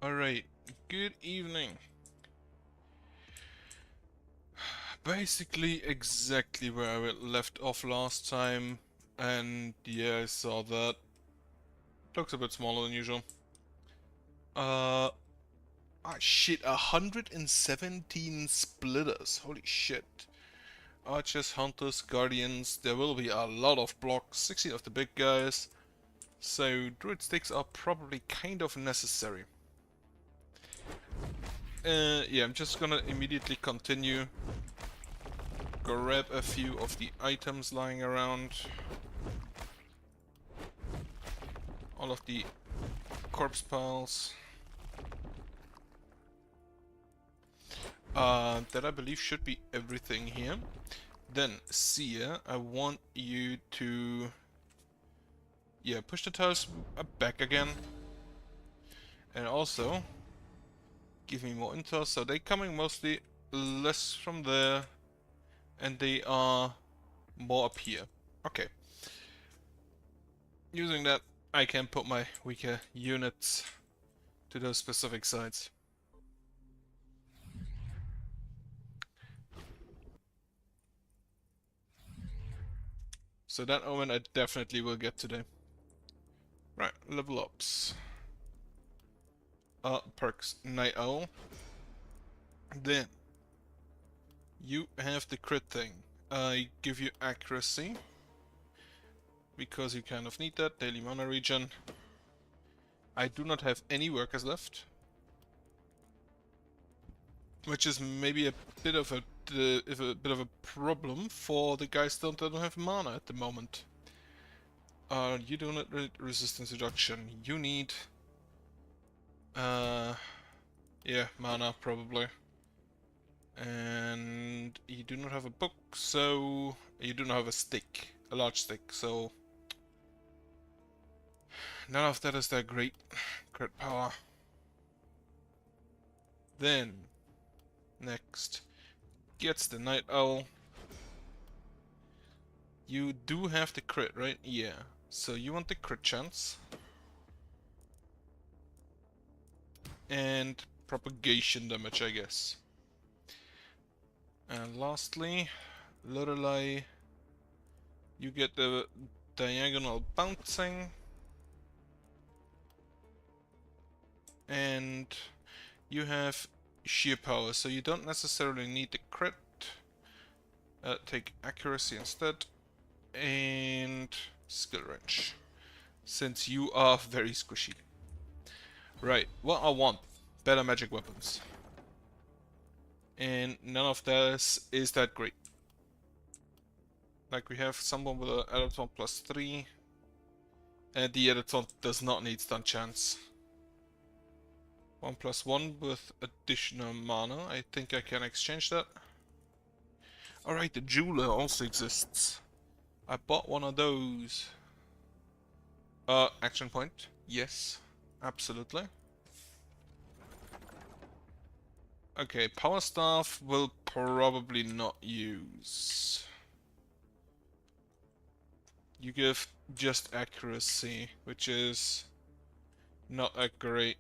Alright, good evening. Basically exactly where I left off last time, and yeah, I saw that. Looks a bit smaller than usual. Ah shit, 117 splitters, holy shit. Archers, hunters, guardians, there will be a lot of blocks, 16 of the big guys. So druid sticks are probably kind of necessary. Yeah, I'm just gonna immediately continue. Grab a few of the items lying around. All of the corpse piles. That I believe should be everything here. Then, Sia, I want you to... yeah, push the tiles back again. And also, give me more intel. So they're coming mostly less from there. And they are more up here. Okay. Using that, I can put my weaker units to those specific sites. So that omen I definitely will get today. Right, level ups. Perks. Night Owl. Then, you have the crit thing. I give you accuracy, because you kind of need that. Daily mana regen. I do not have any workers left, which is maybe a bit of a bit of a problem for the guys that don't have mana at the moment. You do not need resistance reduction. You need yeah, mana probably. And you do not have a book, so you do not have a stick, a large stick, so none of that is that great. Crit power. Then, next, gets the Night Owl. You do have the crit, right? Yeah. So you want the crit chance. And propagation damage, I guess. And lastly, Lorelei, you get the diagonal bouncing. And you have sheer power, so you don't necessarily need the crit. Take accuracy instead. And skill range, since you are very squishy. Right, what I want, better magic weapons. And none of this is that great. Like, we have someone with an Electron +3, and the Electron does not need stun chance. 1+1 with additional mana. I think I can exchange that. Alright, the jeweler also exists. I bought one of those. Action point. Yes, absolutely. Okay, power staff will probably not use. You give just accuracy, which is not that great.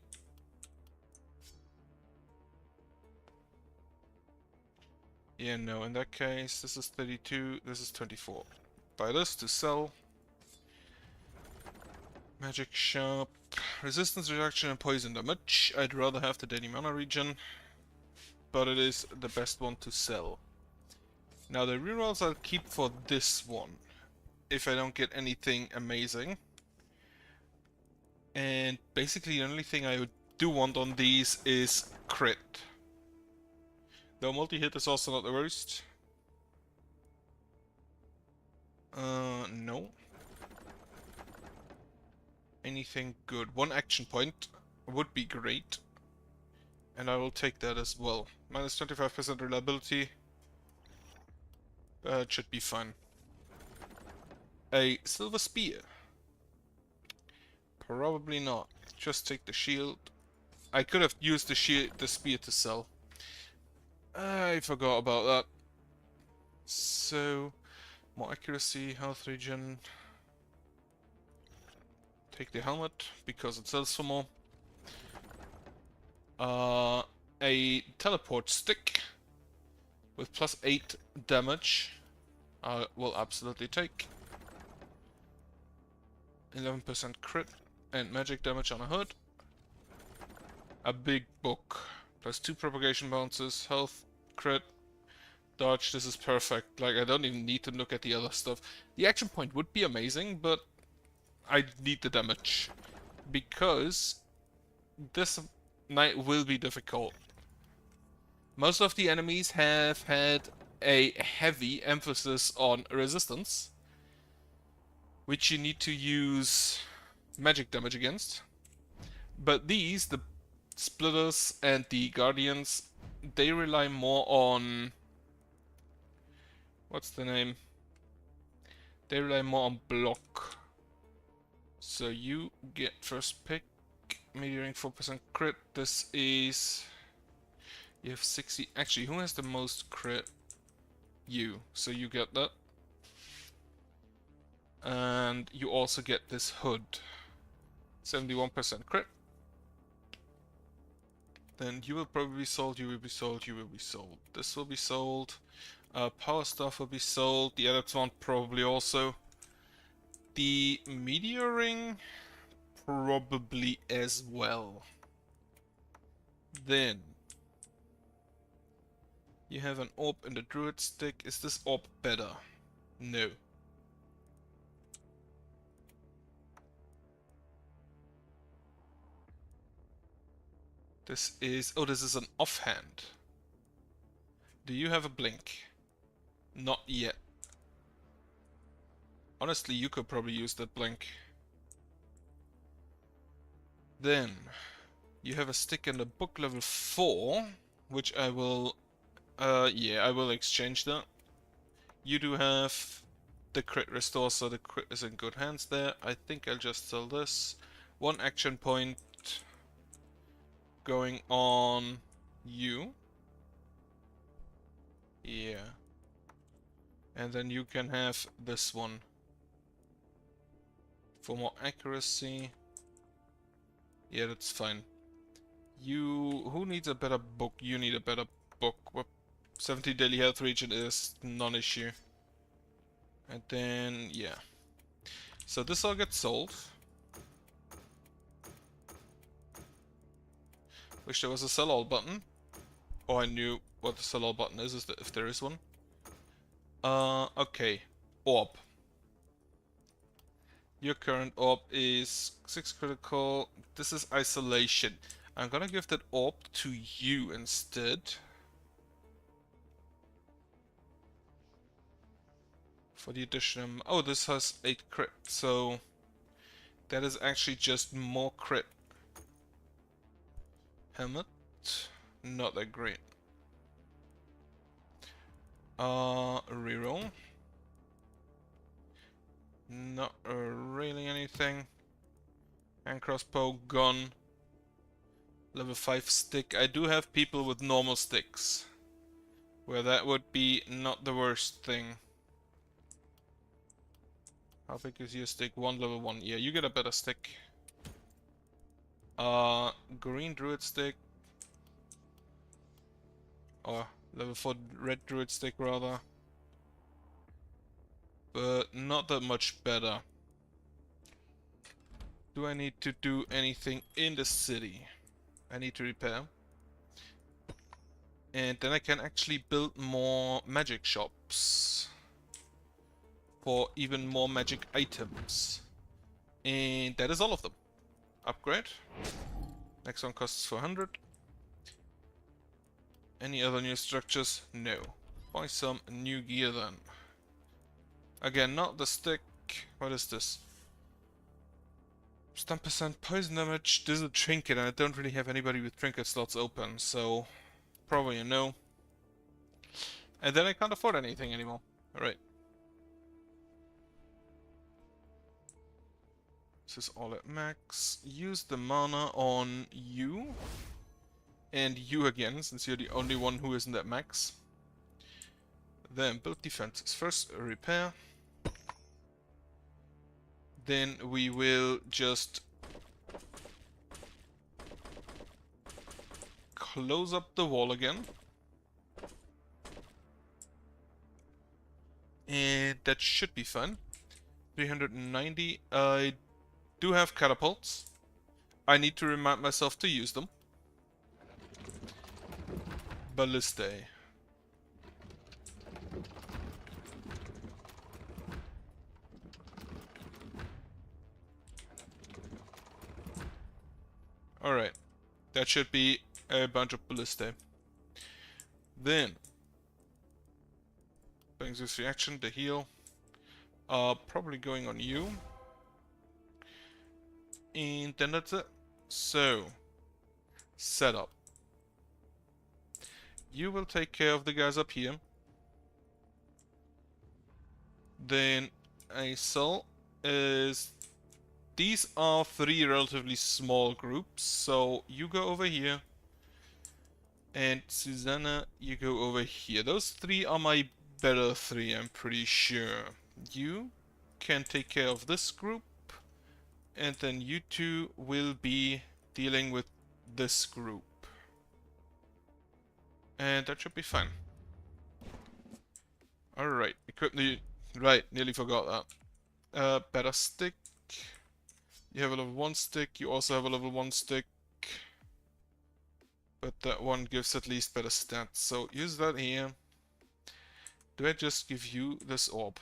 Yeah, no, in that case, this is 32, this is 24. Buy this to sell. Magic shop. Resistance reduction and poison damage. I'd rather have the daily mana regen, but it is the best one to sell. Now the rerolls I'll keep for this one, if I don't get anything amazing. And basically the only thing I do want on these is crit. Though multi-hit is also not the worst. No. Anything good. One action point would be great. And I will take that as well. Minus 25% reliability. That should be fine. A silver spear. Probably not. Just take the shield. I could have used the spear to sell. I forgot about that. So, more accuracy, health regen. Take the helmet, because it sells for more. A teleport stick with +8 damage. I will absolutely take. 11% crit and magic damage on a hood. A big book. +2 propagation bounces, health, crit, dodge. This is perfect. Like, I don't even need to look at the other stuff. The action point would be amazing, but I need the damage. Because this night will be difficult. Most of the enemies have had a heavy emphasis on resistance, which you need to use magic damage against. But these, the Splitters and the Guardians, they rely more on... what's the name? They rely more on block. So you get first pick, meteoring 4% crit. This is... you have 60... actually, who has the most crit? You. So you get that. And you also get this hood. 71% crit. Then you will probably be sold, you will be sold, you will be sold. This will be sold. Power stuff will be sold. The Adepts one probably also. The Meteor Ring probably as well. Then you have an orb and a druid stick. Is this orb better? No. This is... oh, this is an offhand. Do you have a blink? Not yet. Honestly, you could probably use that blink. Then you have a stick and a book level 4, which I will... yeah, I will exchange that. You do have the crit restore, so the crit is in good hands there. I think I'll just sell this. 1 action point going on you. Yeah. And then you can have this one. For more accuracy. Yeah, that's fine. You... who needs a better book? You need a better book. Well, 70 daily health regen is non-issue. And then, yeah. So this all gets sold. Wish there was a sell all button. Or I knew what the sell all button is if there is one. Okay. Orb. Your current orb is 6 critical. This is isolation. I'm gonna give that orb to you instead. For the addition... oh, this has 8 crit, so... that is actually just more crit. Helmet? Not that great. Reroll. Not really anything. Hand crossbow, gun. Level 5 stick. I do have people with normal sticks. Where that would be not the worst thing. How big is your stick? 1 level 1. Yeah, you get a better stick. Green druid stick. Or level 4 red druid stick rather. But not that much better. Do I need to do anything in the city? I need to repair. And then I can actually build more magic shops. For even more magic items. And that is all of them. Upgrade. Next one costs 400. Any other new structures? No. Buy some new gear then. Again, not the stick. What is this? Stun percent poison damage. This is a trinket and I don't really have anybody with trinket slots open, so probably a no. And then I can't afford anything anymore. Alright. This is all at max. Use the mana on you. And you again, since you're the only one who isn't at max. Then build defenses. First repair. Then we will just close up the wall again. And that should be fun. 390. I do have catapults. I need to remind myself to use them. Ballistae. Alright. That should be a bunch of ballistae. Then, brings this reaction, the heal. Probably going on you. And then that's it. So, setup. You will take care of the guys up here. Then a cell is... These are 3 relatively small groups, so you go over here. And Susanna, you go over here. Those 3 are my better 3, I'm pretty sure. You can take care of this group. And then you 2 will be dealing with this group. And that should be fine. Alright, equip the... Right, nearly forgot that. Better stick. You have a level 1 stick, you also have a level 1 stick. But that one gives at least better stats, so use that here. Do I just give you this orb?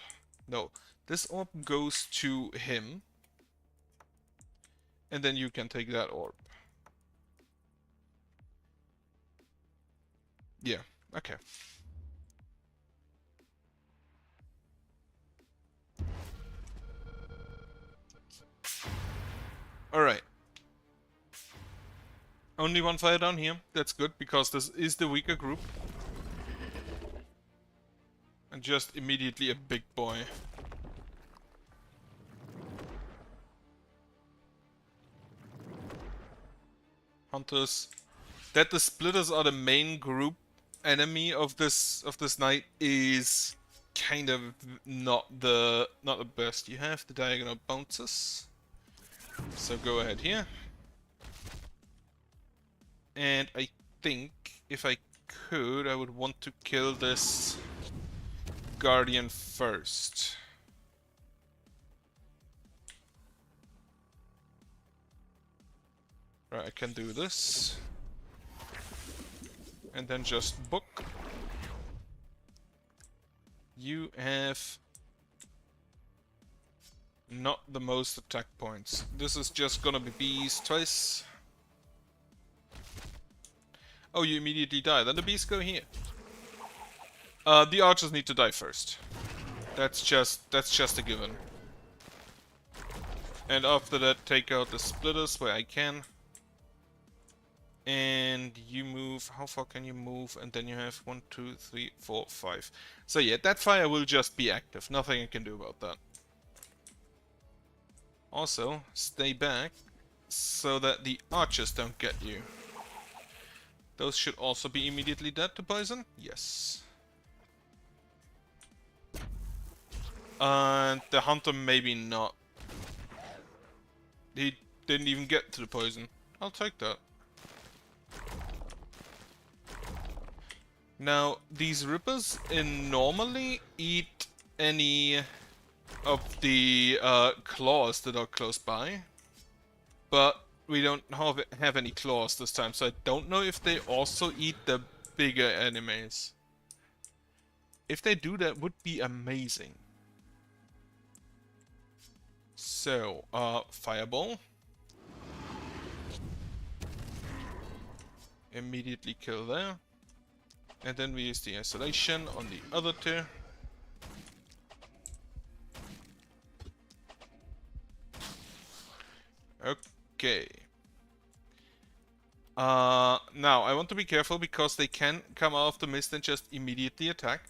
No. This orb goes to him. And then you can take that orb. Yeah, okay. Alright. Only 1 fire down here. That's good, because this is the weaker group. And just immediately a big boy. Hunters. That the splitters are the main group enemy of this night is kind of not the best. You have the diagonal bounces. So go ahead here. And I think if I could, I would want to kill this Guardian first. Right, I can do this. And then just book. You have not the most attack points. This is just gonna be bees twice. Oh, you immediately die. Then the bees go here. The archers need to die first. That's just a given. And after that, take out the splitters where I can. And you move. How far can you move? And then you have 1, 2, 3, 4, 5. So yeah, that fire will just be active. Nothing I can do about that. Also, stay back so that the archers don't get you. Those should also be immediately dead to poison? Yes. And the hunter maybe not. He didn't even get to the poison. I'll take that. Now, these rippers normally eat any of the claws that are close by. But we don't have any claws this time, so I don't know if they also eat the bigger enemies. If they do, that would be amazing. So, fireball. Immediately kill there. And then we use the isolation on the other 2. Okay. Now, I want to be careful because they can come out of the mist and just immediately attack.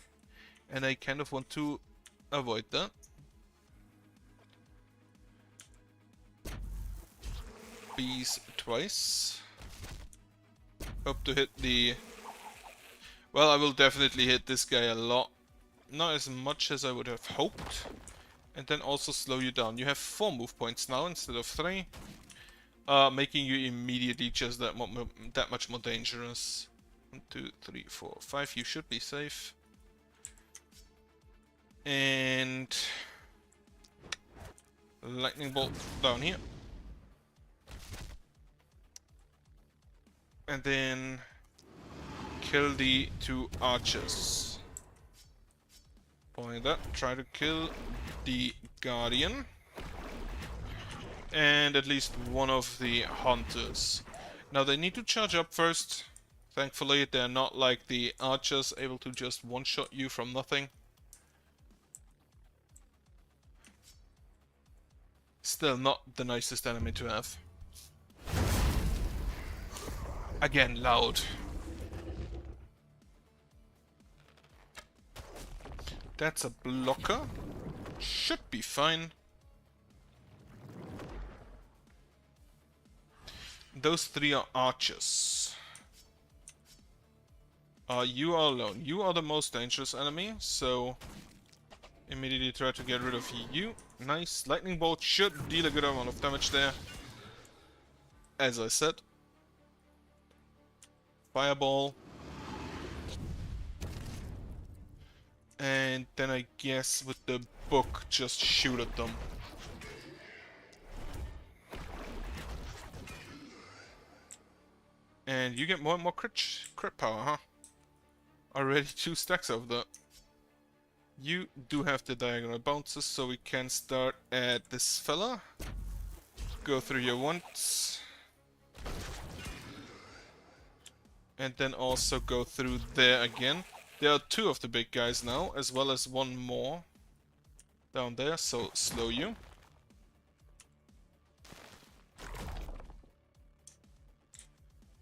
And I kind of want to avoid that. Bees twice. Hope to hit the... Well, I will definitely hit this guy a lot. Not as much as I would have hoped. And then also slow you down. You have 4 move points now instead of 3. making you immediately just that much more dangerous. 1, 2, 3, 4, 5. You should be safe. And lightning bolt down here. And then kill the 2 archers. Following that, try to kill the guardian. And at least one of the hunters. Now they need to charge up first. Thankfully they're not like the archers, able to just one-shot you from nothing. Still not the nicest enemy to have. Again, loud. That's a blocker. Should be fine. Those 3 are archers. You are alone. You are the most dangerous enemy, so immediately try to get rid of you. Nice. Lightning bolt should deal a good amount of damage there. As I said. Fireball. And then I guess with the book, just shoot at them. And you get more and more crit power, huh? Already 2 stacks of that. You do have the diagonal bounces, so we can start at this fella. Go through your once. And then also go through there again. There are 2 of the big guys now, as well as 1 more down there, so slow you.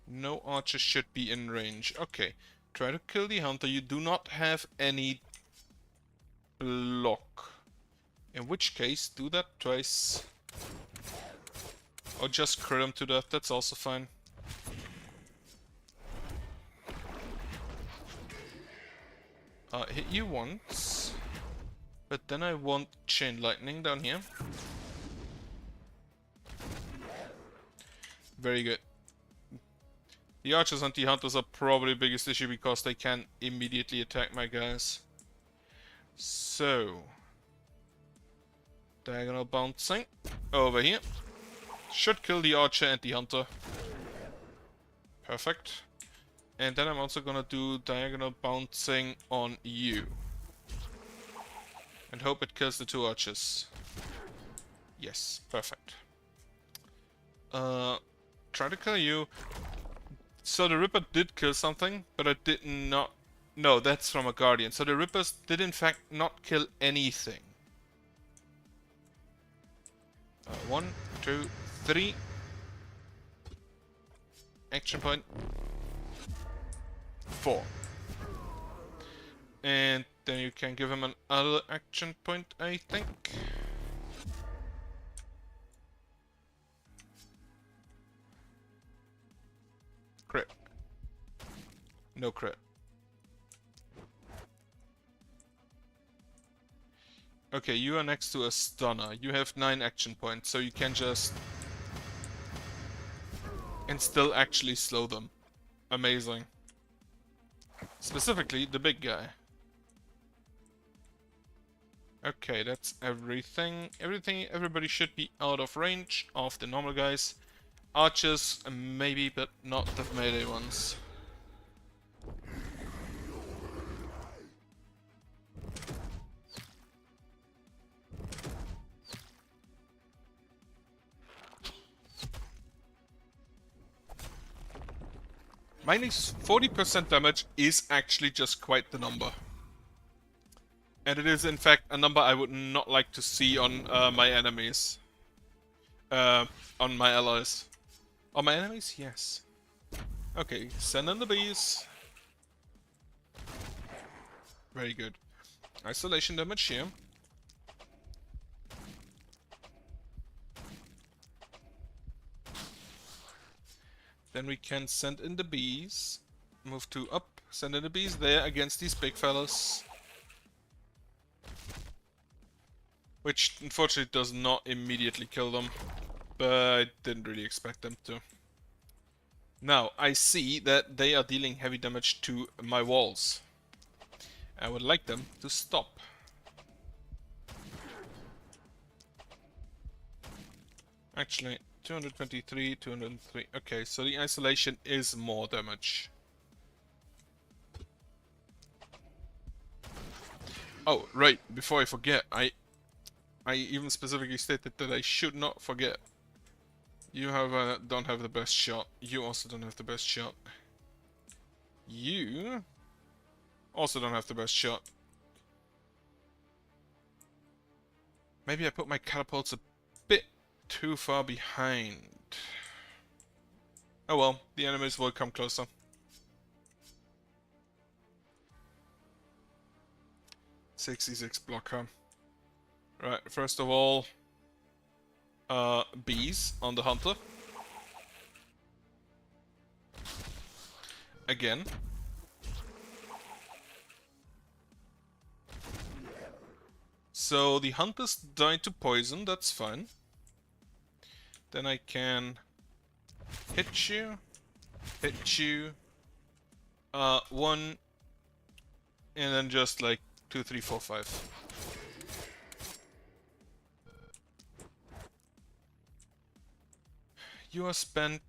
No archers should be in range. Okay, try to kill the hunter. You do not have any block. In which case, do that twice. Or just crit him to death, that's also fine. Hit you once. But then I want chain lightning down here. Very good. The archers and the hunters are probably the biggest issue because they can immediately attack my guys. So, diagonal bouncing over here. Should kill the archer and the hunter. Perfect. And then I'm also gonna do diagonal bouncing on you. And hope it kills the 2 archers. Yes, perfect. Try to kill you. So the Ripper did kill something, but I did not... No, that's from a Guardian. So the Rippers did in fact not kill anything. 1, 2, 3. Action point. 4. And then you can give him another action point, I think. Crit. No crit. Okay, you are next to a stunner. You have 9 action points, so you can just... and still actually slow them. Amazing. Specifically, the big guy. Okay, that's everything. Everybody should be out of range of the normal guys. Archers, maybe, but not the melee ones. Minus 40% damage is actually just quite the number. And it is in fact a number I would not like to see on my enemies. On my allies. On my enemies? Yes. Okay, send in the bees. Very good. Isolation damage here. Then we can send in the bees. Move 2 up. Send in the bees there against these big fellas. Which unfortunately does not immediately kill them. but I didn't really expect them to. Now, I see that they are dealing heavy damage to my walls. I would like them to stop. Actually, 223, 203. Okay, so the isolation is more damage. Oh, right, before I forget, I even specifically stated that I should not forget. You don't have the best shot. You also don't have the best shot. You also don't have the best shot. Maybe I put my catapults a bit too far behind. Oh well, the enemies will come closer. 66 blocker. Right, first of all, bees on the hunter. Again. So the hunters died to poison, that's fine. Then I can hit you, one, and then just like 2, 3, 4, 5. You are spent.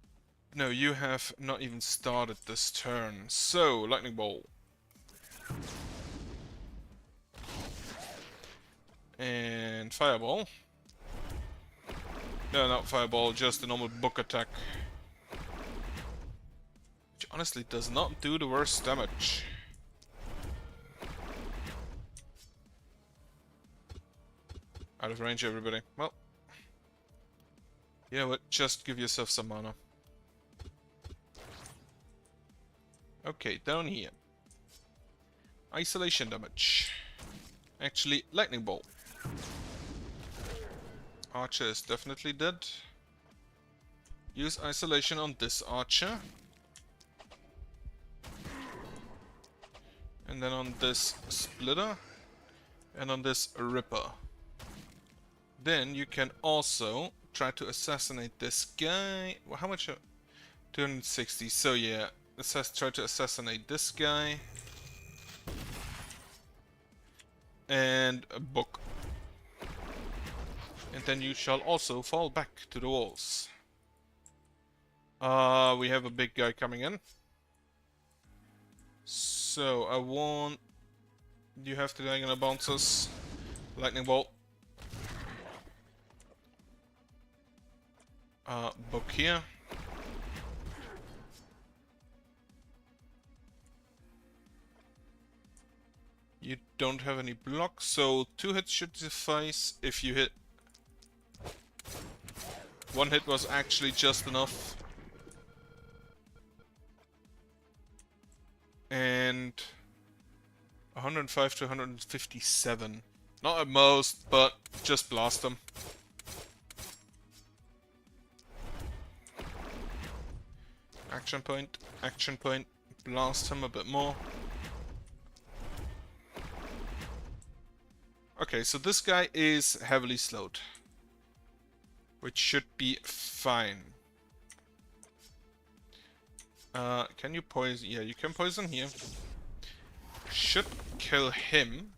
No, you have not even started this turn. So, lightning bolt. And fireball. No, not fireball, just a normal book attack. Which honestly does not do the worst damage. Out of range, everybody. Well. You know what? Just give yourself some mana. Okay, down here. Isolation damage. Actually, lightning bolt. Archer is definitely dead. Use isolation on this archer. And then on this splitter. And on this ripper. Then you can also try to assassinate this guy. Well, how much? 260. So yeah, try to assassinate this guy. And a book. And then you shall also fall back to the walls. We have a big guy coming in. So I want... You have the diagonal bounces. Lightning bolt. Book here. You don't have any blocks, so 2 hits should suffice if you hit. 1 hit was actually just enough. And 105 to 157. Not at most, but just blast them. Action point, blast him a bit more. Okay, so this guy is heavily slowed. Which should be fine. Can you poison? Yeah, you can poison here. Should kill him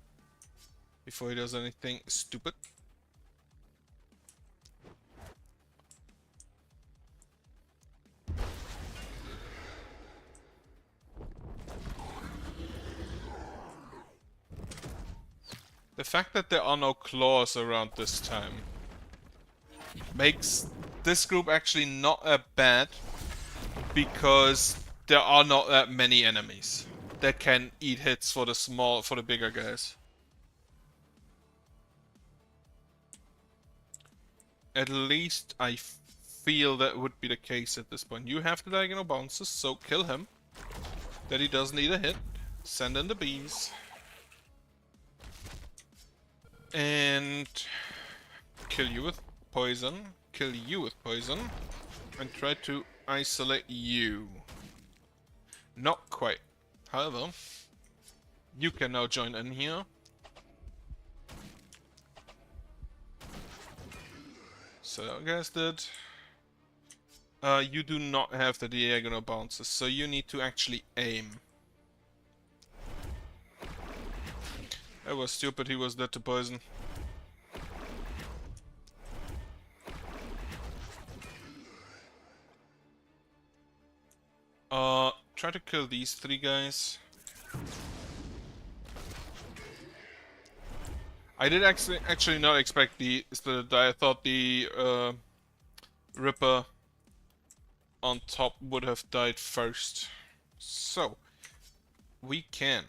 before he does anything stupid. The fact that there are no claws around this time makes this group actually not that bad, because there are not that many enemies that can eat hits for the bigger guys. At least I feel that would be the case at this point. You have the diagonal bounces, so kill him. That he does need a hit. Send in the bees. And kill you with poison. Kill you with poison. And try to isolate you. Not quite. However, you can now join in here. So that guy's dead. You do not have the diagonal bounces, so you need to actually aim. That was stupid, he was dead to poison. Try to kill these three guys. I did actually not expect the I thought the Ripper on top would have died first. So we can.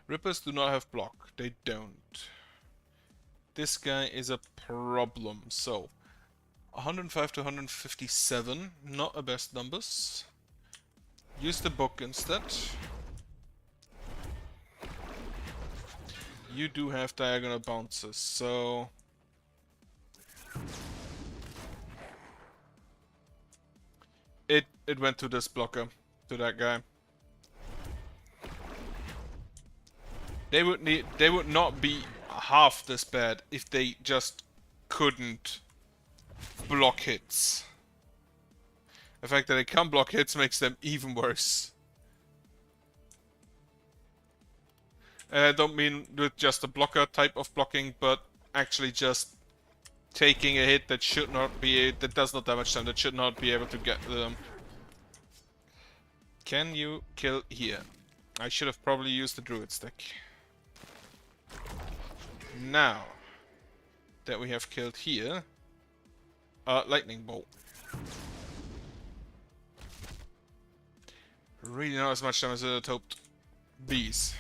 Rippers do not have block. They don't. This guy is a problem. So 105 to 157, not the best numbers. Use the book instead. You do have diagonal bounces, so it went to this blocker, to that guy. They would not be half this bad if they just couldn't block hits. The fact that they can't block hits makes them even worse. I don't mean with just a blocker type of blocking, but actually just taking a hit that should not be, that does not damage them, that should not be able to get them. Can you kill here? I should have probably used the druid stick. Now that we have killed here, lightning bolt. Really not as much damage as I had hoped. Bees.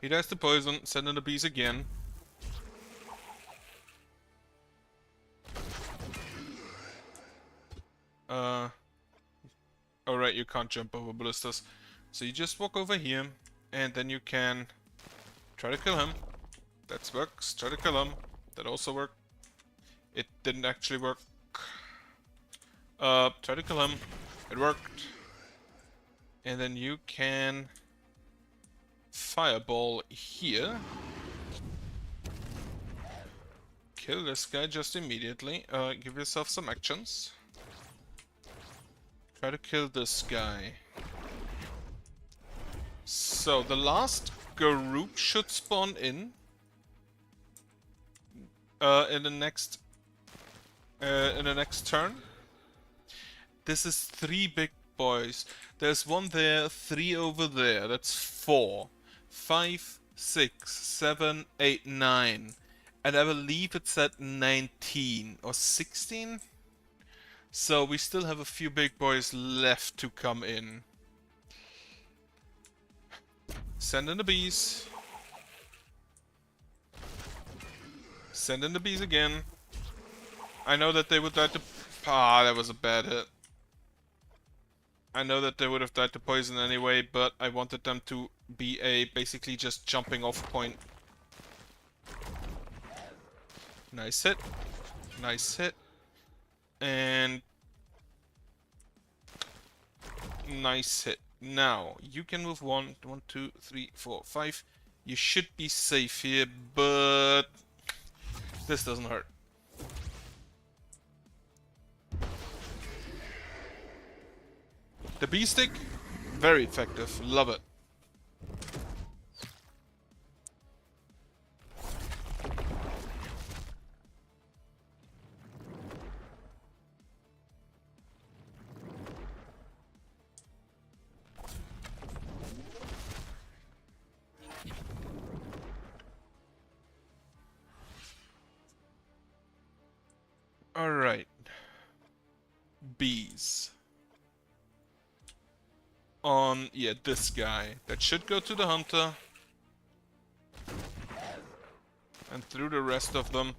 He dies to poison, send in the bees again. Alright, you can't jump over ballistas. So you just walk over here, and then you can try to kill him. That works. Try to kill him. That also worked. It didn't actually work. Try to kill him. It worked. And then you can fireball here. Kill this guy just immediately. Give yourself some actions. Try to kill this guy. So the last group should spawn in the next turn. This is 3 big boys. There's 1 there, 3 over there. That's 4, 5, 6, 7, 8, 9. And I believe it's at 19 or 16. So we still have a few big boys left to come in. Send in the bees. Send in the bees again. I know that they would die to... Ah, that was a bad hit. I know that they would have died to poison anyway, but I wanted them to be a basically just jumping off point. Nice hit. Nice hit. And... nice hit. Now, you can move 1, 2, 3, 4, 5. You should be safe here, but... this doesn't hurt. The bee stick, very effective. Love it. Alright. Bees. On, yeah, this guy. That should go to the hunter. And through the rest of them.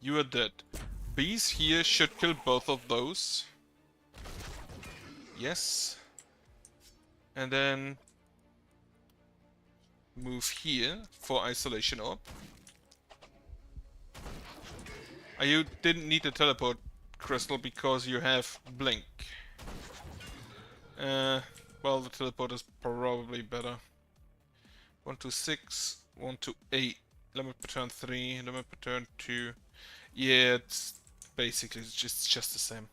You are dead. Bees here should kill both of those. Yes. And then... move here for isolation orb. You didn't need the teleport crystal because you have blink. Well, the teleport is probably better. 1 to 6, 1 to 8. Limit per turn 3, limit per turn 2. Yeah, it's basically just the same.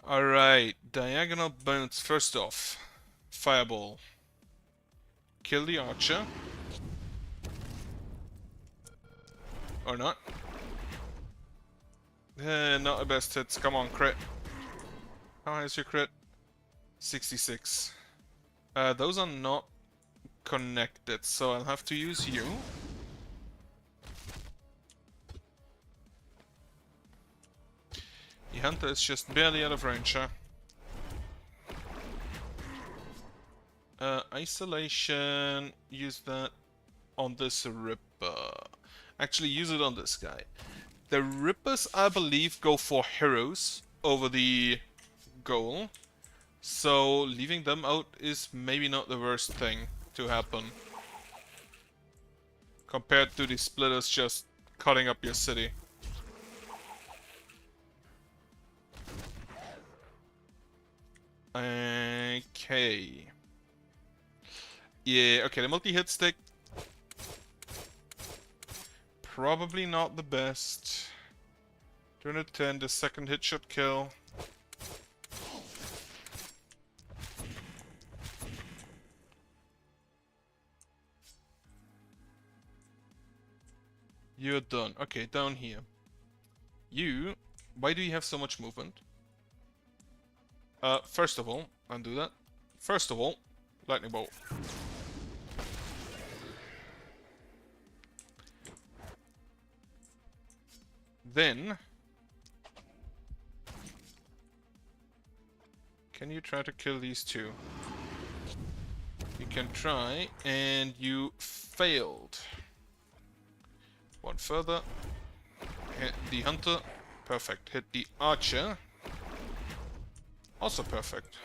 Alright, diagonal bounce. First off, fireball. Kill the archer. Or not. Not the best hits. Come on, crit. How high is your crit? 66. Those are not connected, so I'll have to use you. The hunter is just barely out of range, huh? Isolation. Use that on this Ripper. Actually, use it on this guy. The Rippers, I believe, go for heroes over the goal. So leaving them out is maybe not the worst thing to happen. Compared to the splitters just cutting up your city. Okay. Yeah, okay, the multi-hit stick. Probably not the best. 210, the second hit shot kill. You're done. Okay, down here. You... Why do you have so much movement? First of all, undo that. First of all, lightning bolt. Then... Can you try to kill these two? You can try, and you failed. One further. Hit the hunter. Perfect. Hit the archer. Also perfect.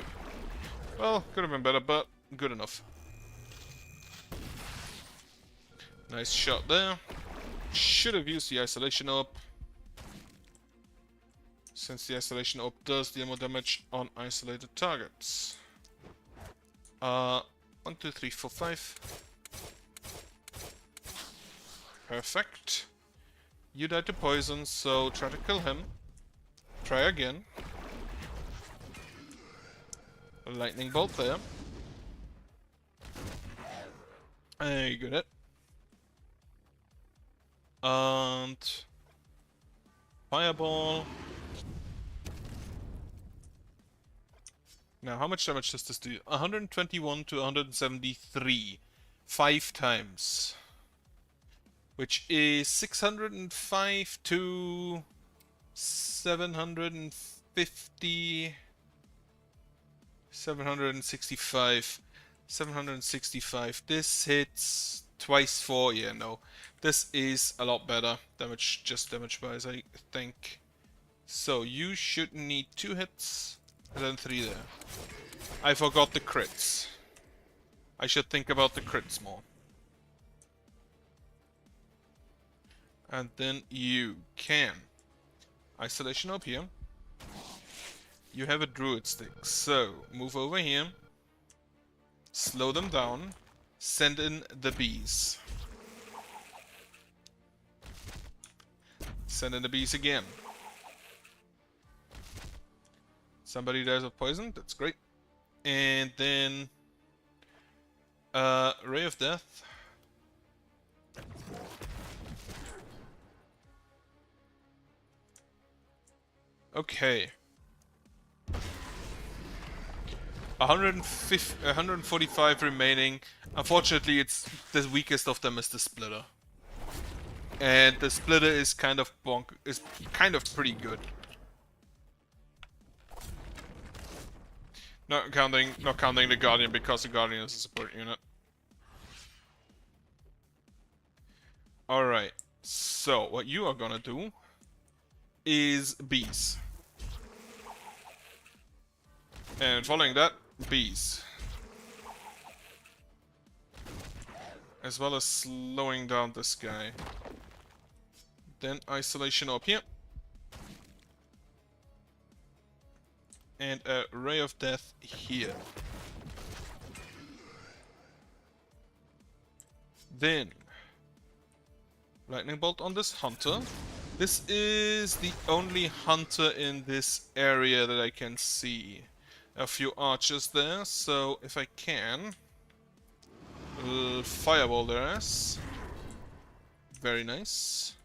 Well, could have been better, but good enough. Nice shot there. Should have used the isolation orb, since the isolation orb does deal more damage on isolated targets. 1, 2, 3, 4, 5. Perfect. You died to poison, so try to kill him. Try again. A lightning bolt there. You got it. And fireball. Now, how much damage does this do? 121 to 173. 5 times. Which is 605 to 750... 765. 765. This hits twice 4. Yeah, no. This is a lot better. Damage, just damage-wise, I think. So, you should need 2 hits. And then 3 there. I forgot the crits. I should think about the crits more. And then you can. Isolation up here. You have a druid stick, so move over here. Slow them down. Send in the bees. Send in the bees again. Somebody dies of poison, that's great. And then... Ray of Death. Okay. 145 remaining. Unfortunately, it's the weakest of them is the splitter. And the splitter is kind of pretty good. Not counting the Guardian, because the Guardian is a support unit. Alright, so what you are gonna do is bees. And following that, bees. As well as slowing down this guy. Then isolation up here. And a Ray of Death here. Then, lightning bolt on this hunter. This is the only hunter in this area that I can see. A few archers there, so if I can... fireball their ass. Very nice.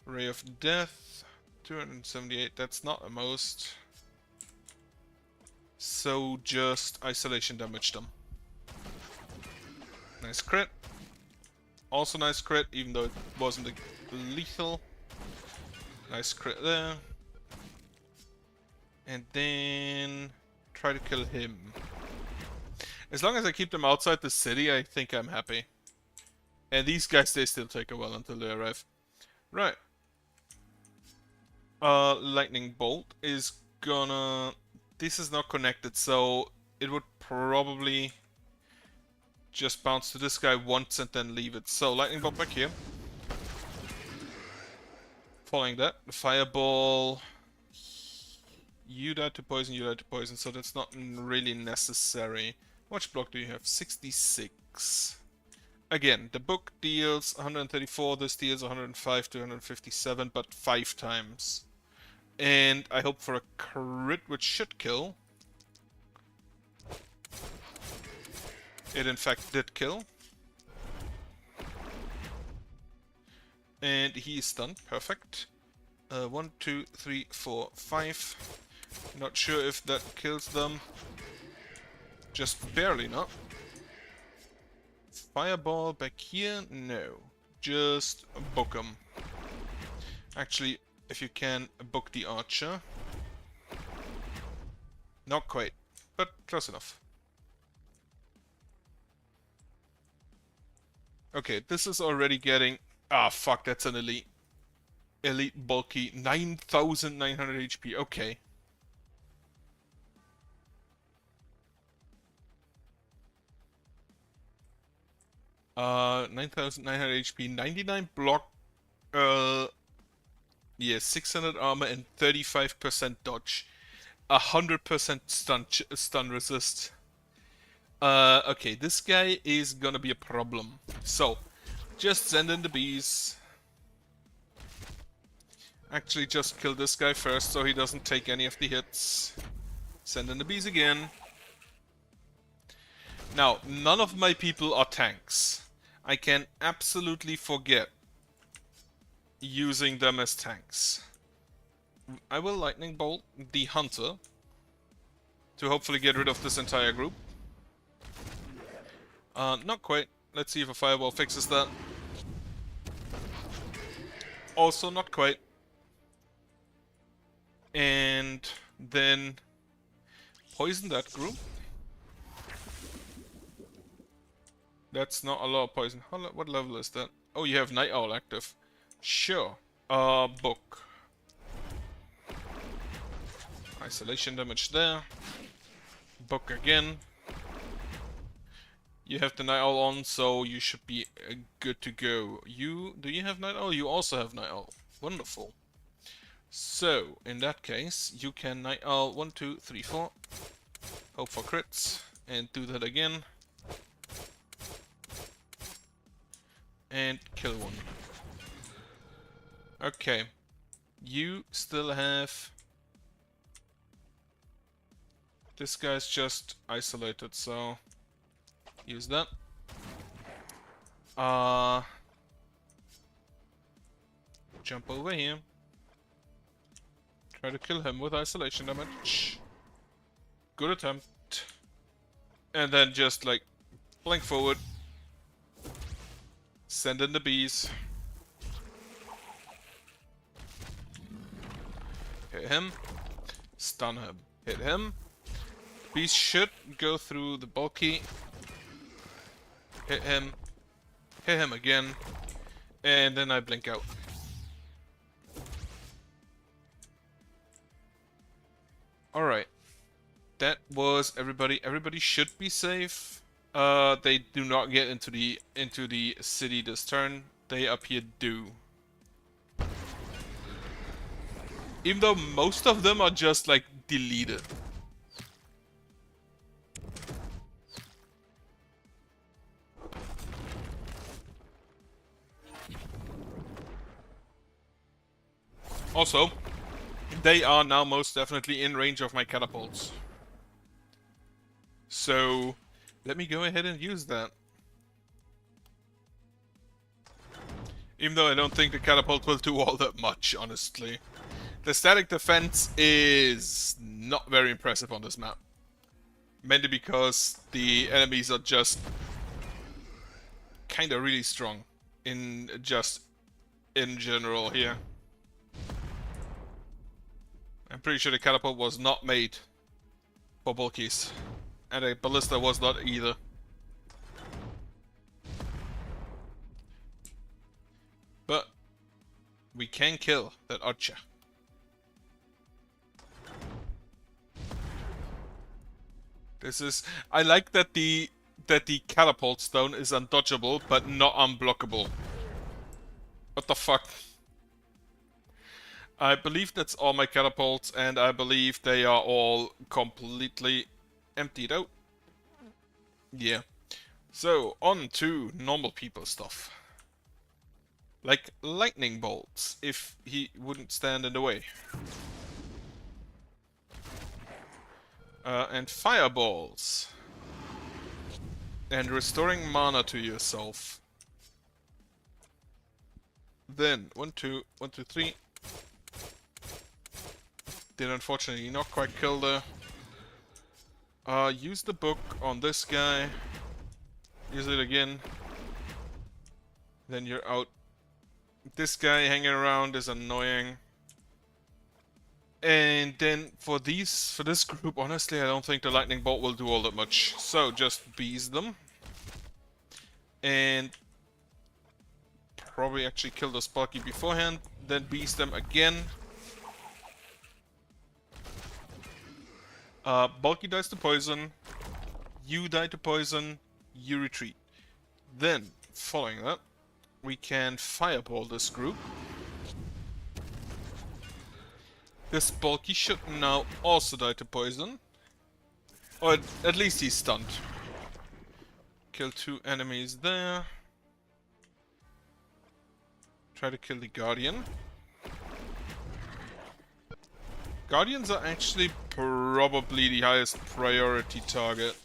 Ray of Death. 278, that's not the most. So just isolation damage them. Nice crit. Also nice crit, even though it wasn't lethal. Nice crit there. And then try to kill him. As long as I keep them outside the city, I think I'm happy. And these guys, they still take a while until they arrive. Right. Lightning bolt is gonna... This is not connected, so it would probably just bounce to this guy once and then leave it. So, lightning bolt back here. Following that, the fireball... You died to poison, you died to poison, so that's not really necessary. How much block do you have? 66. Again, the book deals 134, this deals 105 to 157, but 5 times. And I hope for a crit, which should kill. It in fact did kill. And he is stunned, perfect. 1, 2, 3, 4, 5. Not sure if that kills them. Just barely not. Fireball back here? No. Just book him. Actually, if you can, book the archer. Not quite, but close enough. Okay, this is already getting... Ah, fuck, that's an elite. Elite bulky. 9,900 HP, okay. Uh, 9,900 HP, 99 block, yeah, 600 armor and 35% dodge. 100% stun resist. Okay, this guy is gonna be a problem. So, just send in the bees. Actually, just kill this guy first so he doesn't take any of the hits. Send in the bees again. Now, none of my people are tanks. I can absolutely forget using them as tanks. I will lightning bolt the hunter to hopefully get rid of this entire group. Not quite. Let's see if a fireball fixes that. Also not quite. And then poison that group. That's not a lot of poison. What level is that? Oh, you have Night Owl active. Sure. Book. Isolation damage there. Book again. You have the Night Owl on, so you should be good to go. Do you have Night Owl? You also have Night Owl. Wonderful. So, in that case, you can Night Owl 1, 2, 3, 4. Hope for crits. And do that again. And kill one. Okay. You still have... This guy's just isolated, so... Use that. Jump over here. Try to kill him with isolation damage. Good attempt. And then just like blink forward. Send in the bees. Hit him. Stun him. Hit him. Bees should go through the bulky. Hit him. Hit him again. And then I blink out. Alright. That was everybody. Everybody should be safe. They do not get into the city this turn. They up here do. Even though most of them are just like deleted. Also, they are now most definitely in range of my catapults. So, let me go ahead and use that. Even though I don't think the catapult will do all that much, honestly. The static defense is not very impressive on this map. Mainly because the enemies are just kinda really strong in general here. I'm pretty sure the catapult was not made for bulkies. And a ballista was not either. But we can kill that archer. This is... I like that the catapult stone is undodgeable, but not unblockable. What the fuck? I believe that's all my catapults, and I believe they are all completely emptied out. Yeah. So, on to normal people stuff. Like lightning bolts, if he wouldn't stand in the way. And fireballs. And restoring mana to yourself. Then, 1, 2, 1, 2, 3. Did unfortunately not quite kill the... use the book on this guy. Use it again. Then you're out. This guy hanging around is annoying. And then for this group, honestly, I don't think the lightning bolt will do all that much. So just bees them. And probably actually kill the Sparky beforehand. Then bees them again. Bulky dies to poison. You die to poison. You retreat. Then, following that, we can fireball this group. This bulky should now also die to poison. Or at least he's stunned. Kill 2 enemies there. Try to kill the Guardian. Guardians are actually probably the highest priority target.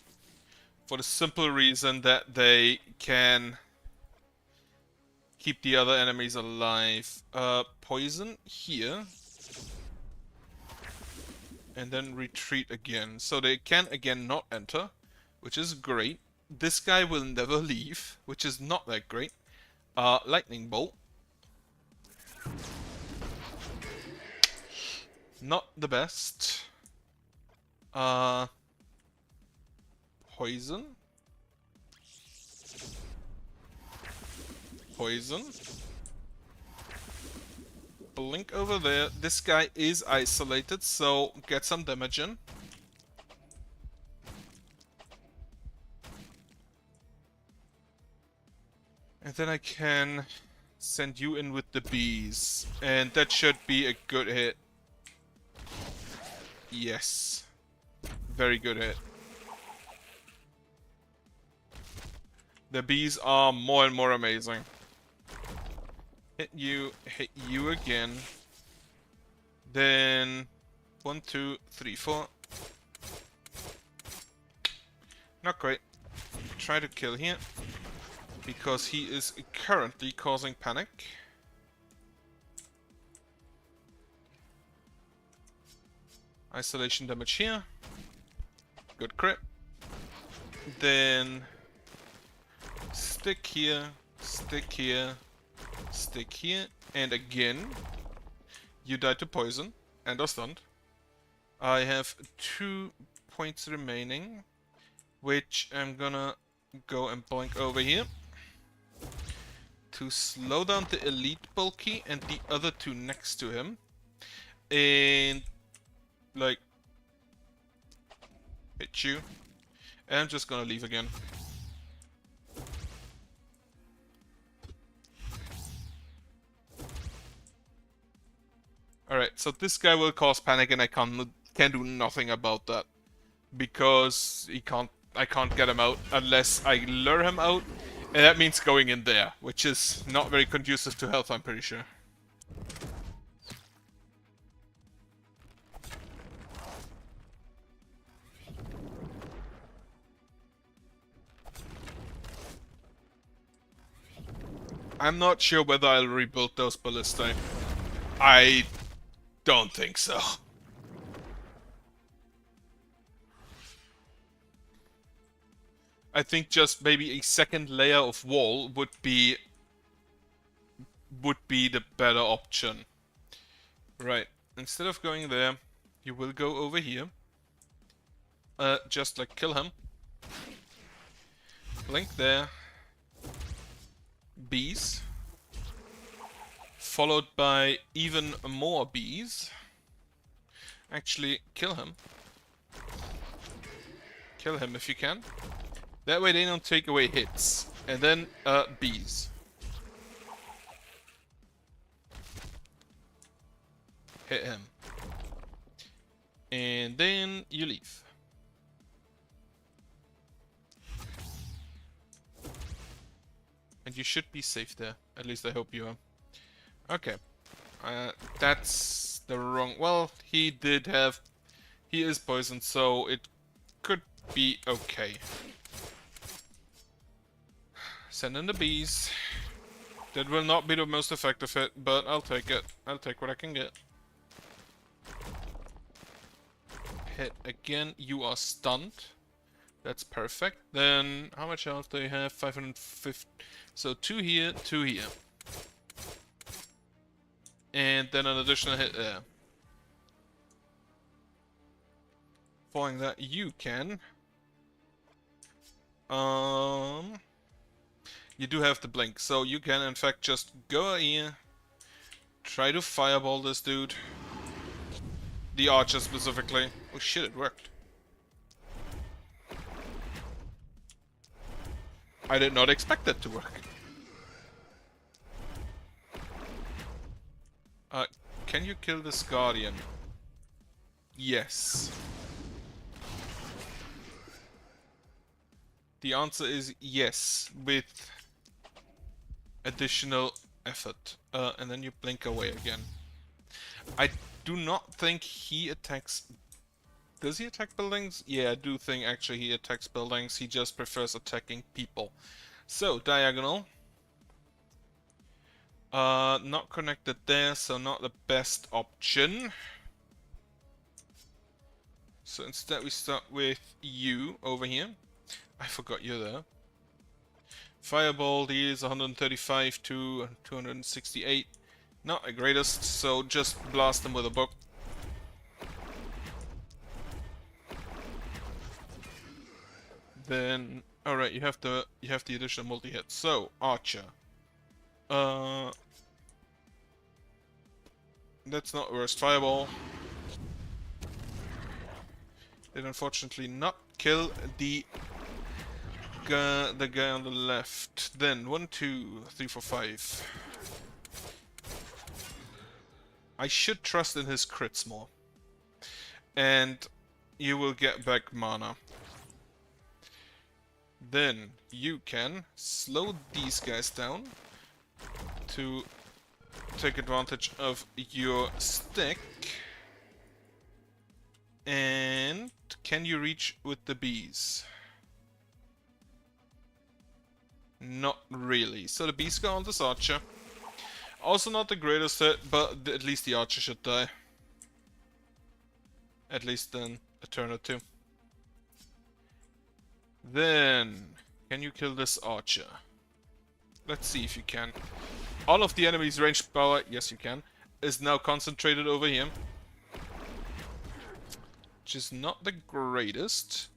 For the simple reason that they can keep the other enemies alive. Poison here. And then retreat again. So they can again not enter, which is great. This guy will never leave, which is not that great. Lightning bolt. Not the best. Poison. Poison. Blink over there. This guy is isolated, so get some damage in. And then I can send you in with the bees. And that should be a good hit. Yes. Very good hit. The bees are more and more amazing. Hit you again. Then 1, 2, 3, 4. Not great. Try to kill here. Because he is currently causing panic. Isolation damage here. Good crit. Then stick here, stick here, stick here, and again you die to poison and are stunned. I have 2 points remaining, which I'm gonna go and blink over here to slow down the elite bulky and the other 2 next to him, and like hit you. And I'm just gonna leave again. Alright, so this guy will cause panic and I can do nothing about that. Because I can't get him out unless I lure him out. And that means going in there, which is not very conducive to health, I'm pretty sure. I'm not sure whether I'll rebuild those ballistae. I don't think so. I think just maybe a second layer of wall would be the better option. Right. Instead of going there, you will go over here. Just like kill him. Blink there. Bees. Followed by even more bees. Actually, kill him. Kill him if you can. That way they don't take away hits. And then, bees. Hit him. And then you leave. And you should be safe there. At least I hope you are. Okay. That's the wrong... Well, he is poisoned, so it could be okay. Send in the bees. That will not be the most effective hit, but I'll take it. I'll take what I can get. Hit again. You are stunned. That's perfect. Then, how much health do you have? 550. So 2 here, 2 here. And then an additional hit there. Following that, you can... You do have the blink, so you can in fact just go here. Try to fireball this dude. The archer specifically. Oh shit, it worked. I did not expect that to work. Can you kill this guardian? Yes. The answer is yes, with additional effort. And then you blink away again. I do not think he attacks... Does he attack buildings? Yeah, I do think actually he attacks buildings. He just prefers attacking people. So, diagonal. Not connected there, so not the best option. So instead we start with you over here. I forgot you're there. Fireball is 135 to 268. Not the greatest, so just blast them with a book. Then, alright, you have the additional multi-hit. So, Archer. That's not worst. Fireball. Did unfortunately not kill the guy on the left. Then 1, 2, 3, 4, 5. I should trust in his crits more. And you will get back mana. Then you can slow these guys down to take advantage of your stick. And can you reach with the bees? Not really. So the bees go on this archer. Also not the greatest hit, but at least the archer should die. At least then a turn or two. Then, can you kill this archer? Let's see if you can. All of the enemy's ranged power, yes you can, is now concentrated over here. Which is not the greatest,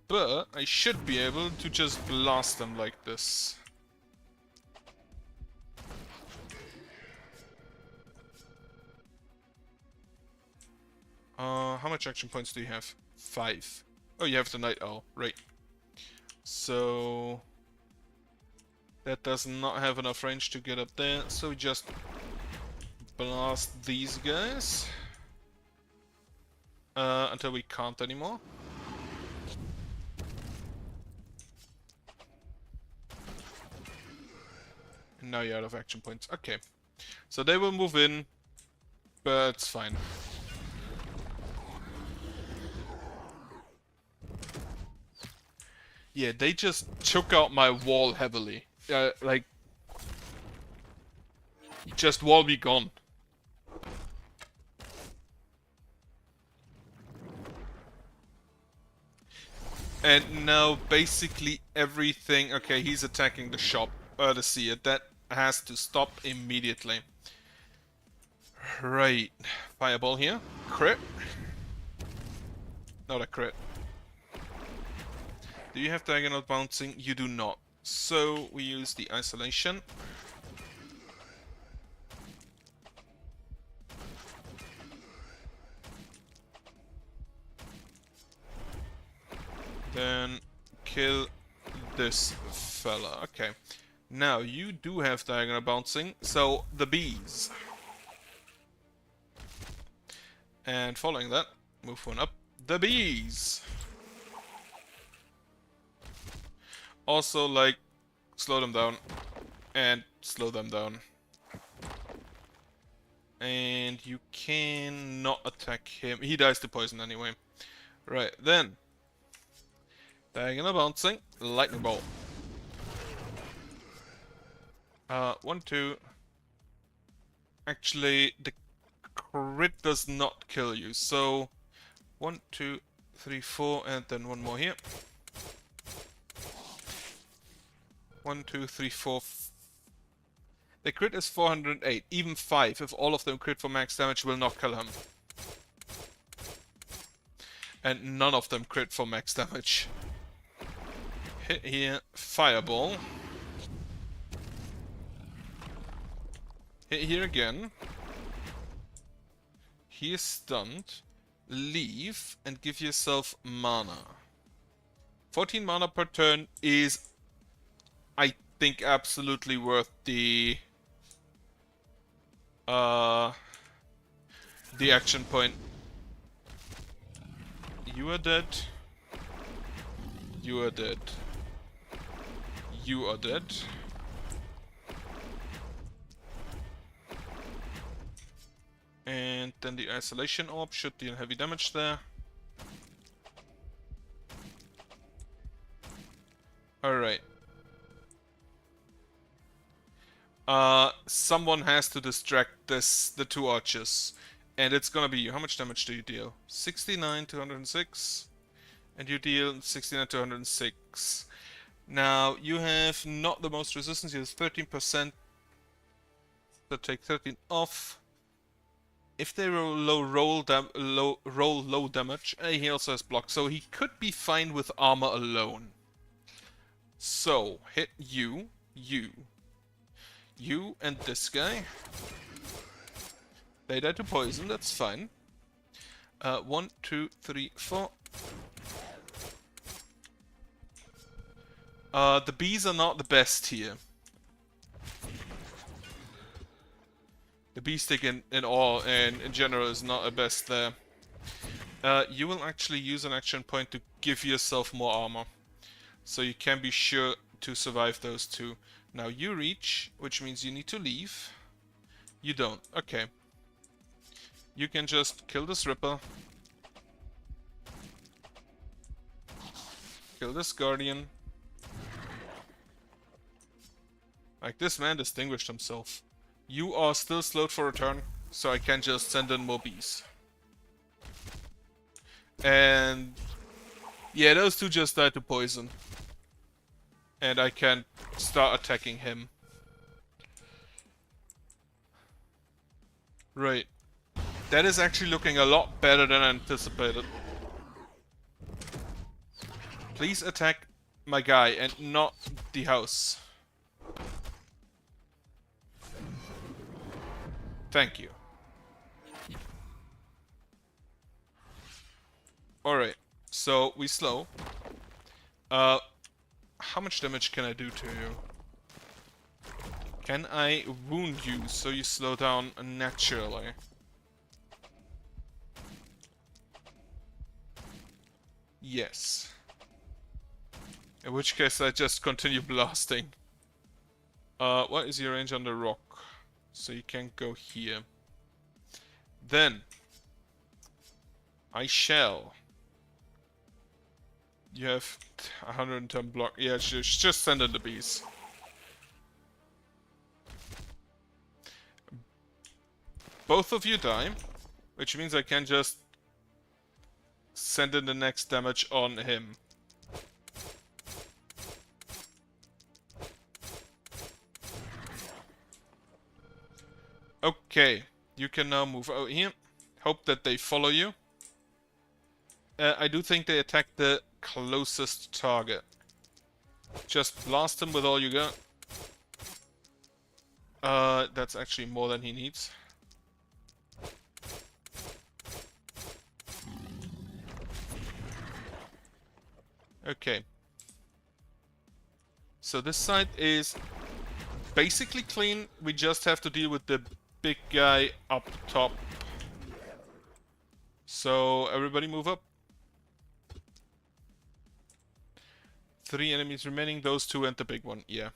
but I should be able to just blast them like this. How much action points do you have? 5. Oh, you have the Night Owl, right. So that does not have enough range to get up there, so we just blast these guys until we can't anymore. And now you're out of action points. Okay, so they will move in, but it's fine. Yeah, they just took out my wall heavily. Like, just wall be gone. And now basically everything... Okay, he's attacking the shop, the seer. That has to stop immediately. Right. Fireball here. Crit. Not a crit. Do you have diagonal bouncing? You do not. So we use the isolation. Then kill this fella. Okay. Now you do have diagonal bouncing. So the bees. And following that, move one up. The bees. Also, like, slow them down. And slow them down. And you cannot attack him. He dies to poison anyway. Right, then. Diagonal bouncing. Lightning bolt. 1, 2. Actually, the crit does not kill you. So, 1, 2, 3, 4, and then one more here. 1, 2, 3, 4. The crit is 408. Even 5, if all of them crit for max damage, will not kill him. And none of them crit for max damage. Hit here. Fireball. Hit here again. He is stunned. Leave and give yourself mana. 14 mana per turn is, I think, absolutely worth the action point. You are dead. You are dead. You are dead. And then the isolation orb should deal heavy damage there. Alright. Someone has to distract the two archers. And it's gonna be you. How much damage do you deal? 69 to 106. And you deal 69 to 106. Now, you have not the most resistance. You have 13%. So take 13 off. If they roll low damage, he also has block, so he could be fine with armor alone. So hit you, and this guy. They die to poison. That's fine. 1, 2, 3, 4. The bees are not the best here. The bee stick in all and in general is not a best there. You will actually use an action point to give yourself more armor. So you can be sure to survive those two. Now you reach, which means you need to leave. You don't. Okay. You can just kill this Ripper. Kill this Guardian. Like, this man distinguished himself. You are still slowed for a turn, so I can just send in more bees. And yeah, those two just died to poison. And I can start attacking him. Right. That is actually looking a lot better than I anticipated. Please attack my guy and not the house. Thank you. Alright, so we slow. How much damage can I do to you? Can I wound you so you slow down naturally? Yes. In which case I just continue blasting. What is your range on the rock? So you can go here. Then I shall. You have 110 block. Yeah, just send in the bees. both of you die, which means I can just send in the next damage on him. Okay, you can now move out here. Hope that they follow you. I do think they attack the closest target. Just blast him with all you got. That's actually more than he needs. Okay. So this side is basically clean. We just have to deal with the big guy up top. So everybody move up. 3 enemies remaining, those 2 and the big one, yeah.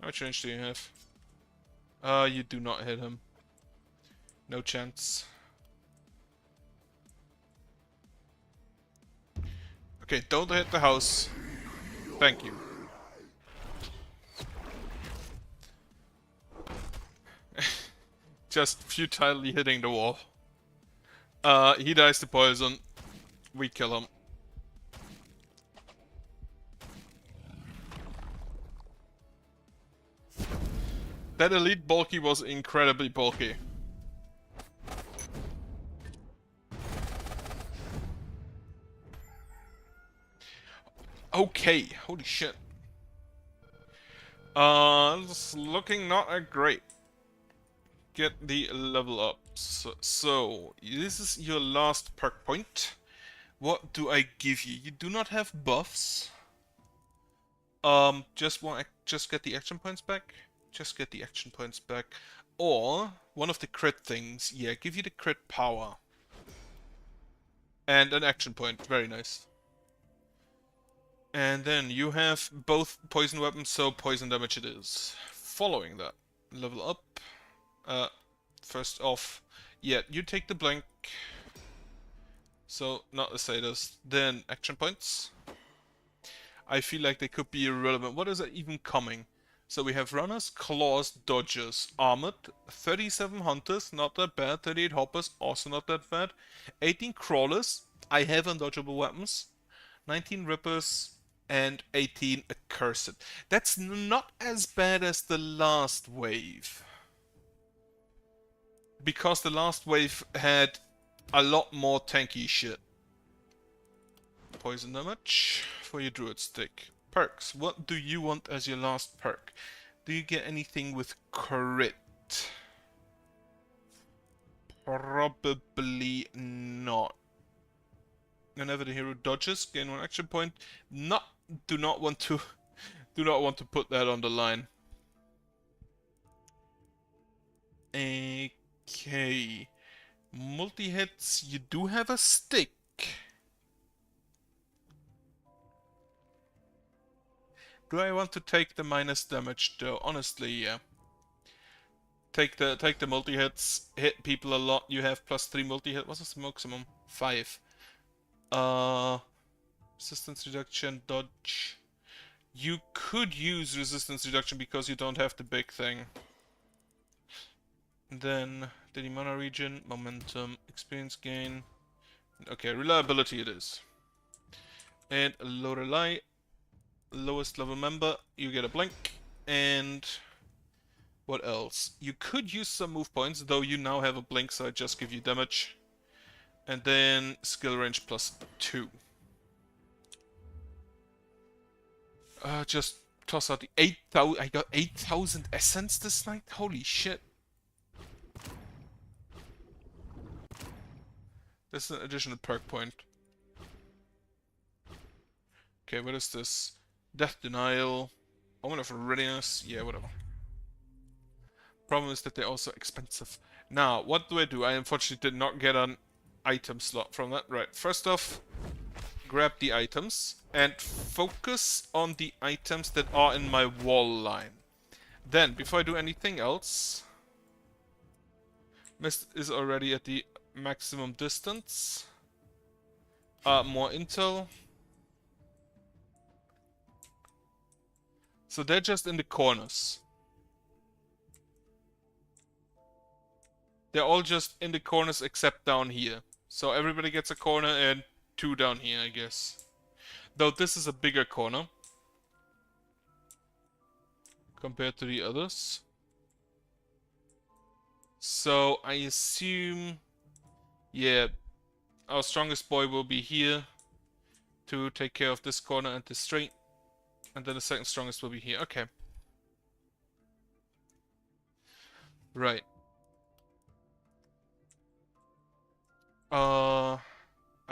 How much range do you have? You do not hit him. No chance. Okay, don't hit the house. Thank you. Just futilely hitting the wall. He dies to poison. We kill him. That elite bulky was incredibly bulky. Okay, holy shit. It's looking not that great. Get the level up. So, this is your last perk point. What do I give you? You do not have buffs. Just get the action points back. Just get the action points back. Or one of the crit things. Yeah, give you the crit power. And an action point. Very nice. And then you have both poison weapons, so poison damage it is. Following that, level up. First off, yeah, you take the blink. So, not the status. Then action points. I feel like they could be irrelevant. What is it even coming? So we have runners, claws, dodgers, armored, 37 hunters, not that bad, 38 hoppers, also not that bad, 18 crawlers, I have undodgeable weapons, 19 rippers, and 18 accursed. That's not as bad as the last wave. Because the last wave had a lot more tanky shit. Poison damage for your druid stick. Perks. What do you want as your last perk? Do you get anything with crit? Probably not. Whenever the hero dodges, gain 1 action point. Do not want to put that on the line. Okay. Multi-hits, you do have a stick. Do I want to take the minus damage though? Honestly, yeah. Take the multi-hits, hit people a lot, you have +3 multi-hit. What's the maximum? 5. Resistance reduction, dodge. You could use resistance reduction because you don't have the big thing. Then the mana region, momentum, experience gain. Okay, reliability it is. And Lorelei, lowest level member, you get a blink. And what else? You could use some move points, though you now have a blink, so I just give you damage. And then skill range +2. Just toss out the 8,000. I got 8,000 essence this night? Holy shit. This is an additional perk point. Okay, what is this? Death Denial. Omen of Readiness. Yeah, whatever. Problem is that they're also expensive. Now, what do? I unfortunately did not get an item slot from that. Right, first off, grab the items and focus on the items that are in my wall line. Then, before I do anything else, Mist is already at the maximum distance. More intel. So they're just in the corners. They're all just in the corners except down here. So everybody gets a corner and 2 down here, I guess. Though this is a bigger corner compared to the others. So I assume, yeah, our strongest boy will be here to take care of this corner and this straight. And then the second strongest will be here. Okay. Right. I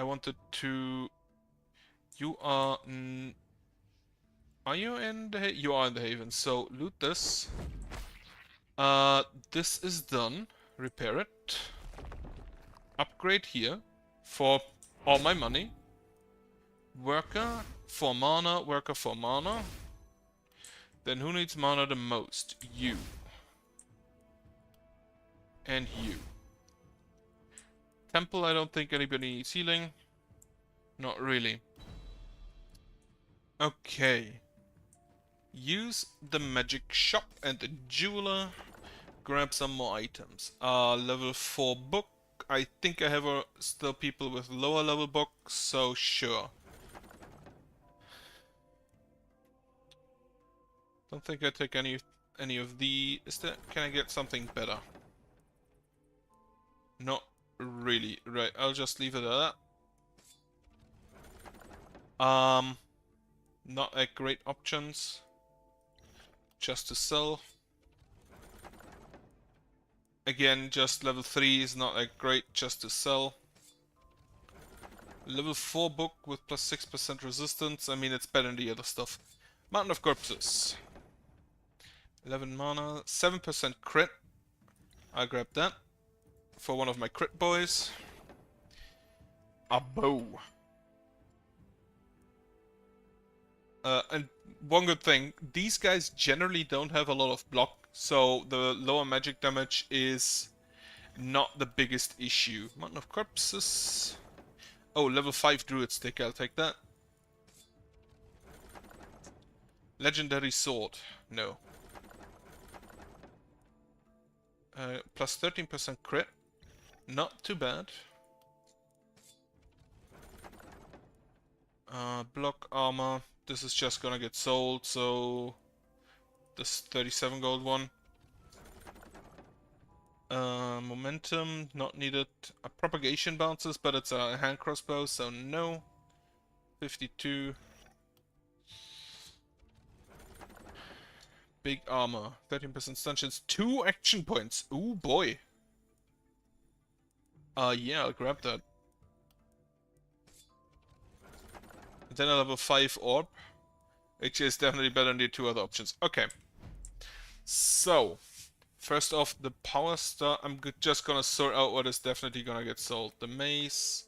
wanted to... You are... Are you in the... You are in the Haven, so loot this. This is done. Repair it. Upgrade here for all my money. Worker for mana, worker for mana. Then who needs mana the most? You. And you. Temple, I don't think anybody needs healing. Not really. Okay. Use the magic shop and the jeweler. Grab some more items. Level 4 book. I think I have still people with lower level books, so sure. Don't think I take any of the... Can I get something better? Not really. Right, I'll just leave it at that. Not a great options. Just to sell. Again, just level 3 is not a great just to sell. Level 4 book with plus 6% resistance. I mean, it's better than the other stuff. Mountain of Corpses. 11 mana, 7% crit. I'll grab that. For one of my crit boys. A bow. And one good thing, these guys generally don't have a lot of block, so the lower magic damage is not the biggest issue. Mountain of Corpses. Oh, level 5 Druid Stick, I'll take that. Legendary Sword. No. Plus 13% crit. Not too bad. Block armor. This is just gonna get sold, so... This 37 gold one. Momentum, not needed. Propagation bounces, but it's a hand crossbow, so no. 52. Big armor, 13% stun chance, 2 action points. Ooh boy. Yeah, I'll grab that. Then a level 5 orb, which is definitely better than the 2 other options. Okay. So, first off, the power star. I'm just gonna sort out what is definitely gonna get sold. The mace.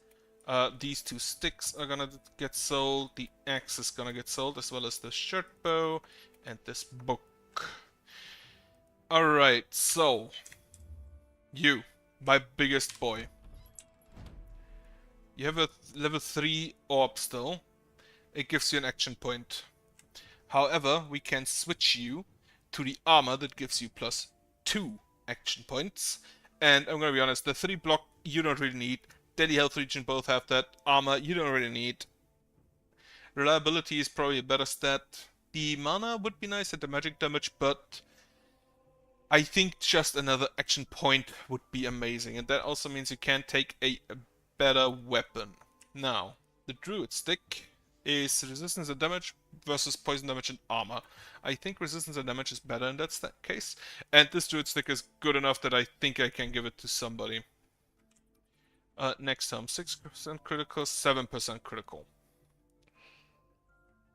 These 2 sticks are gonna get sold. The axe is gonna get sold, as well as the shirt bow and this book. Alright, so you, my biggest boy. You have a level 3 orb still. It gives you an action point. However, we can switch you to the armor that gives you plus 2 action points. And I'm gonna be honest, the 3 block you don't really need. Deadly Health Regen both have that. Armor you don't really need. Reliability is probably a better stat. The mana would be nice at the magic damage, but I think just another action point would be amazing. And that also means you can take a better weapon. Now, the Druid Stick is resistance and damage versus poison damage and armor. I think resistance and damage is better in that case. And this Druid Stick is good enough that I think I can give it to somebody. Next time, 6% critical, 7% critical.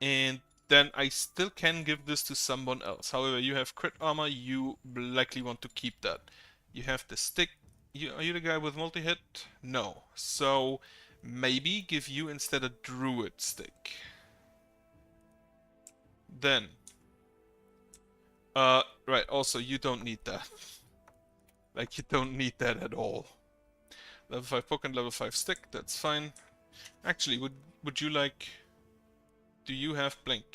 And then I still can give this to someone else. However, you have crit armor, you likely want to keep that. You have the stick. Are you the guy with multi-hit? No. So, maybe give you instead a druid stick. Then. Right, also, you don't need that. Like, you don't need that at all. Level 5 poke and level 5 stick, that's fine. Actually, would you like... Do you have blink?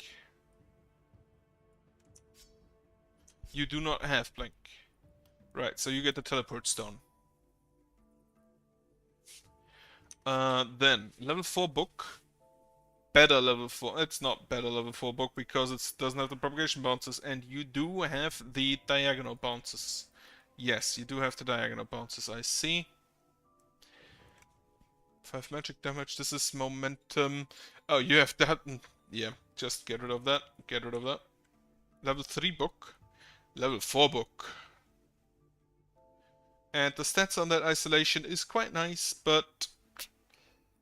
You do not have blink. Right, so you get the teleport stone. Then, level 4 book. Better level 4. It's not better level 4 book because it doesn't have the propagation bounces, and you do have the diagonal bounces. Yes, you do have the diagonal bounces, I see. 5 magic damage, this is momentum. Oh, you have that. Yeah, just get rid of that. Get rid of that. Level 3 book. Level 4 book. And the stats on that isolation is quite nice, but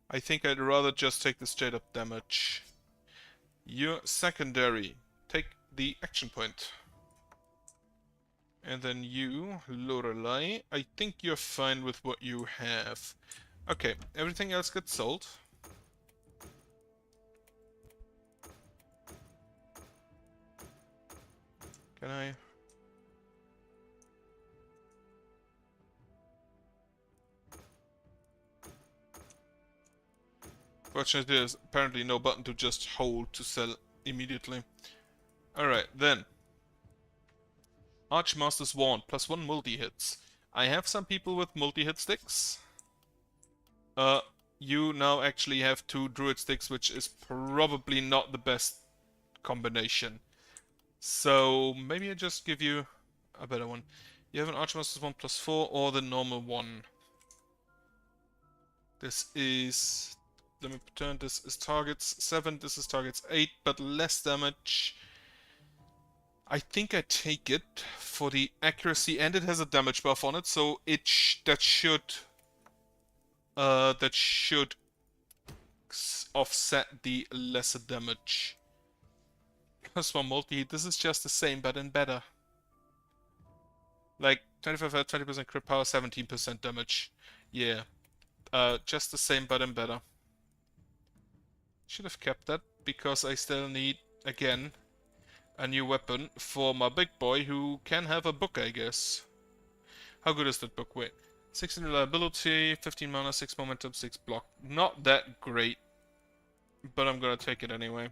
I think I'd rather just take the straight up damage. Your secondary. Take the action point. And then you, Lorelei, I think you're fine with what you have. Okay, everything else gets sold. Can I? Fortunately, there's apparently no button to just hold to sell immediately. Alright, then. Archmaster's Wand, +1 multi-hits. I have some people with multi-hit sticks. You now actually have 2 druid sticks, which is probably not the best combination. So maybe I just give you a better one. You have an Archmaster's Wand +4 or the normal one. This is... Let me turn, this is targets 7, this is targets 8, but less damage. I think I take it for the accuracy, and it has a damage buff on it, so it that should offset the lesser damage. +1 multi-hit, this is just the same, but in better. Like, 25 health, 20% crit power, 17% damage. Yeah. Just the same, but in better. Should have kept that, because I still need, again, a new weapon for my big boy, who can have a book, I guess. How good is that book? Wait. 16 reliability, 15 mana, 6 momentum, 6 block. Not that great, but I'm gonna take it anyway.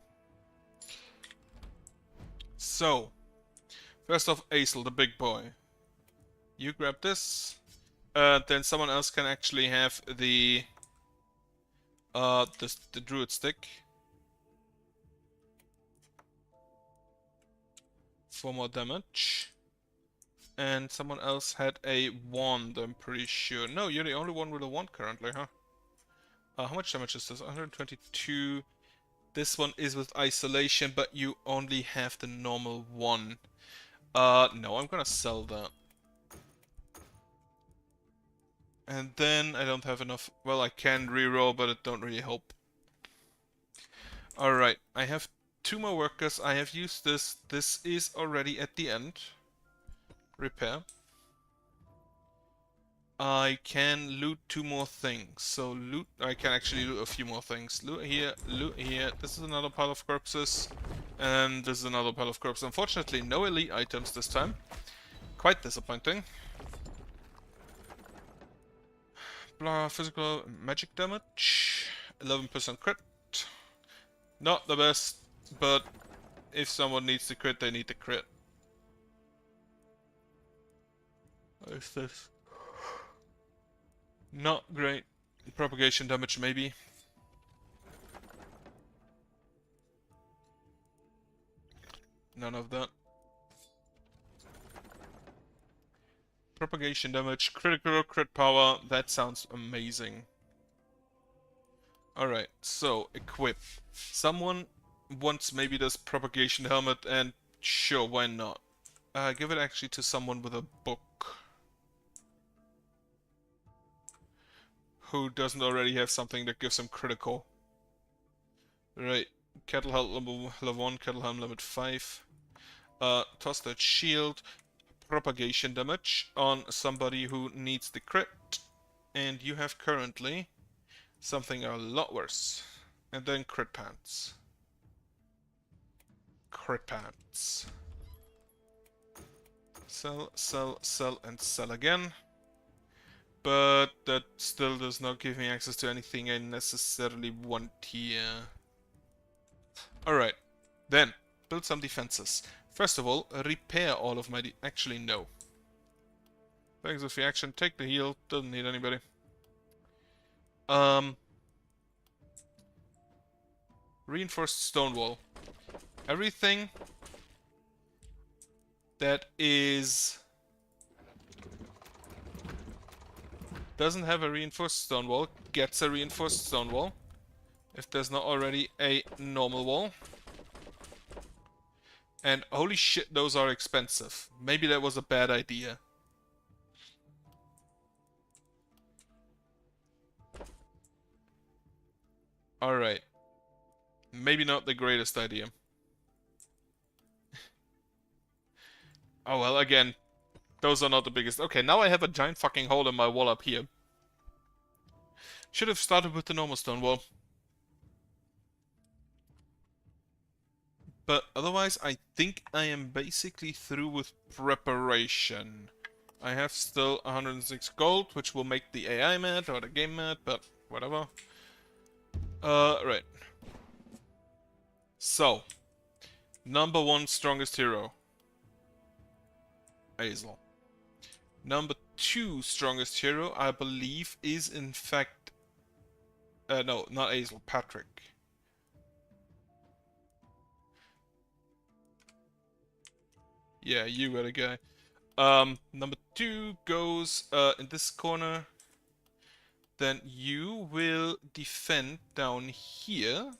So, first off, Aesel, the big boy. You grab this. Then someone else can actually have the druid stick. 4 more damage. And someone else had a wand, I'm pretty sure. No, you're the only one with a wand currently, huh? How much damage is this? 122. This one is with isolation, but you only have the normal one. No, I'm gonna sell that. And then I don't have enough. Well, I can reroll, but it don't really help. Alright, I have 2 more workers. I have used this. This is already at the end. Repair. I can loot 2 more things. So loot, I can actually loot a few more things. Loot here, loot here. This is another pile of corpses. And this is another pile of corpses. Unfortunately, no elite items this time. Quite disappointing. Blah, physical magic damage. 11% crit. Not the best, but if someone needs to crit, they need to crit. What is this? Not great. Propagation damage, maybe. None of that. Propagation damage, critical, crit power. That sounds amazing. Alright, so equip. Someone wants maybe this propagation helmet, and sure, why not? Give it actually to someone with a book. Who doesn't already have something that gives him critical. Right, Kettle Helm level 1, Kettle Helm level 5. Toss that shield. Propagation damage on somebody who needs the crit. And you have currently something a lot worse. And then crit pants. Crit pants. Sell, sell, sell, and sell again. But that still does not give me access to anything I necessarily want here. Alright, then, build some defenses. First of all, repair all of my actually, no. Thanks for the action, take the heal, doesn't need anybody. Reinforced stone wall. Everything that doesn't have a reinforced stone wall gets a reinforced stone wall. If there's not already a normal wall. And holy shit, those are expensive. Maybe that was a bad idea. Alright. Maybe not the greatest idea. Oh well, again, those are not the biggest. Okay, now I have a giant fucking hole in my wall up here. Should have started with the normal stone wall. But otherwise, I think I am basically through with preparation. I have still 106 gold, which will make the AI mad, or the game mad, but whatever. Right. So, number 1 strongest hero. Azel. Number 2 strongest hero, I believe, is in fact... no, not Azel, Patrick. Yeah, you were the guy. Number 2 goes in this corner. Then you will defend down here.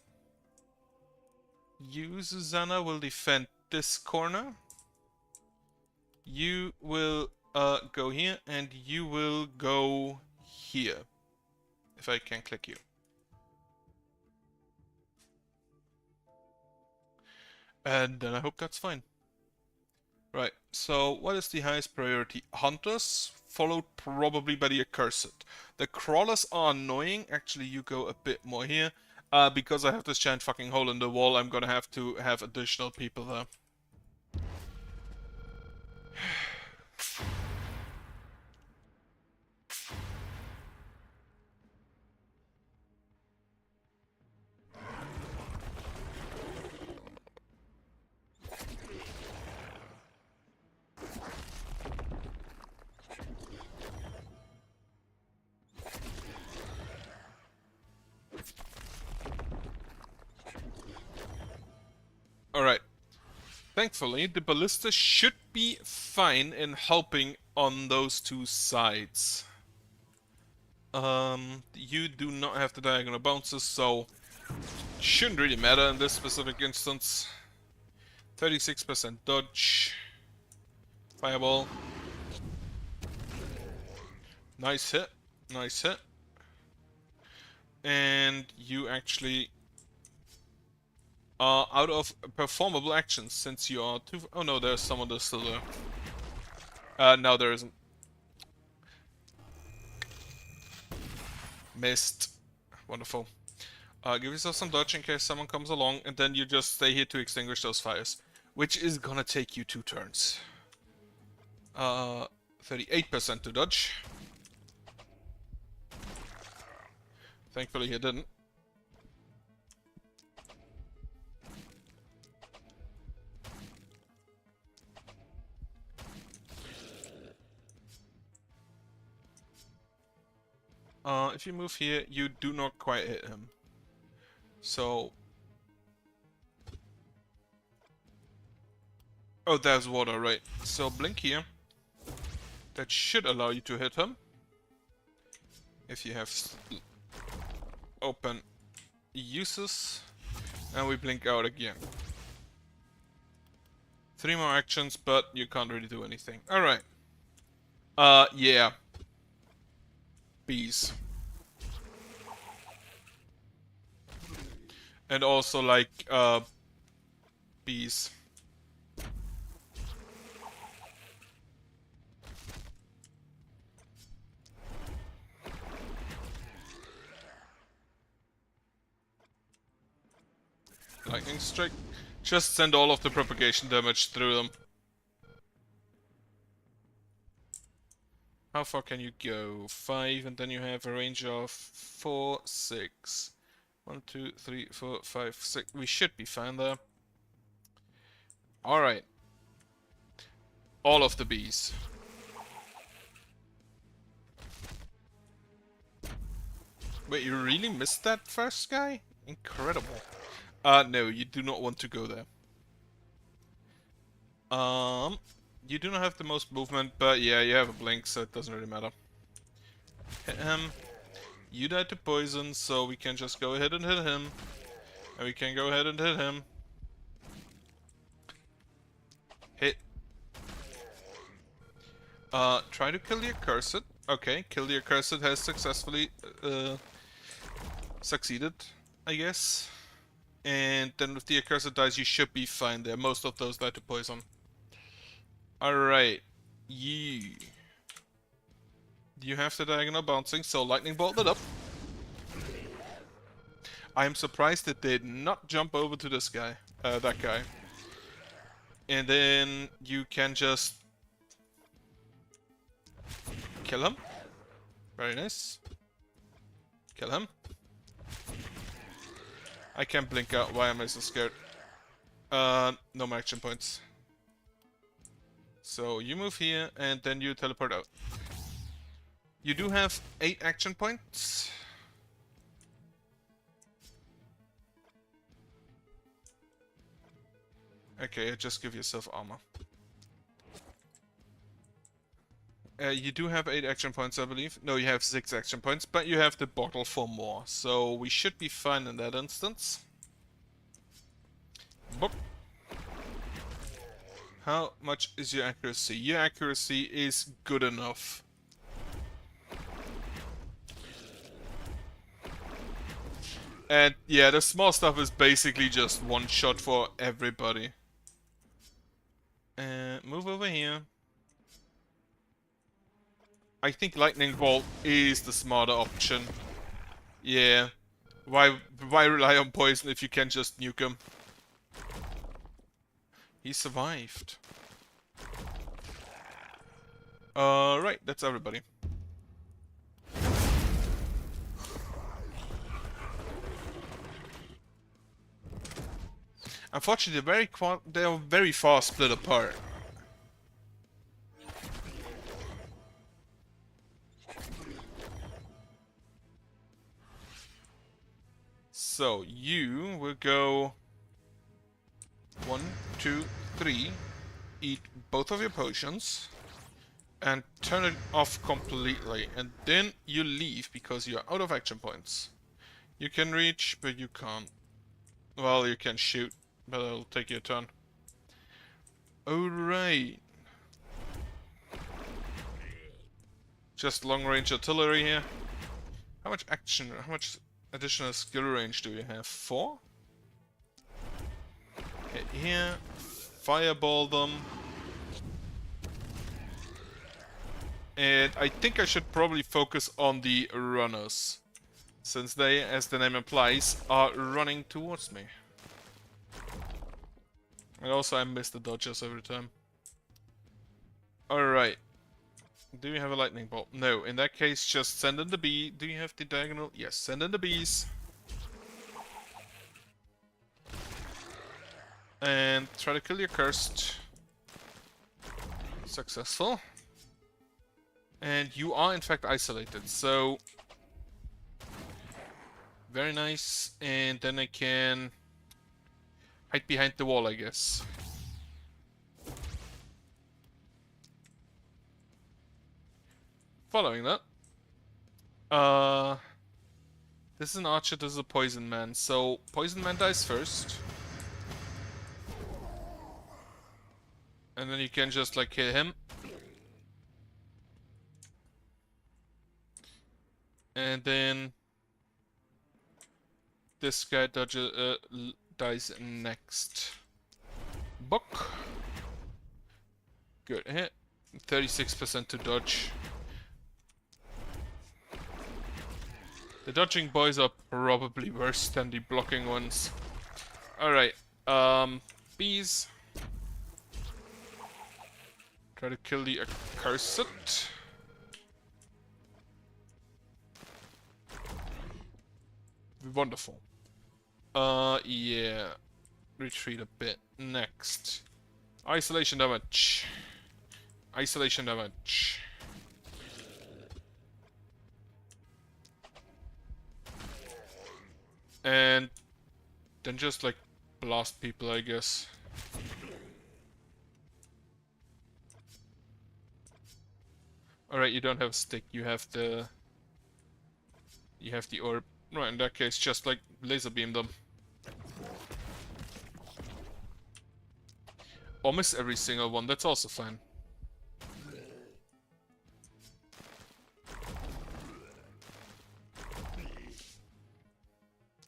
You, Susanna, will defend this corner. You will go here, and you will go here. If I can click you. And then I hope that's fine. Right, so what is the highest priority? Hunters, followed probably by the accursed. The crawlers are annoying. Actually, you go a bit more here. Because I have this giant fucking hole in the wall, I'm gonna have to have additional people there. Alright. Thankfully, the ballista should be fine in helping on those two sides. You do not have the diagonal bounces, so shouldn't really matter in this specific instance. 36% dodge. Fireball. Nice hit. Nice hit. And you actually are out of performable actions since you are too... Oh no, there's someone that's still there. No, there isn't. Missed. Wonderful. Give yourself some dodge in case someone comes along, and then you just stay here to extinguish those fires. Which is gonna take you 2 turns. 38% to dodge. Thankfully he didn't. If you move here, you do not quite hit him. So... Oh, there's water, right. So blink here. That should allow you to hit him. If you have open uses. And we blink out again. 3 more actions, but you can't really do anything. Alright. Yeah. Bees. And also, like, bees. Lightning strike. Just send all of the propagation damage through them. How far can you go? 5, and then you have a range of 4, 6. 1, 2, 3, 4, 5, 6. We should be fine there. Alright. All of the bees. Wait, you really missed that first guy? Incredible. No, you do not want to go there. You do not have the most movement, but yeah, you have a blink, so it doesn't really matter. Hit him. You died to poison, so we can just go ahead and hit him. And we can go ahead and hit him. Hit. Try to kill the accursed. Okay, kill the accursed has successfully succeeded, I guess. And then if the accursed dies, you should be fine there. Most of those died to poison. Alright. You have the diagonal bouncing, so lightning bolted up. I am surprised it did not jump over to this guy. That guy. And then you can just kill him. Very nice. Kill him. I can't blink out. Why am I so scared? No more action points. So you move here and then you teleport out. You do have 8 action points. Okay, just give yourself armor. You do have 8 action points, I believe. No, you have 6 action points, but you have the bottle for more. So we should be fine in that instance. Boop. How much is your accuracy? Your accuracy is good enough. And yeah, the small stuff is basically just one shot for everybody. Move over here. I think Lightning Bolt is the smarter option. Yeah. Why rely on poison if you can just nuke him? He survived. Right, that's everybody. Unfortunately, they are very far split apart. So you will go 1, 2, 3, eat both of your potions, and turn it off completely. And then you leave because you're out of action points. You can reach, but you can't. Well, you can shoot, but it'll take you a turn. Alright. Just long range artillery here. How much additional skill range do you have? 4? Hit here. Fireball them. And I think I should probably focus on the runners, since they, as the name implies, are running towards me. And also I miss the dodges every time. Alright. Do you have a lightning bolt? No. In that case, just send in the bee. Do you have the diagonal? Yes, send in the bees. And try to kill your cursed. Successful. And you are in fact isolated, so... Very nice. And then I can... hide behind the wall, I guess. Following that. This is an archer, this is a poison man. So, poison man dies first. And then you can just, like, hit him. And then... this guy dies next. Book. Good hit. 36% to dodge. The dodging boys are probably worse than the blocking ones. Alright, bees. Try to kill the accursed. Wonderful. Yeah. Retreat a bit. Next. Isolation damage. Isolation damage. And then just like blast people, I guess. Alright, you don't have a stick, you have the orb. Right, in that case, just like laser beam them. Or miss every single one, that's also fine.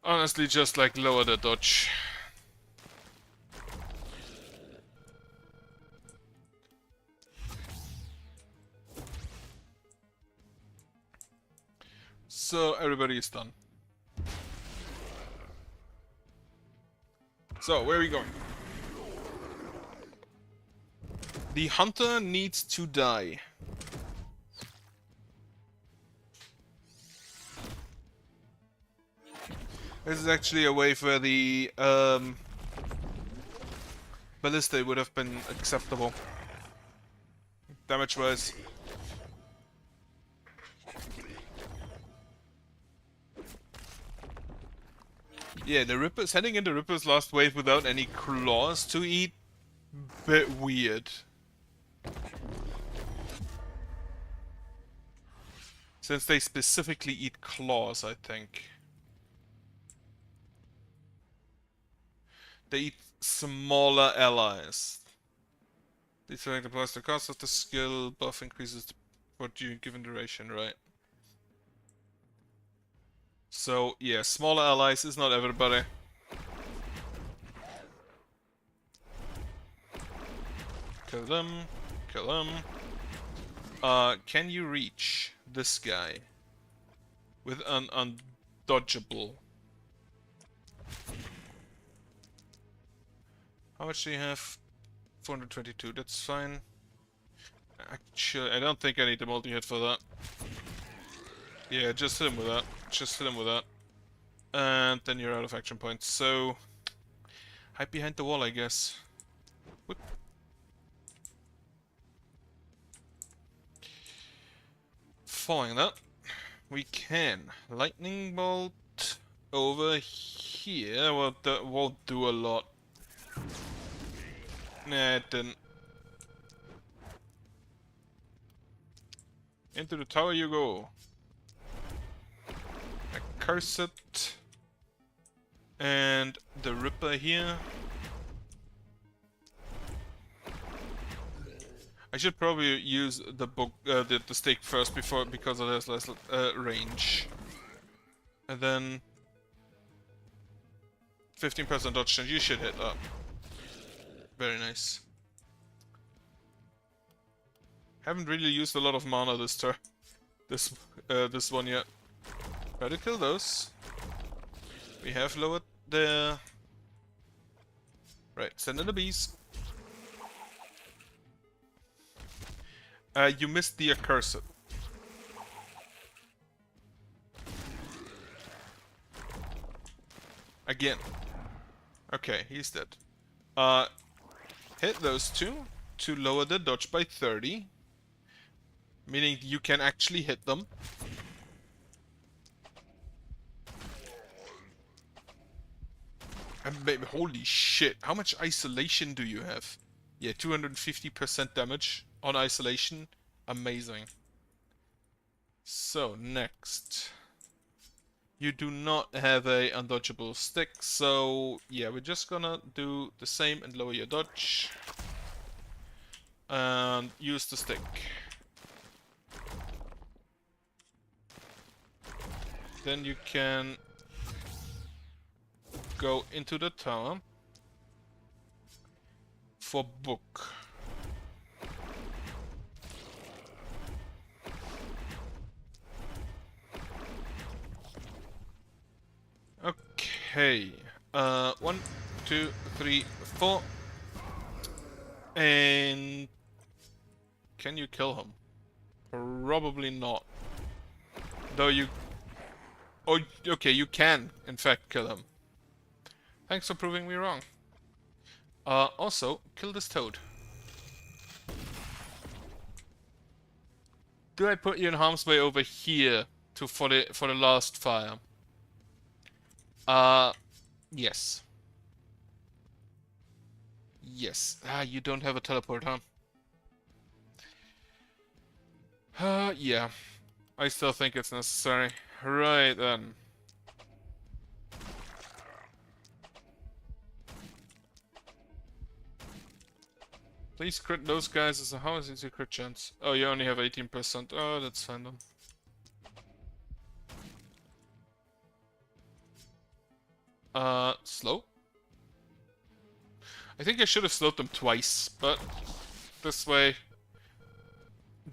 Honestly, just like lower the dodge. So everybody is done. So where are we going? The hunter needs to die. This is actually a wave where the ballista would have been acceptable. Damage-wise. Yeah, the Rippers, heading into Ripper's last wave without any claws to eat, bit weird. Since they specifically eat claws, I think. They eat smaller allies. These are the plus the cost of the skill buff increases for given duration, right? So, yeah, smaller allies is not everybody. Kill them. Kill them. Can you reach this guy? With an undodgeable. How much do you have? 422, that's fine. Actually, I don't think I need the multi-hit for that. Yeah, just hit him with that. Just hit him with that. And then you're out of action points, so... hide behind the wall, I guess. Whoop. Following that, we can lightning bolt over here. Well, that won't do a lot. Nah, it didn't. Into the tower you go. Curse it. And the Ripper here. I should probably use the book, the stake first because it has less range. And then 15% dodge, and you should hit up. Very nice. Haven't really used a lot of mana this turn, this one yet. Try to kill those. We have lowered the... Right, send in the bees. You missed the accursed. Again. Okay, he's dead. Hit those two to lower the dodge by 30. Meaning you can actually hit them. And baby, holy shit, how much isolation do you have? Yeah, 250% damage on isolation. Amazing. So, next. You do not have a undodgeable stick, so yeah, we're just gonna do the same and lower your dodge. And use the stick. Then you can go into the tower for book. Okay. 1, 2, 3, 4. And can you kill him? Probably not. Though you... Oh, okay, you can, in fact, kill him. Thanks for proving me wrong. Also, kill this toad. Do I put you in harm's way over here for the last fire? Yes. Yes. Ah, you don't have a teleport, huh? Yeah. I still think it's necessary. Right then. Please crit those guys. How is your crit chance? Oh, you only have 18%. Oh, that's fine then. Slow? I think I should have slowed them twice, but this way,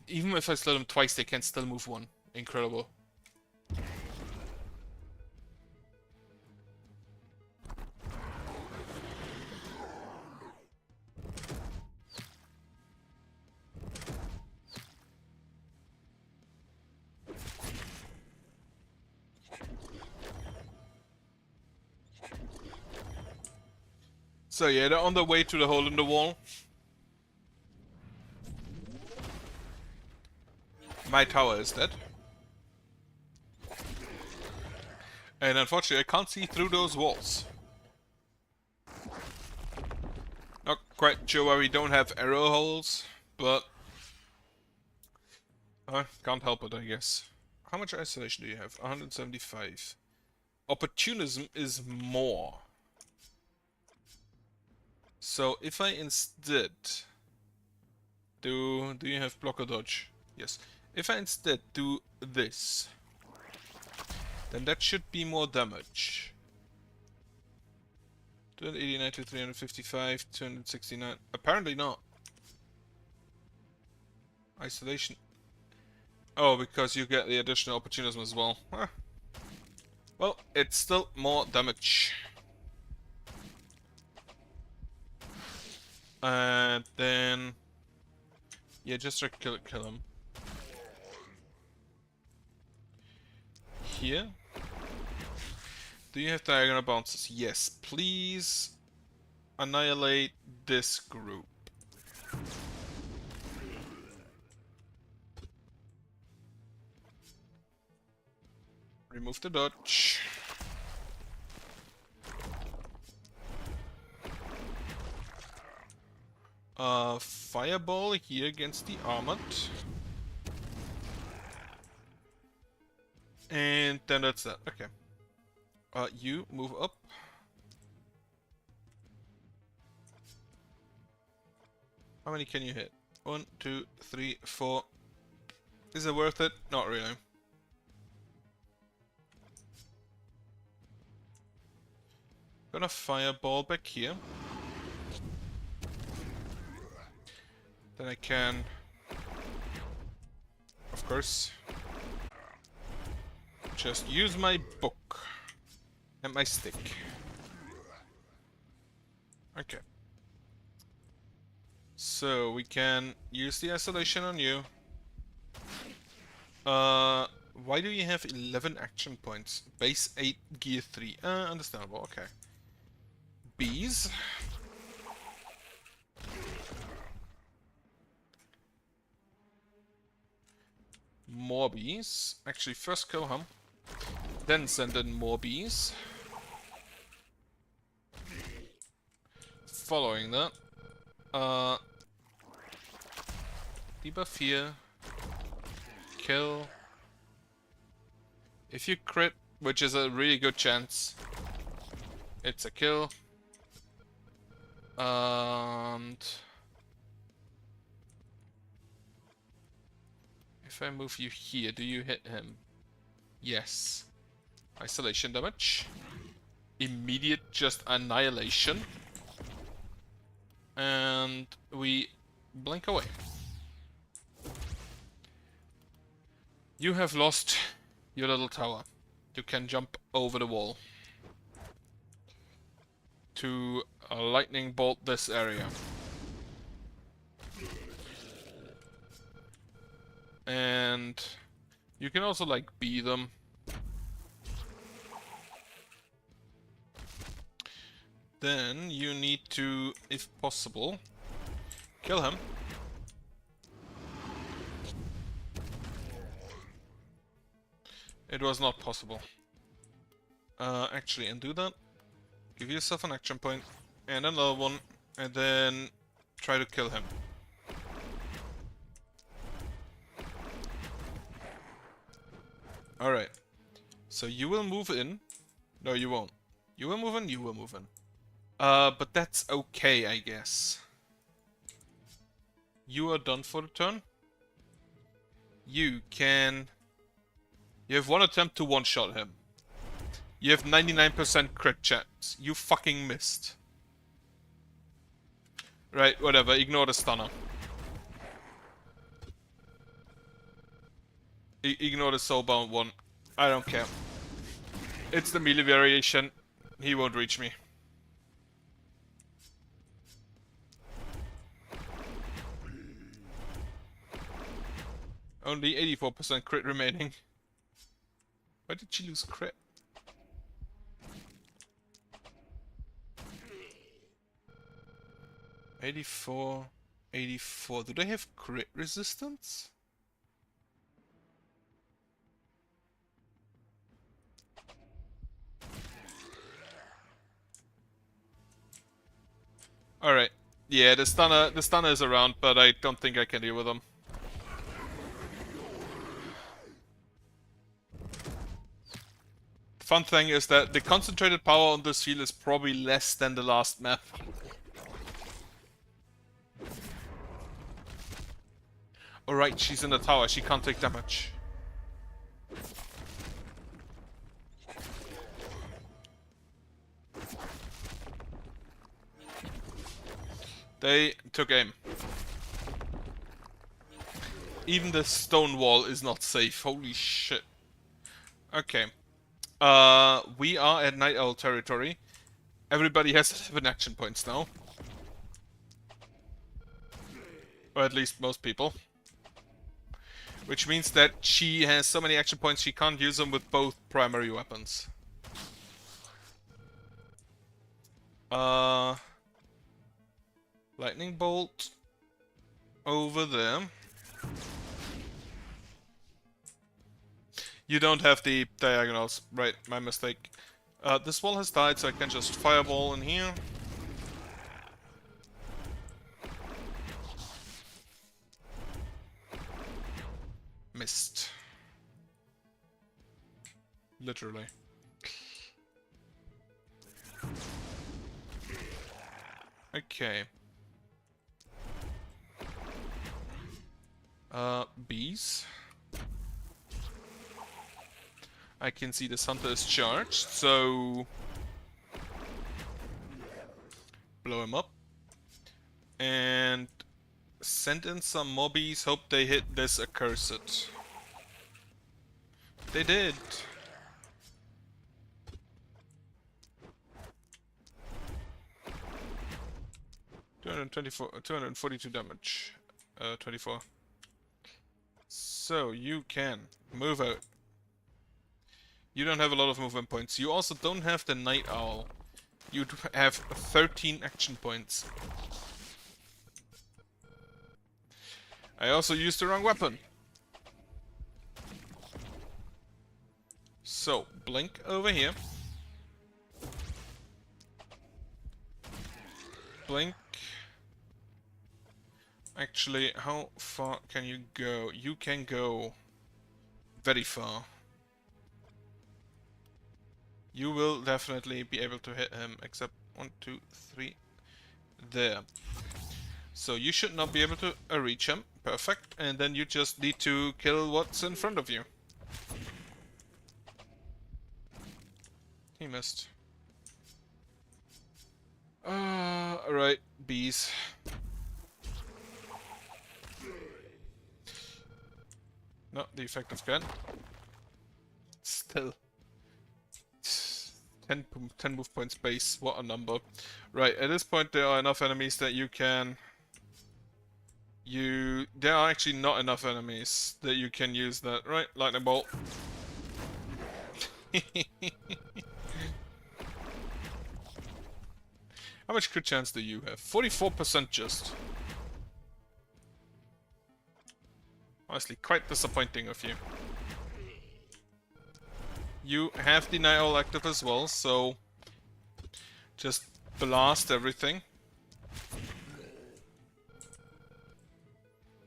even if I slow them twice, they can still move one. Incredible. So yeah, they're on their way to the hole in the wall. My tower is dead. And unfortunately, I can't see through those walls. Not quite sure why we don't have arrow holes, but can't help it, I guess. How much isolation do you have? 175. Opportunism is more. So if I instead do you have block or dodge? Yes. If I instead do this, then that should be more damage. 289 to 355, 269. Apparently not. Isolation. Oh, because you get the additional opportunism as well. Huh. Well, it's still more damage. And then... yeah, just kill him. Here. Do you have diagonal bounces? Yes. Please annihilate this group. Remove the dodge. Fireball here against the armored. And then that's that. Okay. You move up. How many can you hit? 1, 2, 3, 4. Is it worth it? Not really. Gonna fireball back here. Then I can, of course, just use my book and my stick. Okay. So we can use the isolation on you. Why do you have 11 action points? Base 8, gear 3. Understandable, okay. Bees. More bees. Actually, first kill him. Then send in more bees. Following that. Debuff here. Kill. If you crit, which is a really good chance, it's a kill. And if I move you here, do you hit him? Yes. Isolation damage. Immediate just annihilation. And we blink away. You have lost your little tower. You can jump over the wall to lightning bolt this area. And you can also like bee them. Then you need to, if possible, kill him. It was not possible. Actually, and do that. Give yourself an action point. And another one. And then try to kill him. Alright. So you will move in. No, you won't. You will move in, you will move in. But that's okay, I guess. You are done for the turn. You can... You have one attempt to one-shot him. You have 99% crit chance. You fucking missed. Right, whatever. Ignore the stunner. Ignore the soulbound one. I don't care. It's the melee variation. He won't reach me. Only 84% crit remaining. Why did she lose crit? $84, $84. Do they have crit resistance? Alright. Yeah, the stunner is around, but I don't think I can deal with him. Fun thing is that the concentrated power on this field is probably less than the last map. Alright, she's in the tower, she can't take damage. They took aim. Even the stone wall is not safe, holy shit. Okay. We are at Night Owl territory. Everybody has 7 action points now. Or at least most people. Which means that she has so many action points she can't use them with both primary weapons. Lightning bolt over there. You don't have the diagonals. Right, my mistake. This wall has died, so I can just fireball in here. Missed. Literally. Okay. Bees. I can see this hunter is charged, so... blow him up. And... send in some mobbies, hope they hit this accursed. They did! $242 damage. 24. So, you can move out. You don't have a lot of movement points. You also don't have the Night Owl. You have 13 action points. I also used the wrong weapon. So, blink over here. Blink. Actually, how far can you go? You can go very far. You will definitely be able to hit him, except 1, 2, 3, there. So you should not be able to reach him. Perfect. And then you just need to kill what's in front of you. He missed. Alright, bees. No, the effective gun. Still. 10 move point space, what a number. Right, at this point there are enough enemies that you can... There are actually not enough enemies that you can use that. Right, lightning bolt. How much crit chance do you have? 44% just. Honestly, quite disappointing of you. You have the Night Owl active as well, so just blast everything.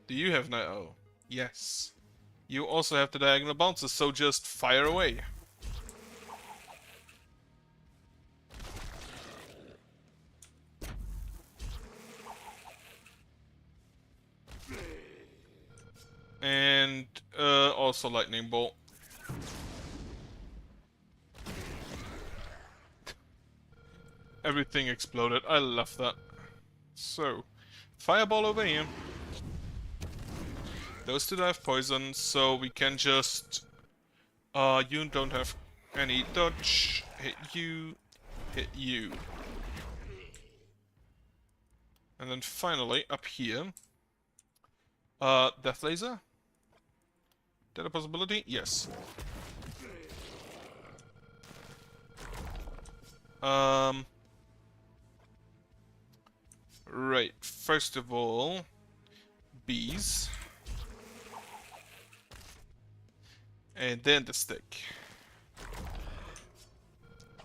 Do you have Night Owl? Yes. You also have the diagonal bounces, so just fire away. And also lightning bolt. Everything exploded. I love that. So, fireball over here. Those two have poison, so we can just... you don't have any dodge. Hit you. Hit you. And then finally, up here... Death Laser? Is that a possibility? Yes. Right, first of all... Bees. And then the stick.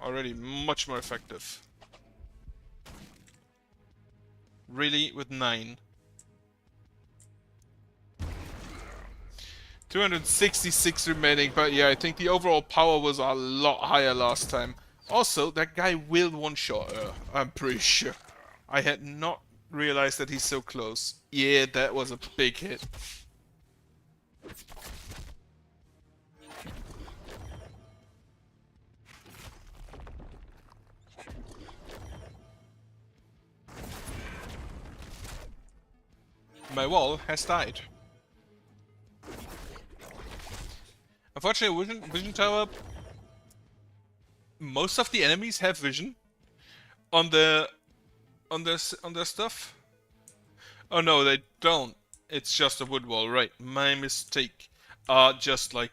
Already much more effective. Really? With 9. 266 remaining, but yeah, I think the overall power was a lot higher last time. Also, that guy will one-shot her, I'm pretty sure. I had not realized that he's so close. Yeah, that was a big hit. My wall has died. Unfortunately, vision tower. Most of the enemies have vision on their stuff. Oh no, they don't. It's just a wood wall, right? My mistake. Just like.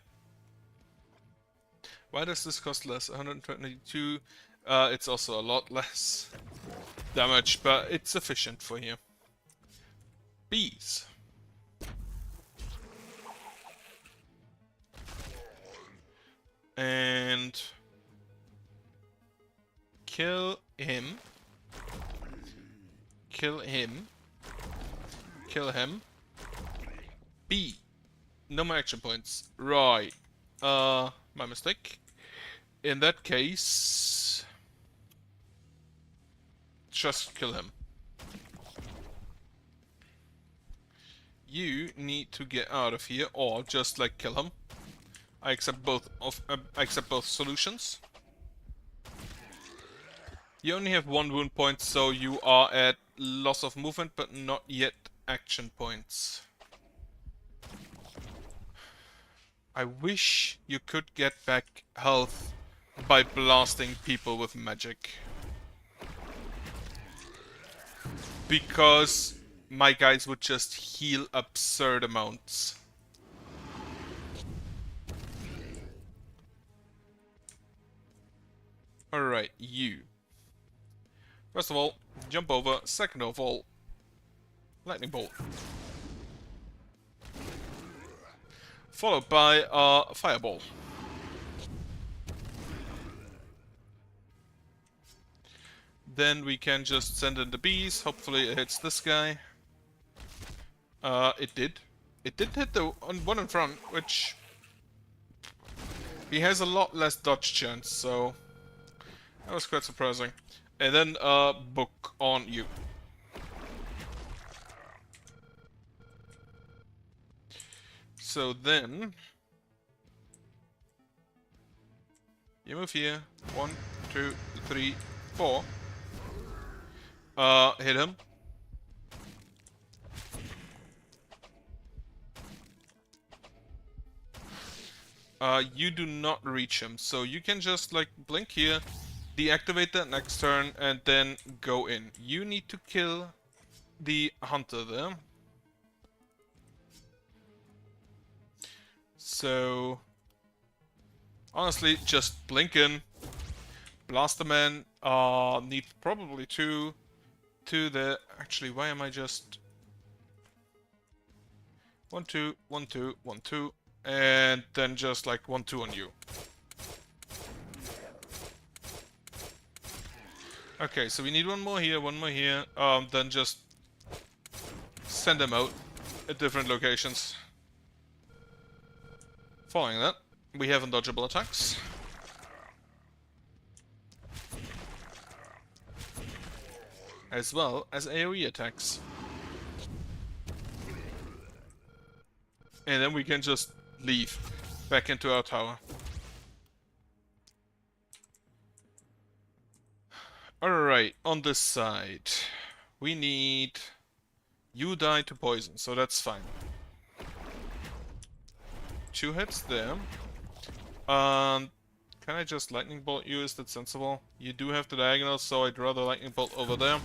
Why does this cost less? 122. It's also a lot less damage, but it's efficient for here. Bees. And kill him. Kill him. Kill him. B. No more action points. Right. My mistake. In that case, just kill him. You need to get out of here, or just like kill him. I accept both solutions. You only have 1 wound point, so you are at loss of movement, but not yet action points. I wish you could get back health by blasting people with magic. Because my guys would just heal absurd amounts. Alright, you. First of all, jump over. Second of all, lightning bolt. Followed by a fireball. Then we can just send in the bees. Hopefully it hits this guy. It did. It did hit the one in front, which... He has a lot less dodge chance, so... That was quite surprising. And then, book on you. So then... You move here. 1, 2, 3, 4. Hit him. You do not reach him, so you can just like blink here, deactivate that next turn, and then go in. You need to kill the hunter there. So, honestly, just blink in, blast the man. Need probably two there. Actually, why am I just 1, 2, 1, 2, 1, 2, and then just like 1, 2 on you. Okay, so we need one more here, one more here. Then just send them out at different locations. Following that, we have undodgeable attacks. As well as AoE attacks. And then we can just leave back into our tower. Alright, on this side, we need... You die to poison, so that's fine. 2 hits there. Can I just lightning bolt you? Is that sensible? You do have the diagonal, so I'd rather lightning bolt over there.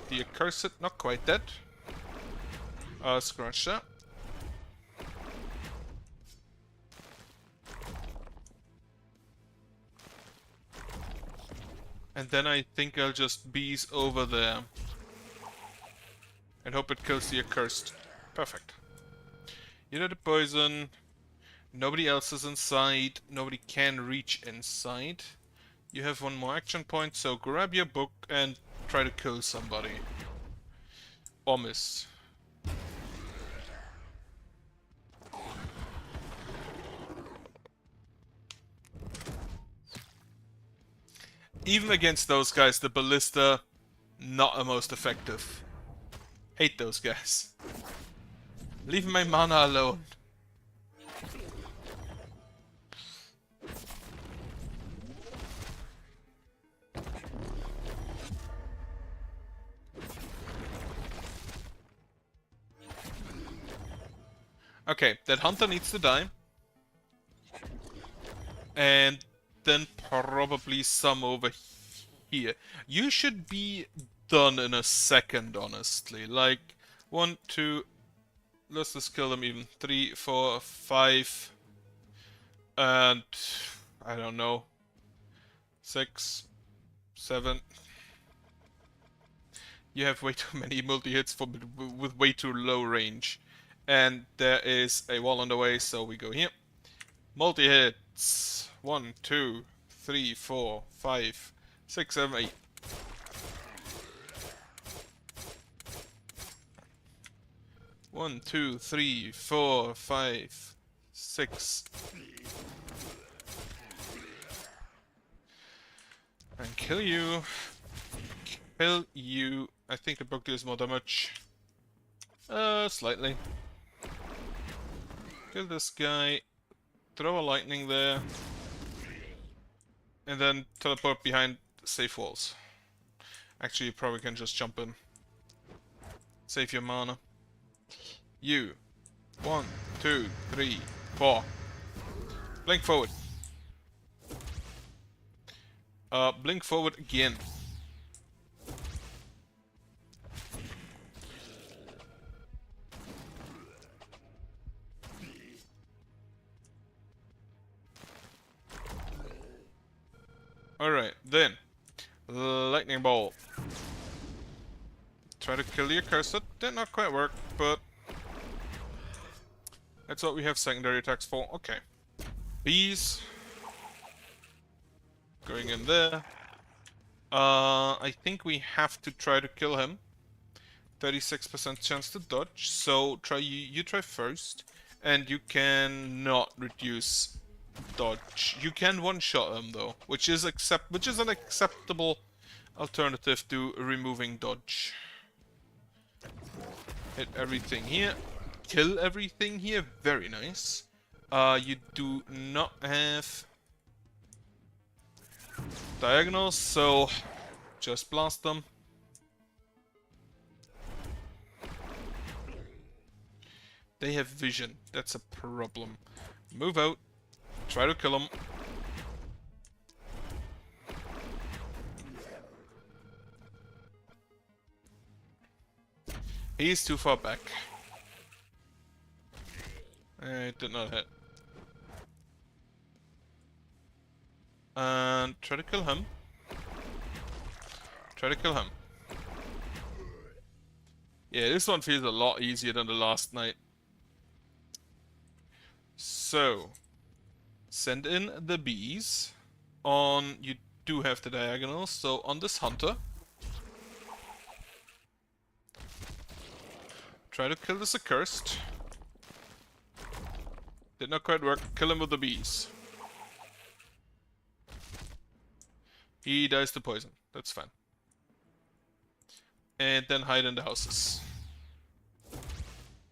The accursed, not quite dead. Scratch that. And then I think I'll just bees over there. And hope it kills the accursed. Perfect. You did the poison. Nobody else is inside. Nobody can reach inside. You have one more action point, so grab your book and try to kill somebody. Or miss. Even against those guys, the ballista, not the most effective. Hate those guys. Leave my mana alone. Okay, that hunter needs to die. And then probably some over here. You should be done in a second, honestly. Like, 1, 2... Let's just kill them even. 3, 4, 5... And... I don't know. 6... 7... You have way too many multi-hits with way too low range. And there is a wall on the way, so we go here. Multi-hits. 1, 2, 3, 4, 5, 6, 7, 8. One, 2, 3, 4, 5, 6. And kill you. Kill you. I think the book deals more damage. Slightly. Kill this guy. Throw a lightning there. And then teleport behind safe walls. Actually, you probably can just jump in. Save your mana. You. 1, 2, 3, 4. Blink forward. Blink forward again. Alright, then. Lightning bolt. Try to kill the accursed. Did not quite work, but that's what we have secondary attacks for. Okay. Bees. Going in there. I think we have to try to kill him. 36% chance to dodge. So try you try first, and you can not reduce dodge. You can one-shot him though, which is an acceptable alternative to removing dodge. Hit everything here. Kill everything here. Very nice. You do not have diagonals, so just blast them. They have vision. That's a problem. Move out. Try to kill him. He's too far back. It did not hit. And try to kill him. Try to kill him. Yeah, this one feels a lot easier than the last night. So, send in the bees. On you do have the diagonals. So on this hunter, try to kill this accursed. Did not quite work. Kill him with the bees. He dies to poison. That's fine. And then hide in the houses.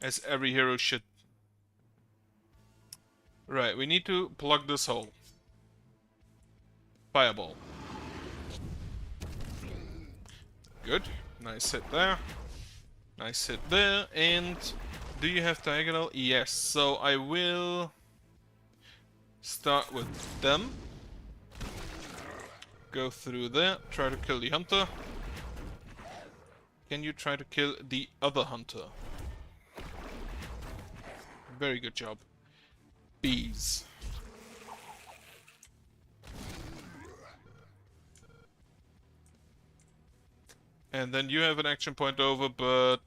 As every hero should. Right, we need to plug this hole. Fireball. Good. Nice hit there. Nice hit there. And do you have diagonal? Yes. So I will start with them. Go through there. Try to kill the hunter. Can you try to kill the other hunter? Very good job. Bees. And then you have an action point over, but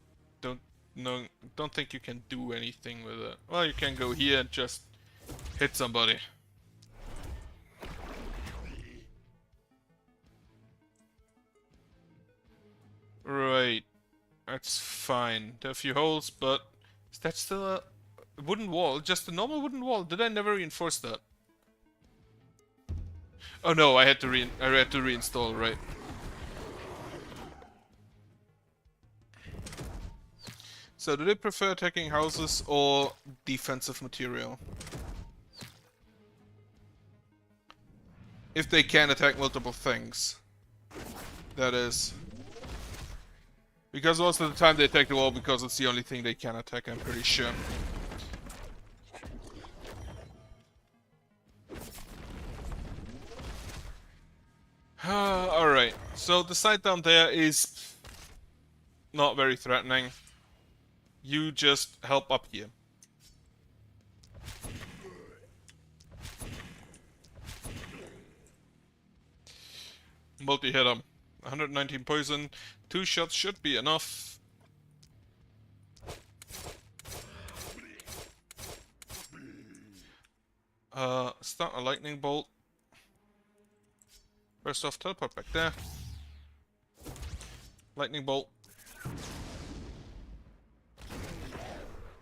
don't think you can do anything with it. Well, you can go here and just hit somebody. Right. That's fine. There are a few holes, but is that still a wooden wall? Just a normal wooden wall? Did I never reinforce that? Oh no, I had to reinstall, right. So, do they prefer attacking houses or defensive material? If they can attack multiple things. That is. Because most of the time they attack the wall because it's the only thing they can attack, I'm pretty sure. Alright, so the side down there is not very threatening. You just help up here. Multi-hit him. 119 poison. 2 shots should be enough. Start a lightning bolt. First off, teleport back there. Lightning bolt.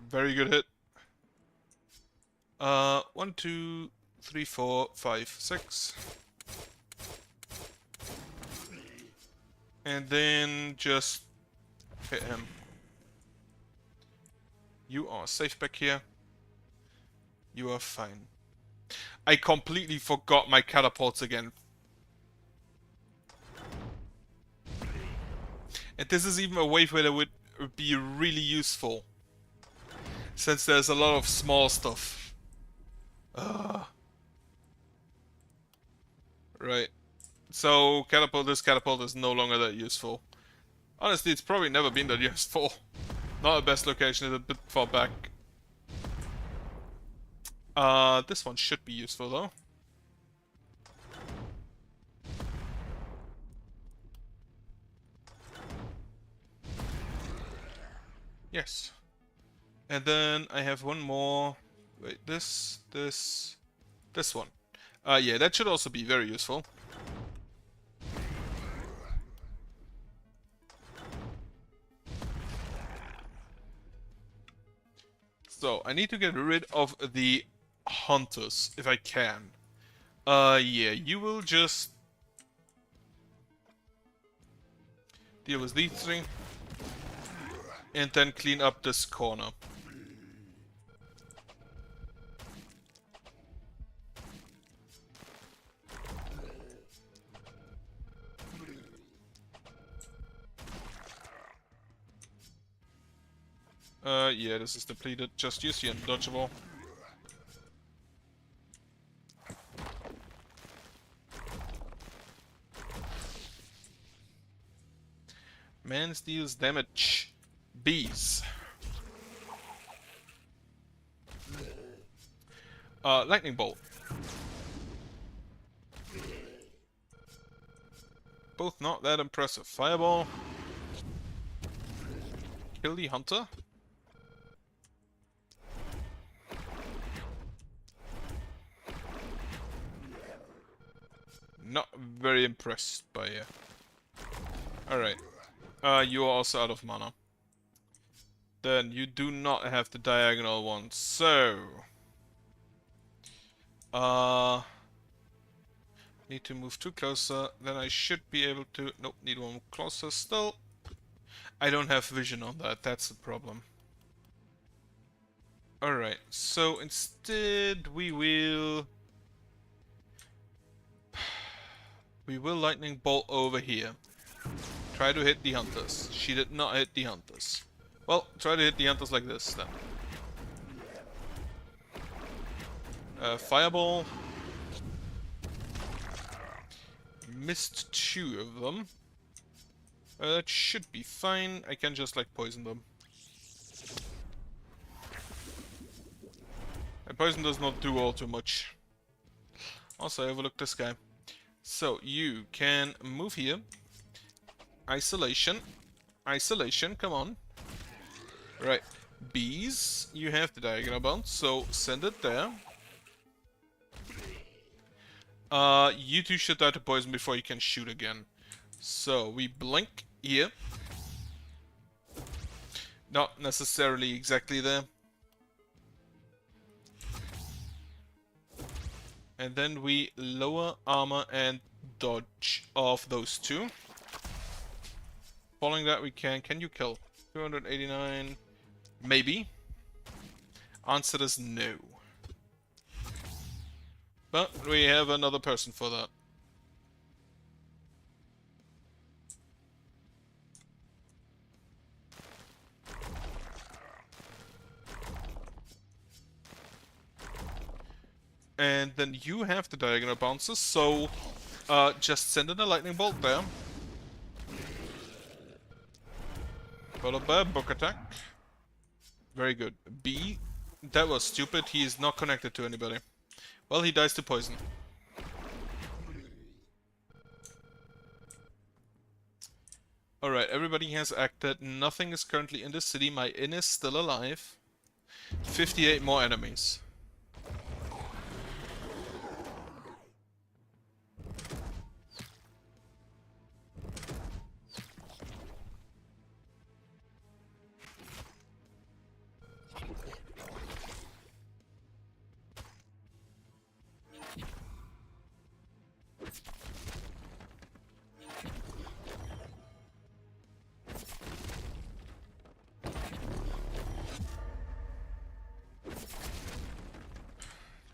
Very good hit. 1, 2, 3, 4, 5, 6. And then just hit him. You are safe back here. You are fine. I completely forgot my catapults again. And this is even a wave where they would be really useful. Since there's a lot of small stuff. Right. So, this catapult is no longer that useful. Honestly, it's probably never been that useful. Not the best location, it's a bit far back. This one should be useful though. Yes. And then I have one more. Wait, this one. Yeah, that should also be very useful. So, I need to get rid of the hunters, if I can. Yeah, you will just deal with these three. And then clean up this corner. Yeah, this is depleted. Just use the undodgeable. Man deals damage. Bees. Lightning bolt. Both not that impressive. Fireball. Kill the hunter. Not very impressed by you. Alright. You are also out of mana. Then you do not have the diagonal one, so... Need to move two closer, then I should be able to... Nope, need one closer still. I don't have vision on that, that's the problem. Alright, so instead we will... We will lightning bolt over here. Try to hit the hunters. She did not hit the hunters. Well, try to hit the hunters like this then. Fireball. Missed 2 of them. That should be fine. I can just like poison them. And poison does not do all too much. Also, I overlooked this guy. So, you can move here. Isolation. Isolation, come on. Right. Bees, you have the diagonal bounce, so send it there. You two should die to poison before you can shoot again. So, we blink here. Not necessarily exactly there. And then we lower armor and dodge off those two. Following that we can you kill? 289, maybe. Answer is no. But we have another person for that. And then you have the diagonal bounces, so just send in a lightning bolt there. Followed by a book attack. Very good. B. That was stupid. He is not connected to anybody. Well, he dies to poison. Alright, everybody has acted. Nothing is currently in the city. My inn is still alive. 58 more enemies.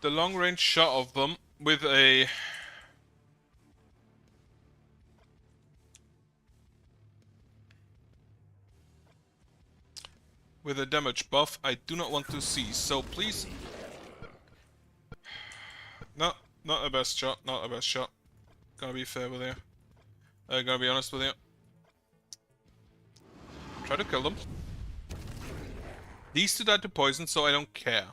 The long range shot of them with a damage buff I do not want to see, so please. No, not a best shot, not a best shot. Gonna be fair with you. Gonna be honest with you. Try to kill them. These two died to poison, so I don't care.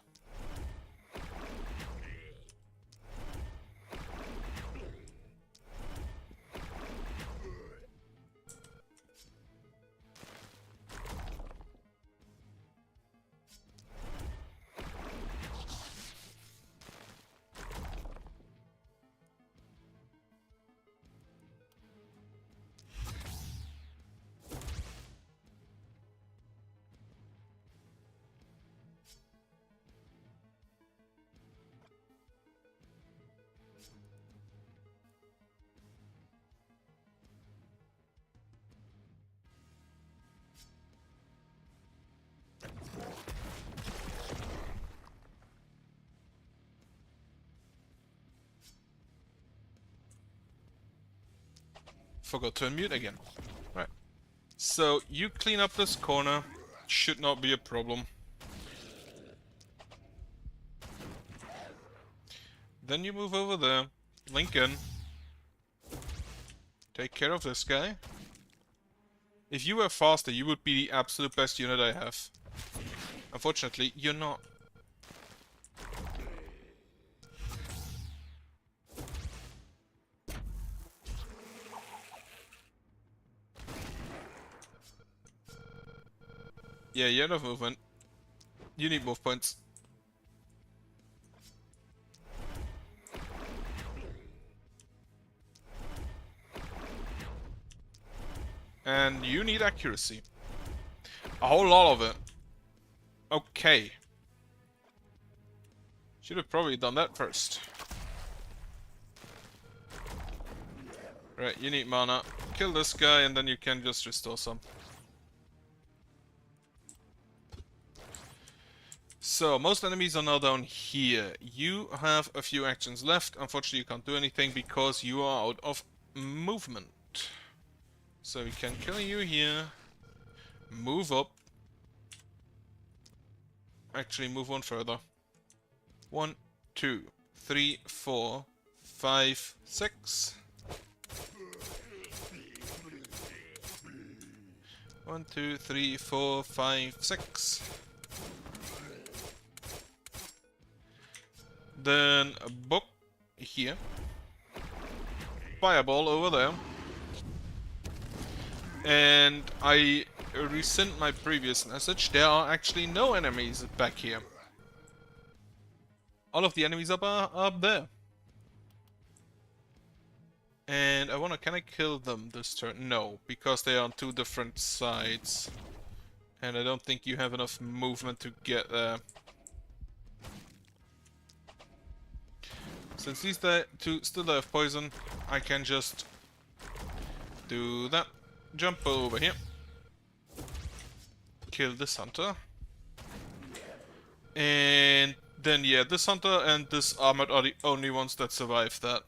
Forgot to unmute again. Right. So you clean up this corner. Should not be a problem. Then you move over there. Lincoln. Take care of this guy. If you were faster, you would be the absolute best unit I have. Unfortunately, you're not. Yeah, you have movement. You need move points. And you need accuracy. A whole lot of it. Okay. Should have probably done that first. Right, you need mana. Kill this guy and then you can just restore some. So, most enemies are now down here. You have a few actions left. Unfortunately, you can't do anything because you are out of movement. So we can kill you here. Move up. Actually, move one further. 1, 2, 3, 4, 5, 6. 1, 2, 3, 4, 5, 6. Then a book here. Fireball over there. And I rescind my previous message. There are actually no enemies back here. All of the enemies are up there. And I wanna... Can I kill them this turn? No, because they are on two different sides. And I don't think you have enough movement to get there. Since these two still have poison, I can just do that. Jump over here. Kill this hunter. And then, yeah, this hunter and this armored are the only ones that survive that.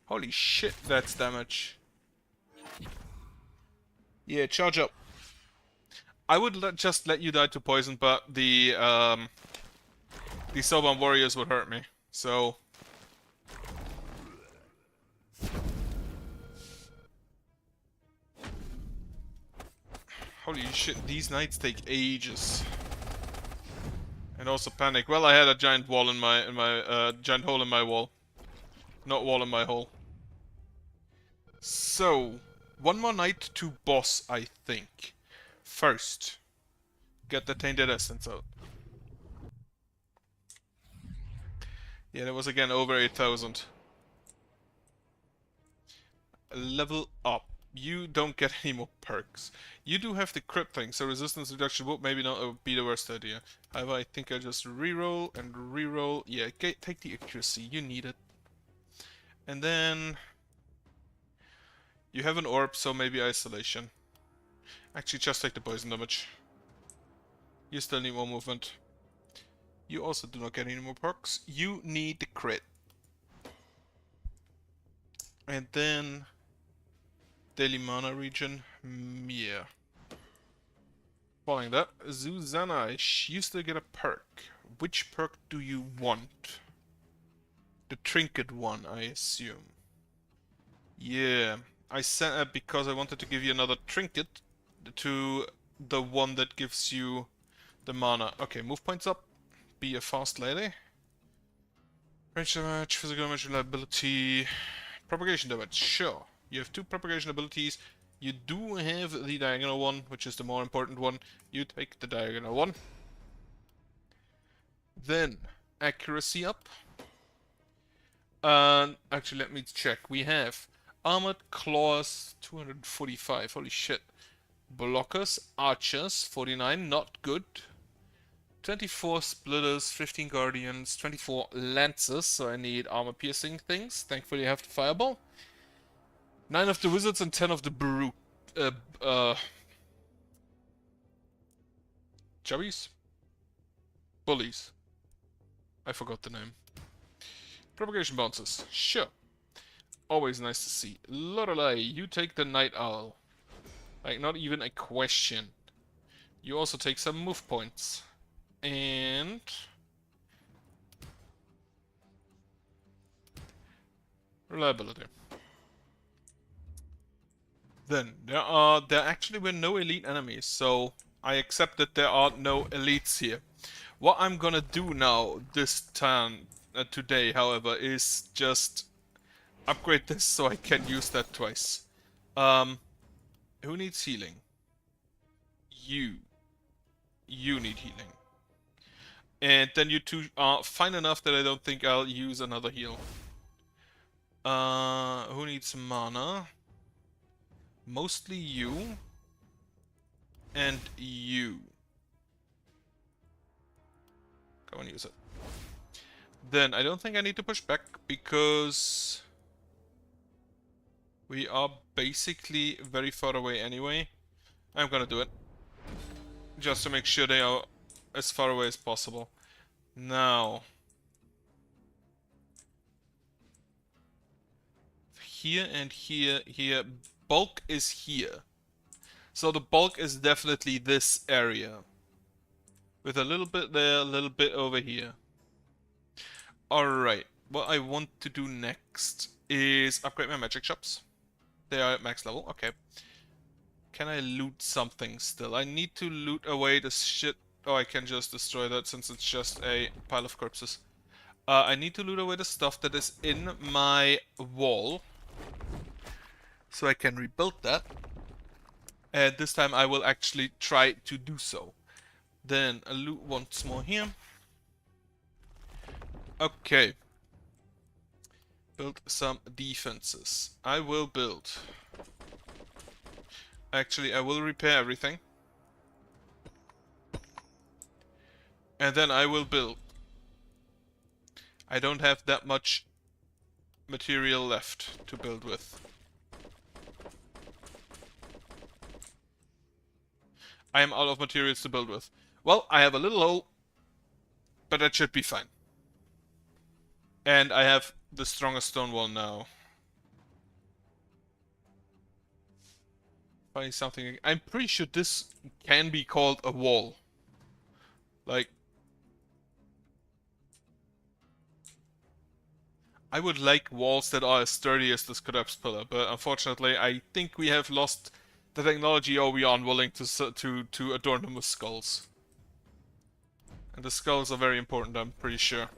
Holy shit, that's damage. Yeah, charge up. I would just let you die to poison, but the Soban warriors would hurt me. So holy shit, these nights take ages. And also panic. Well, I had a giant wall in my giant hole in my wall. Not wall in my hole. So, one more night to boss, I think. First, get the Tainted Essence out. Yeah, that was again over 8,000. Level up. You don't get any more perks. You do have the crit thing, so resistance reduction would maybe not be the worst idea. However, I think I just reroll and reroll. Yeah, take the accuracy. You need it. And then you have an orb, so maybe isolation. Actually, just take the poison damage. You still need more movement. You also do not get any more perks. You need the crit. And then daily mana regen. Yeah. Following that, Susanna, you still get a perk. Which perk do you want? The trinket one, I assume. Yeah. I sent it because I wanted to give you another trinket to the one that gives you the mana. Okay, move points up. Be a fast lady. Range damage, physical damage, reliability, propagation damage. Sure. You have two propagation abilities. You do have the diagonal one, which is the more important one. You take the diagonal one. Then, accuracy up. Actually, let me check. We have Armored Claws, 245. Holy shit. Blockers, Archers, 49. Not good. 24 Splitters, 15 Guardians, 24 Lancers. So I need armor-piercing things. Thankfully, I have the Fireball. 9 of the Wizards and 10 of the Brute. Chubbies? Bullies. I forgot the name. Propagation bounces. Sure. Always nice to see. Lorelei, you take the Night Owl. Like, not even a question. You also take some move points. And reliability. Then there actually were no elite enemies, so I accept that there are no elites here. What I'm gonna do now this turn today, however, is just upgrade this so I can use that twice. Who needs healing? You need healing. And then you two are fine enough that I don't think I'll use another heal. Who needs mana? Mostly you. And you. Go and use it. Then I don't think I need to push back because we are basically very far away anyway. I'm gonna do it. Just to make sure they are as far away as possible. Now. Here and here, here. Bulk is here. So the bulk is definitely this area. With a little bit there, a little bit over here. Alright, what I want to do next is upgrade my magic shops. They are at max level, okay. Can I loot something still? I need to loot away the shit. Oh, I can just destroy that since it's just a pile of corpses. I need to loot away the stuff that is in my wall. So I can rebuild that. And this time I will actually try to do so. Then I'll loot once more here. Okay. Build some defenses. I will build. Actually, I will repair everything. And then I will build. I don't have that much material left to build with. I am out of materials to build with. Well, I have a little hole, but that should be fine. And I have the strongest stone wall now. Finding something. I'm pretty sure this can be called a wall. Like, I would like walls that are as sturdy as this collapse pillar, but unfortunately, I think we have lost the technology, or we are unwilling to adorn them with skulls. And the skulls are very important, I'm pretty sure.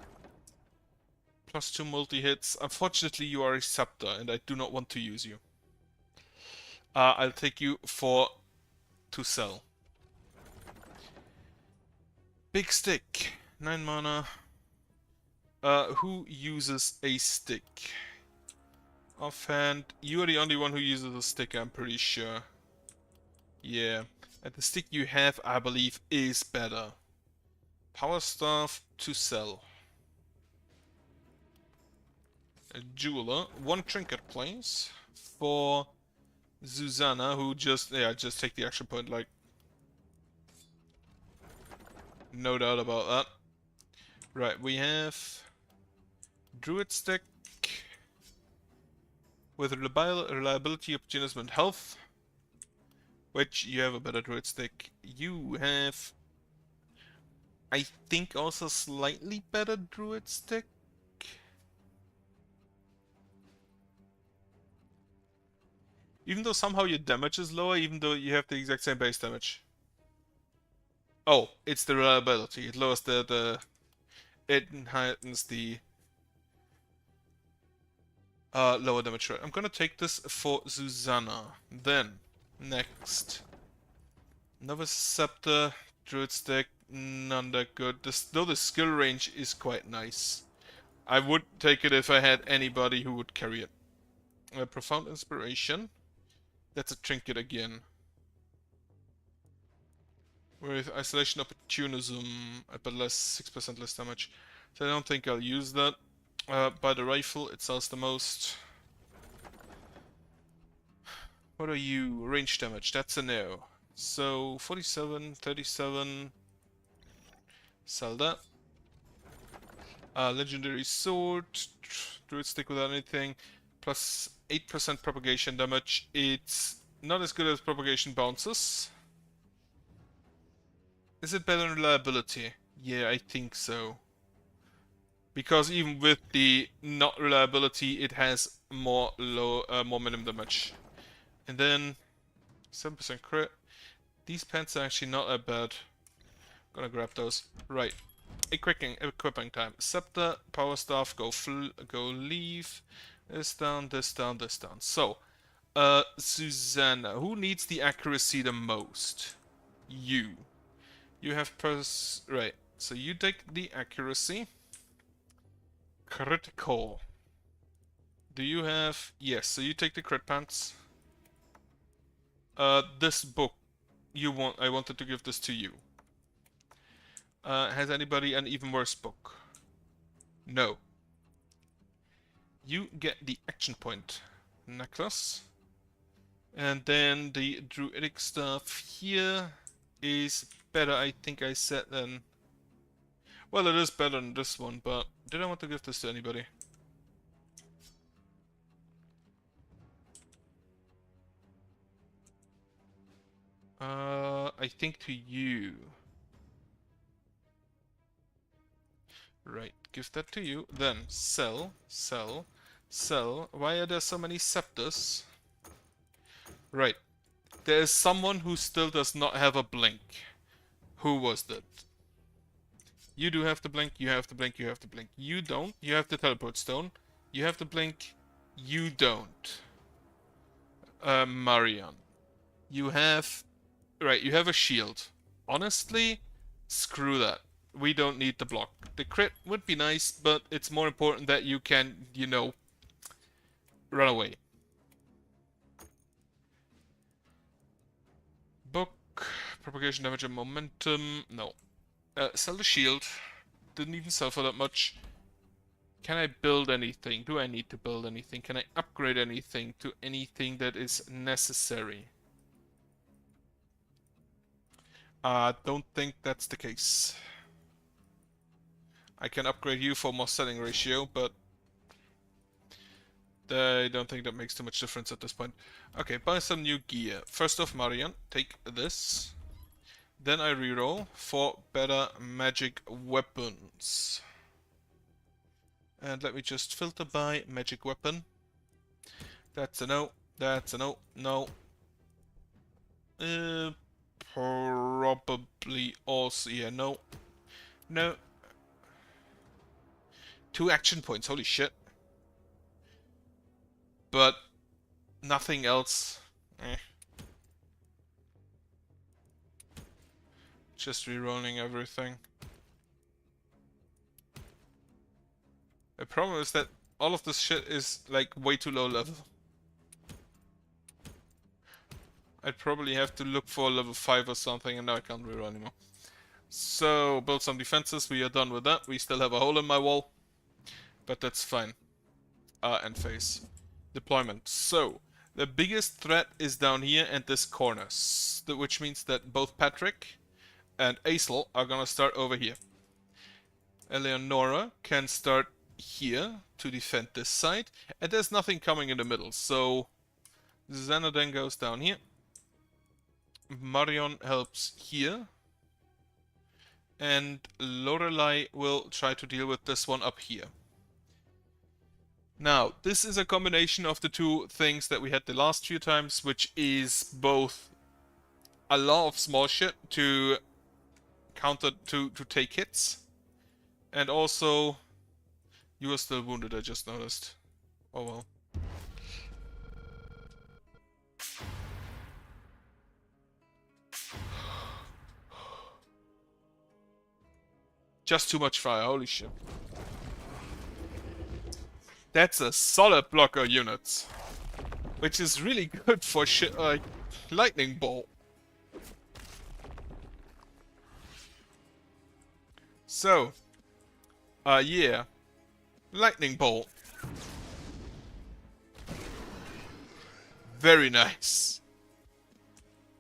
+2 multi-hits. Unfortunately, you are a scepter, and I do not want to use you. I'll take you to sell. Big stick. 9 mana. Who uses a stick? Offhand, you are the only one who uses a stick, I'm pretty sure. Yeah. And the stick you have, I believe, is better. Power Staff to sell. A jeweler. 1 trinket, please. For Susanna, who just take the action point, like. No doubt about that. Right, we have Druid Stick with reliability, opportunism, and health. Which you have a better Druid Stick. You have, I think, also slightly better Druid Stick. Even though somehow your damage is lower, even though you have the exact same base damage. Oh, it's the reliability. It lowers it heightens the lower damage rate. I'm gonna take this for Susanna. Then, next. Novice Scepter, Druid Stick, none that good. Though the skill range is quite nice. I would take it if I had anybody who would carry it. Profound Inspiration. That's a trinket again. With Isolation Opportunism, but 6% less damage. So I don't think I'll use that. By the rifle, it sells the most. What are you? Range damage, that's a no. So 47, 37. Sell that. Legendary Sword. Druid Stick without anything. Plus 8% propagation damage. It's not as good as propagation bounces. Is it better in reliability? Yeah, I think so. Because even with the not reliability, it has more minimum damage. And then 7% crit. These pants are actually not that bad. Gonna grab those. Right. Equipping time. Scepter, Power Staff, go leave. This down, this down, this down. So, Susanna, who needs the accuracy the most? You. You have right. so you take the accuracy. Critical. Do you have... Yes, so you take the crit pants. This book, I wanted to give this to you. Has anybody an even worse book? No. You get the action point necklace. And then the druidic stuff here is better, I think I said then. Well, it is better than this one, but did I want to give this to anybody? I think to you. Right, give that to you. Then sell, sell, sell. Why are there so many scepters? Right. There is someone who still does not have a blink. Who was that? You do have the blink, you have the blink, you have the blink. You don't. You have the teleport stone. You have the blink. You don't. Marion. You have... Right, you have a shield. Honestly, screw that. We don't need the block. The crit would be nice, but it's more important that you can, you know, run away. Book, propagation damage and momentum. No. Sell the shield. Didn't even sell for that much. Can I build anything? Do I need to build anything? Can I upgrade anything to anything that is necessary? Don't think that's the case. I can upgrade you for more selling ratio, but I don't think that makes too much difference at this point. Okay, buy some new gear. First off, Marion, take this. Then I reroll for better magic weapons. And let me just filter by magic weapon. That's a no. That's a no. No. Probably also, yeah, no. No. 2 action points, holy shit. But nothing else. Just rerolling everything. The problem is that all of this shit is like way too low level. I'd probably have to look for level 5 or something, and now I can't reroll anymore. So, build some defenses, we are done with that. We still have a hole in my wall, but that's fine. End phase. Deployment. So, the biggest threat is down here and this corner, which means that both Patrick and Aesel are gonna start over here. Eleonora can start here to defend this side, and there's nothing coming in the middle, so Xanadu goes down here. Marion helps here. And Lorelei will try to deal with this one up here. Now, this is a combination of the two things that we had the last few times, which is both a lot of small shit to counter to take hits, and also you are still wounded, I just noticed. Oh well. Just too much fire, holy shit. That's a solid blocker unit. Which is really good for shit like lightning bolt. So, yeah. Lightning bolt. Very nice.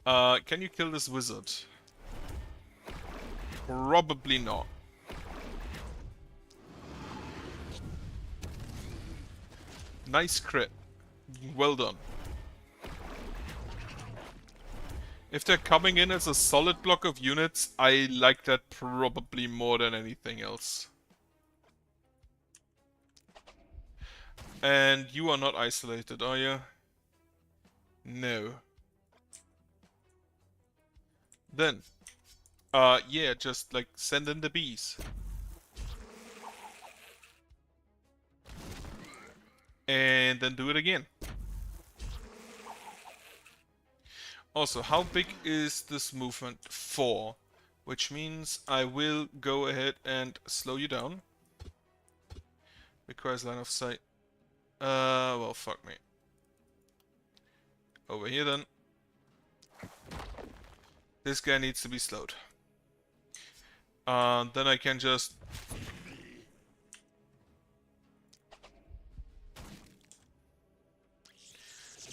Can you kill this wizard? Probably not. Nice crit. Well done. If they're coming in as a solid block of units, I like that probably more than anything else. And you are not isolated, are you? No. Then, yeah, just like send in the bees. And then do it again. Also, how big is this movement for Which means I will go ahead and slow you down. Requires line of sight. Well, fuck me. Over here then. This guy needs to be slowed. Then I can just...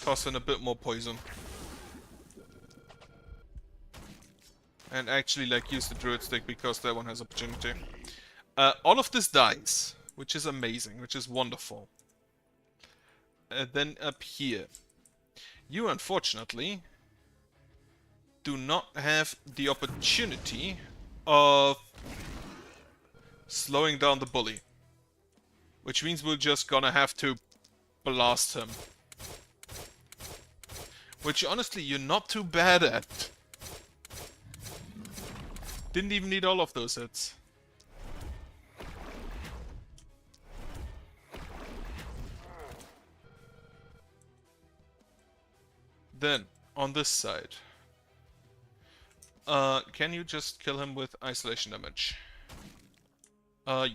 toss in a bit more poison. And actually, like, use the druid stick because that one has opportunity. All of this dies, which is amazing, which is wonderful. Then up here. You, unfortunately, do not have the opportunity of slowing down the bully. Which means we're just gonna have to blast him. Which, honestly, you're not too bad at. Didn't even need all of those hits. Then, on this side. Can you just kill him with isolation damage?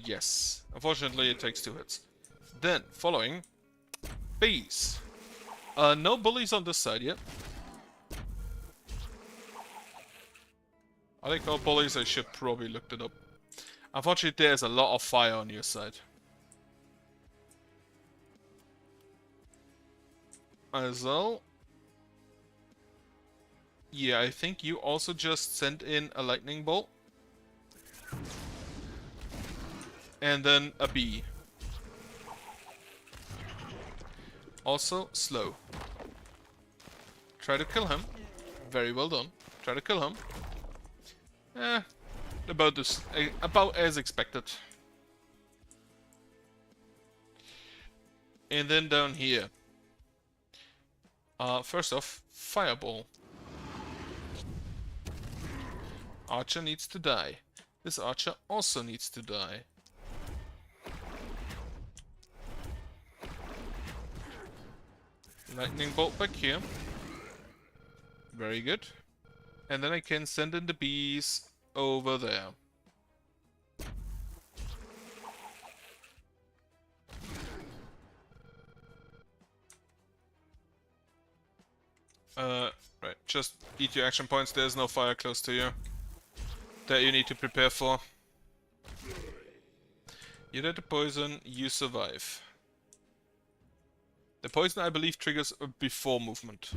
Yes. Unfortunately, it takes 2 hits. Then, following, bees. No bullies on this side yet. Are they called bullies? I should probably look it up. Unfortunately, there's a lot of fire on your side. As well. Yeah, I think you also just sent in a lightning bolt. And then a bee. Also, slow. Try to kill him. Very well done. Try to kill him. About as expected. And then down here. First off, fireball. Archer needs to die. This archer also needs to die. Lightning bolt back here. Very good. And then I can send in the bees over there. Right. Just eat your action points. There's no fire close to you that you need to prepare for. You did the poison, you survive. The poison, I believe, triggers before movement.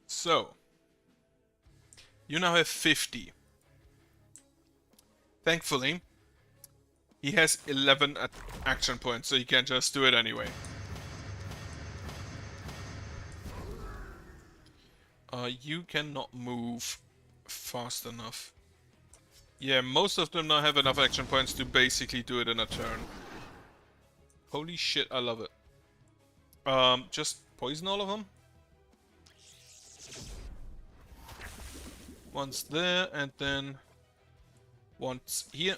So, you now have 50. Thankfully, he has 11 action points, so you can just do it anyway. You cannot move fast enough. Yeah, most of them now have enough action points to basically do it in a turn. Holy shit, I love it. Just poison all of them. Once there, and then once here.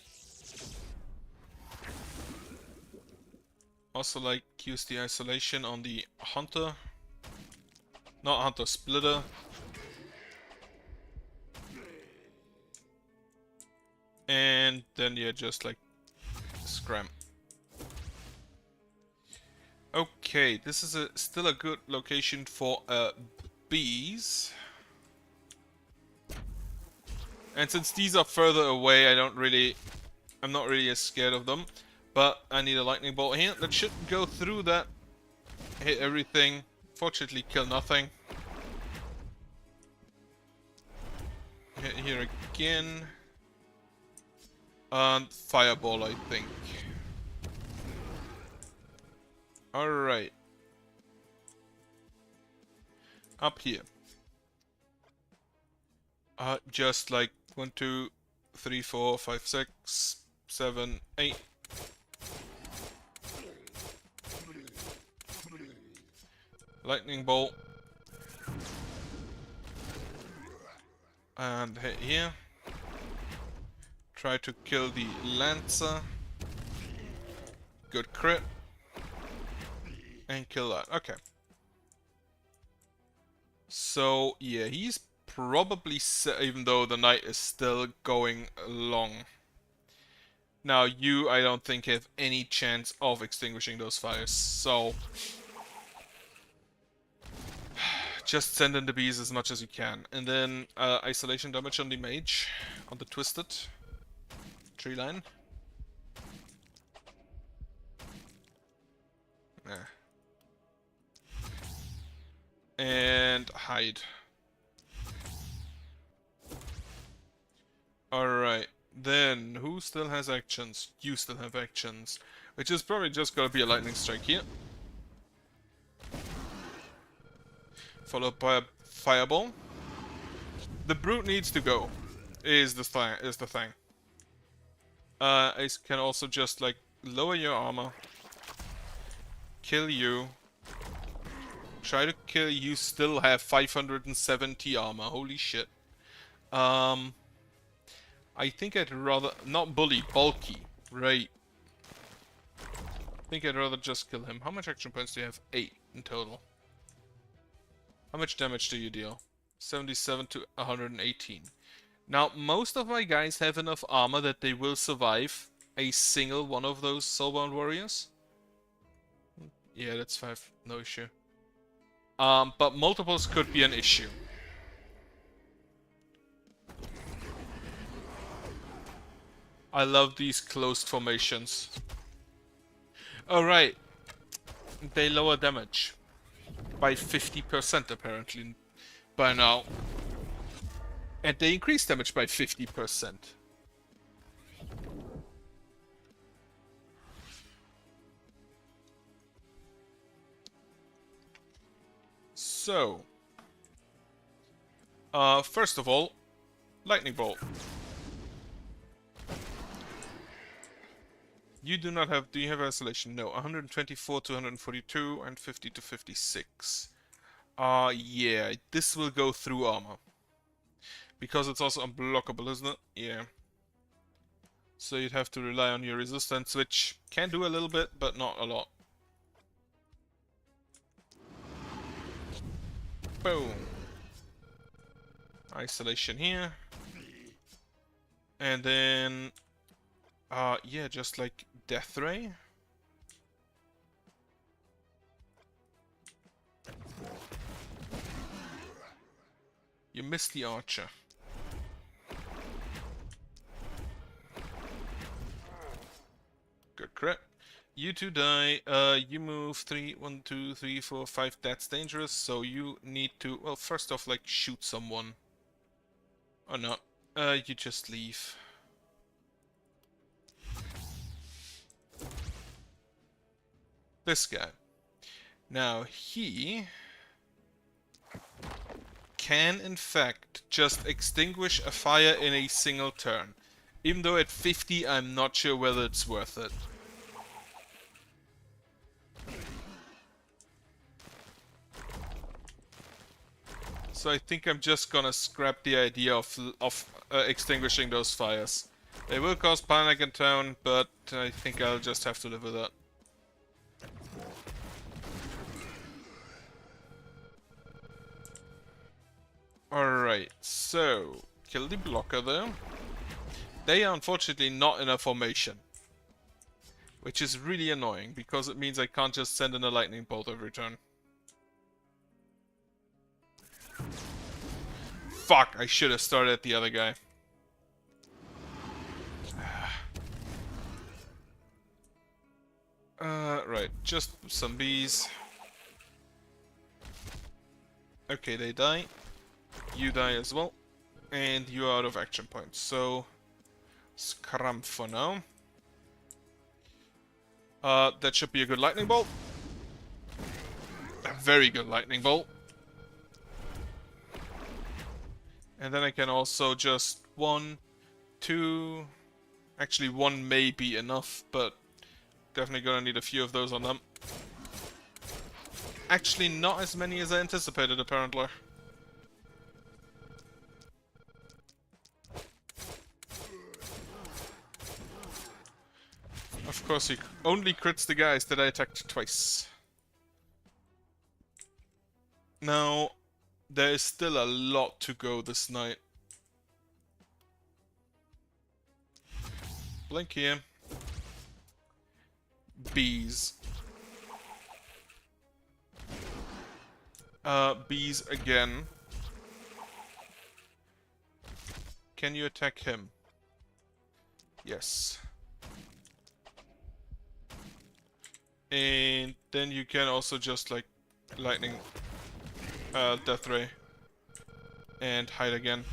Also, like, use the isolation on the hunter. Not hunter, splitter. And then, yeah, just like scram. Okay, this is still a good location for bees. And since these are further away, I'm not really as scared of them. But I need a lightning bolt here. That should go through that. Hit everything. Fortunately, kill nothing. Hit here again. And fireball, I think. Alright. Up here. Just like 1, 2, 3, 4, 5, 6, 7, 8. Lightning bolt. And hit here. Try to kill the Lancer. Good crit. And kill that. Okay. So, yeah, he's probably... even though the night is still going long. Now, you, I don't think, have any chance of extinguishing those fires. So... just send in the bees as much as you can. And then isolation damage on the mage. On the twisted tree line. Yeah. And hide. Alright. Then, who still has actions? You still have actions. Which is probably just gonna be a lightning strike here. Followed by a fireball. The brute needs to go. Is the thing. I can also just like lower your armor. Kill you. Try to kill you. Still have 570 armor. Holy shit. I think I'd rather not bully, bulky. Right. I think I'd rather just kill him. How much action points do you have? 8 in total. How much damage do you deal? 77 to 118. Now, most of my guys have enough armor that they will survive a single one of those Soulbound Warriors. Yeah, that's 5. No issue. But multiples could be an issue. I love these closed formations. Alright. They lower damage. By 50% apparently. By now. And they increase damage by 50%. So. First of all, lightning bolt. You do not have... do you have isolation? No. 124 to 142 and 50 to 56. Yeah. This will go through armor. Because it's also unblockable, isn't it? Yeah. So you'd have to rely on your resistance, which can do a little bit, but not a lot. Boom. Isolation here. And then... yeah, just like Death Ray. You missed the archer. Good crit. You two die. You move 3, 1, 2, 3, 4, 5. That's dangerous. So you need to, well, first off, like shoot someone. Or not. You just leave. This guy. Now he can in fact just extinguish a fire in a single turn. Even though at 50 I'm not sure whether it's worth it. So I think I'm just gonna scrap the idea of extinguishing those fires. They will cause panic in town, but I think I'll just have to live with that. Alright, so kill the blocker though. They are unfortunately not in a formation. Which is really annoying, because it means I can't just send in a lightning bolt every turn. Fuck, I should have started at the other guy. Right, just some bees. Okay, they die. You die as well. And you're out of action points, so... scram for now. That should be a good lightning bolt. A very good lightning bolt. And then I can also just 1, 2... Actually, 1 may be enough, but definitely gonna need a few of those on them. Actually, not as many as I anticipated, apparently. course, he only crits the guys that I attacked twice. Now, there is still a lot to go this night. Blink here. Bees. Bees again. Can you attack him? Yes. And then you can also just like lightning death ray and hide again.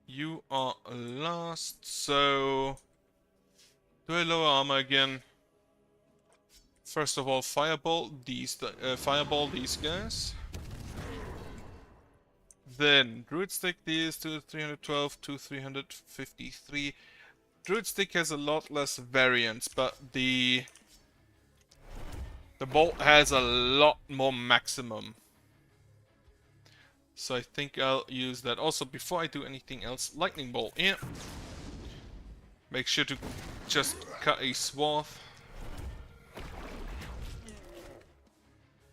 You are last, so do I lower armor again? First of all, fireball these guys. Then druid stick these to 312 to 353. Druid stick has a lot less variance, but the bolt has a lot more maximum. So I think I'll use that. Also, before I do anything else, lightning bolt here. Make sure to just cut a swath.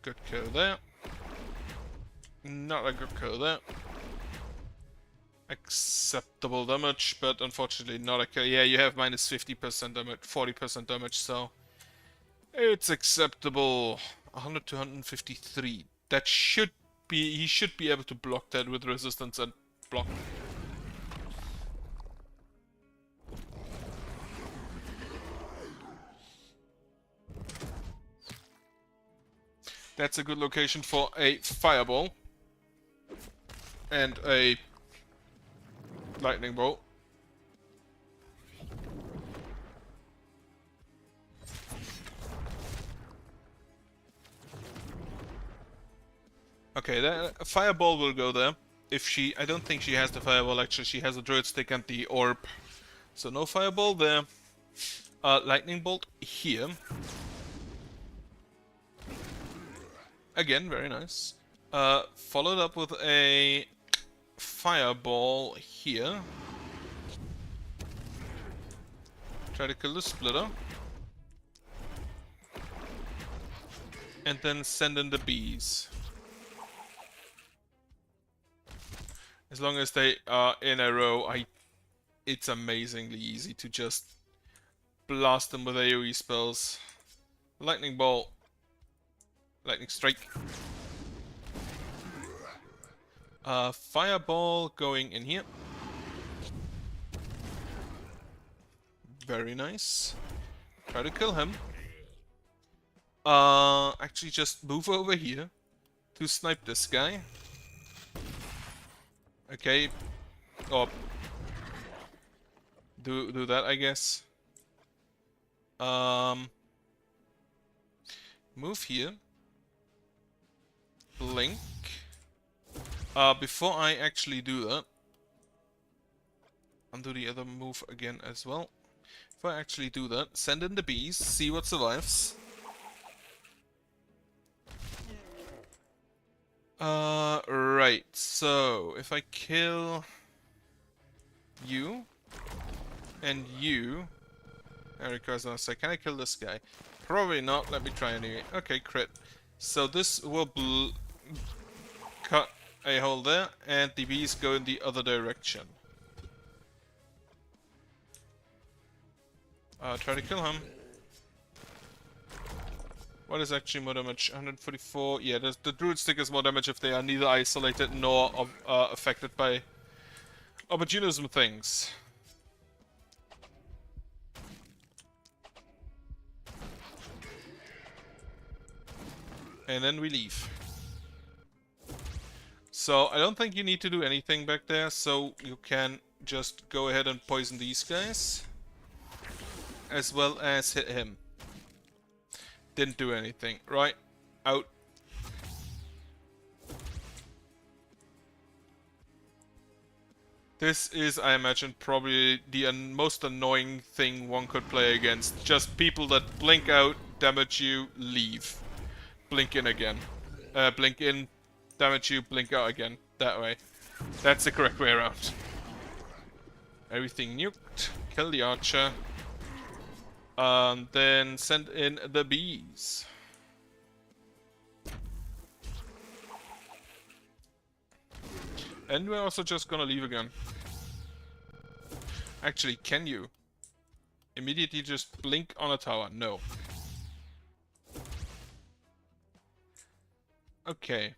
Good kill there. Not a good kill there. Acceptable damage, but unfortunately not a kill. Yeah, you have minus 50% damage, 40% damage, so it's acceptable. 100 to 153. That should be, he should be able to block that with resistance and block. That's a good location for a fireball and a lightning bolt. Okay, a fireball will go there. If she, I don't think she has the fireball actually, she has a druid stick and the orb. So no fireball there. Lightning bolt here. Again, very nice. Followed up with a fireball here. Try to kill the splitter. And then send in the bees. As long as they are in a row, it's amazingly easy to just blast them with AoE spells. Lightning bolt. Lightning strike. Fireball going in here. Very nice. Try to kill him. Actually just move over here to snipe this guy. Okay. Or do that, I guess. Move here. Blink. Before I actually do that, I'll do the other move again as well. Before I actually do that, send in the bees, see what survives. Right, so if I kill you and you, Eric was gonna say, can I kill this guy? Probably not, let me try anyway. Okay, crit. So this will cut a hole there, and the bees go in the other direction. Try to kill him. What is actually more damage? 144. Yeah, the druid stick is more damage if they are neither isolated nor affected by opportunism things. And then we leave. So I don't think you need to do anything back there, so you can just go ahead and poison these guys. As well as hit him. Didn't do anything. Right. Out. This is, I imagine, probably the most annoying thing one could play against. Just people that blink out, damage you, leave. Blink in again. Blink in, damage you, blink out again. That way. That's the correct way around. Everything nuked. Kill the archer. Then send in the bees. And we're also just gonna leave again. Actually, can you immediately just blink on a tower? No. Okay.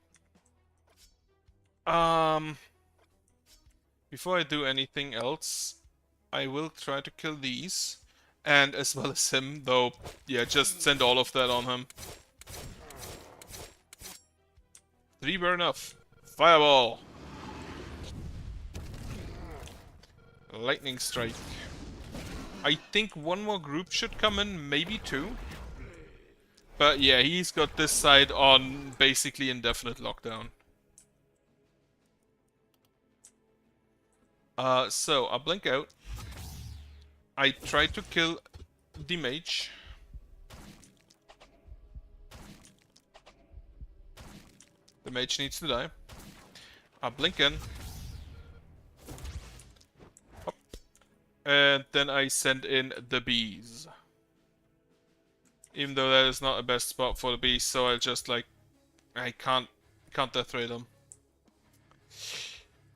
Before I do anything else, I will try to kill these. And as well as him, though, yeah, just send all of that on him. 3 were enough. Fireball! Lightning strike. I think one more group should come in, maybe 2. But yeah, he's got this side on basically indefinite lockdown. So, I'll blink out. I try to kill the mage. The mage needs to die. I'll blink in. Hop. And then I send in the bees. Even though that is not the best spot for the bees, so I'll just like... I can't death ray them.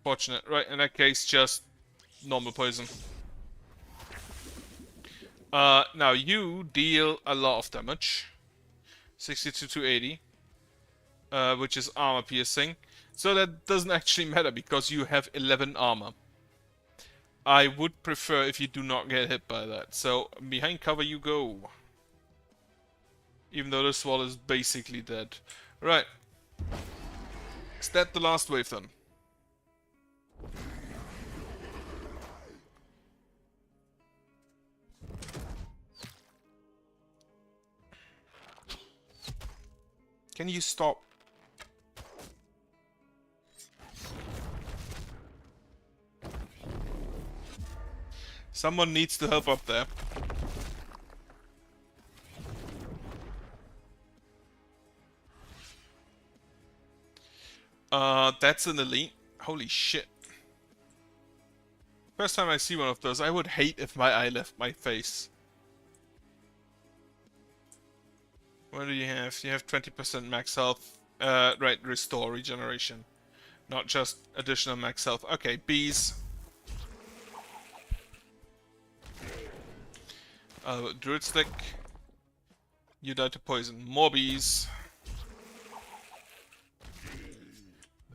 Fortunate. Right, in that case, just normal poison. Now you deal a lot of damage. 62 to 80. Which is armor piercing. So that doesn't actually matter because you have 11 armor. I would prefer if you do not get hit by that. So behind cover you go. Even though this wall is basically dead. Right. Is that the last wave then? Can you stop? Someone needs to help up there. That's an elite. Holy shit. First time I see one of those, I would hate if my eye left my face. What do you have? You have 20% max health. Right, restore regeneration. Not just additional max health. Okay, bees. Druid stick. You die to poison. More bees.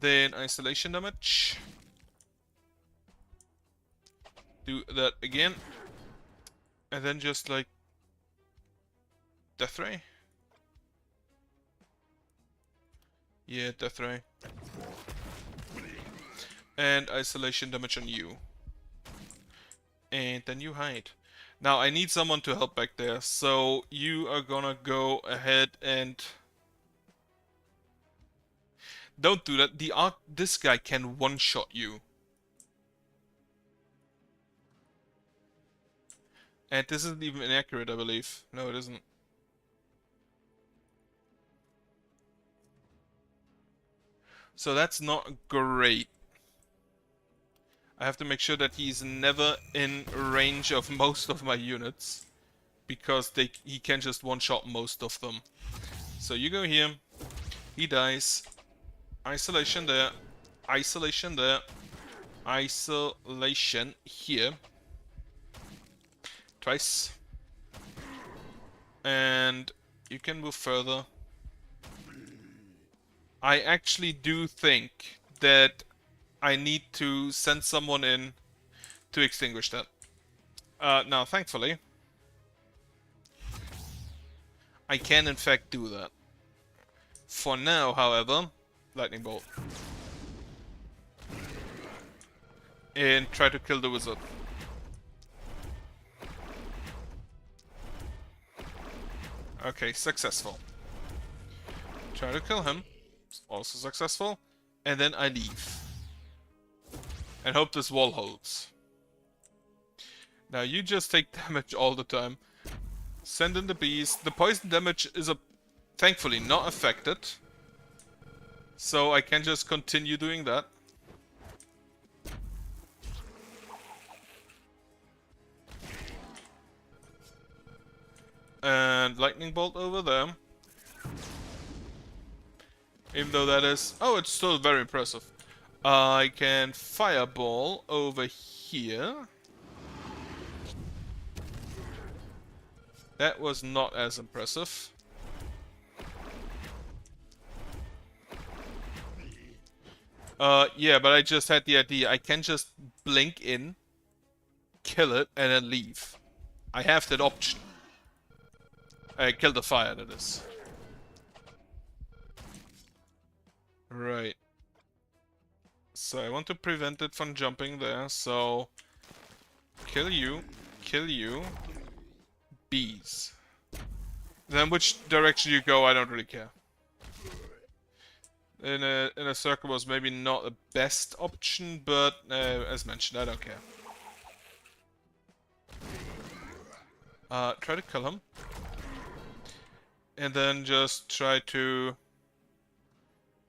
Then isolation damage. Do that again. And then just like... Death ray? Yeah, death ray. And isolation damage on you. And then you hide. Now I need someone to help back there, so you are gonna go ahead and... Don't do that. This guy can one-shot you. And this isn't even inaccurate, I believe. No, it isn't. So that's not great. I have to make sure that he's never in range of most of my units. Because he can just one-shot most of them. So you go here. He dies. Isolation there. Isolation there. Isolation here. Twice. And you can move further. I actually do think that I need to send someone in to extinguish that. Now, thankfully, I can in fact do that. For now, however, lightning bolt. And try to kill the wizard. Okay, successful. Try to kill him. Also successful. And then I leave. And hope this wall holds. Now you just take damage all the time. Send in the bees. The poison damage is thankfully not affected. So I can just continue doing that. And lightning bolt over there. Even though that is... Oh, it's still very impressive. I can fireball over here. That was not as impressive. Yeah, but I just had the idea. I can just blink in, kill it, and then leave. I have that option. Kill the fire, that is. Right. So I want to prevent it from jumping there, so... Kill you, bees. Then which direction you go, I don't really care. In a circle was maybe not the best option, but as mentioned, I don't care. Try to kill him. And then just try to...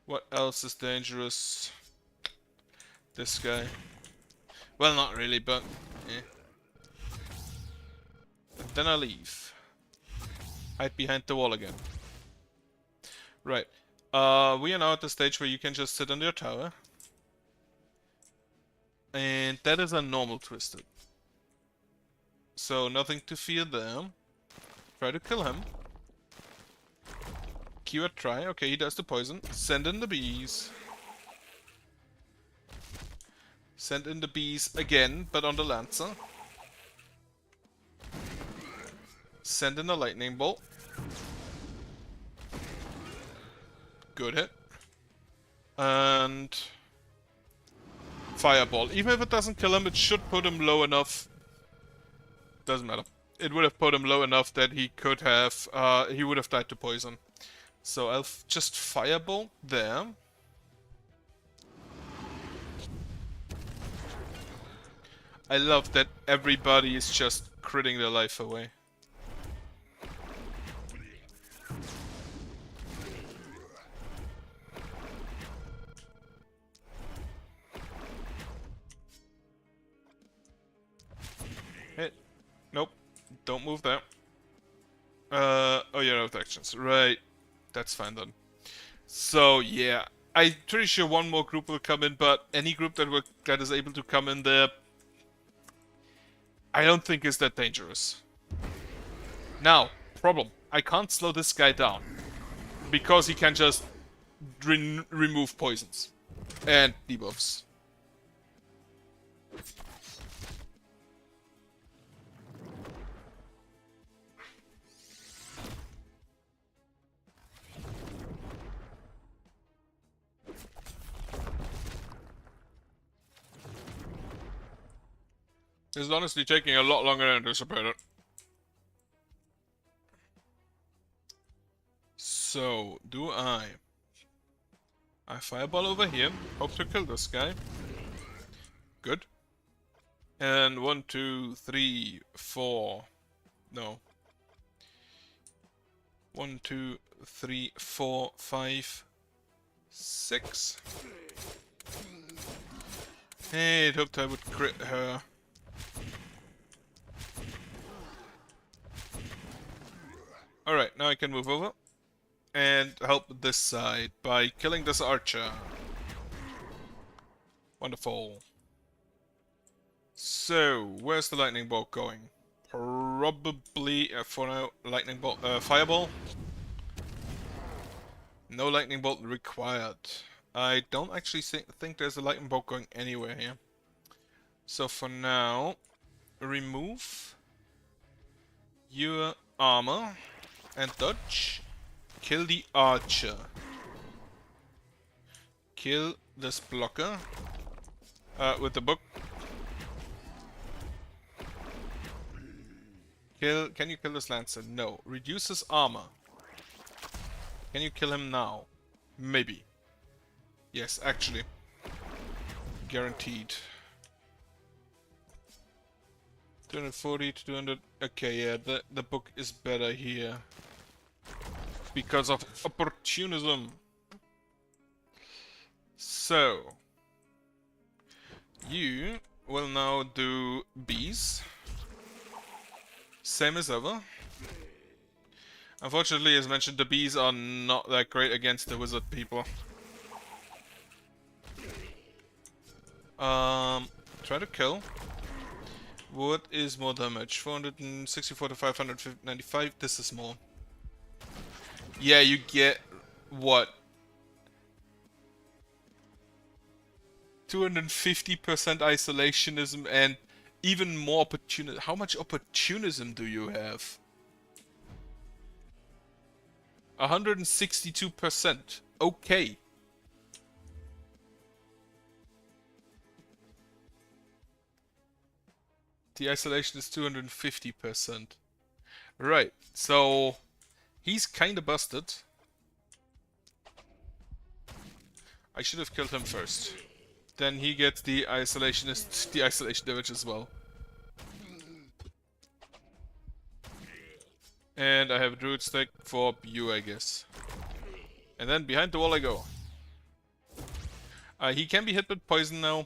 What else is dangerous? This guy. Well, not really, but... Eh. And then I leave. Hide behind the wall again. Right. We are now at the stage where you can just sit on your tower. And that is a normal twisted. So nothing to fear there. Try to kill him. Keyword try. Okay, he does the poison. Send in the bees. Send in the bees again, but on the Lancer. Send in a lightning bolt. Good hit. And... Fireball. Even if it doesn't kill him, it should put him low enough. Doesn't matter. It would have put him low enough that he could have... he would have died to poison. So I'll just fireball there. I love that everybody is just critting their life away. Hey, nope, don't move there. Oh, you're out of actions, right? That's fine then. So yeah, I'm pretty sure one more group will come in, but any group that is able to come in there, I don't think is that dangerous. Now, problem. I can't slow this guy down. Because he can just remove poisons. And debuffs. This is honestly taking a lot longer than anticipated. So, do I fireball over here, hope to kill this guy. Good. And 1, 2, 3, 4. No. 1, 2, 3, 4, 5, 6. Hey, I hoped I would crit her. Alright, now I can move over and help this side by killing this archer. Wonderful. So, where's the lightning bolt going? Probably, for now, lightning bolt, fireball. No lightning bolt required. I don't actually think there's a lightning bolt going anywhere here. So for now, remove your armor and dodge. Kill the archer. Kill this blocker with the book. Can you kill this lancer? No. Reduce his armor. Can you kill him now? Maybe. Yes, actually. Guaranteed. 240 to 200. Okay, yeah, the book is better here. Because of opportunism. So. You will now do bees. Same as ever. Unfortunately, as mentioned, the bees are not that great against the wizard people. Try to kill. What is more damage? 464 to 595. This is more. Yeah, you get what? 250% isolationism and even more opportunism. How much opportunism do you have? 162%. Okay. The isolation is 250%. Right, so he's kinda busted. I should have killed him first. Then he gets the isolation damage as well. And I have a druid stick for you, I guess. And then behind the wall I go. He can be hit with poison now.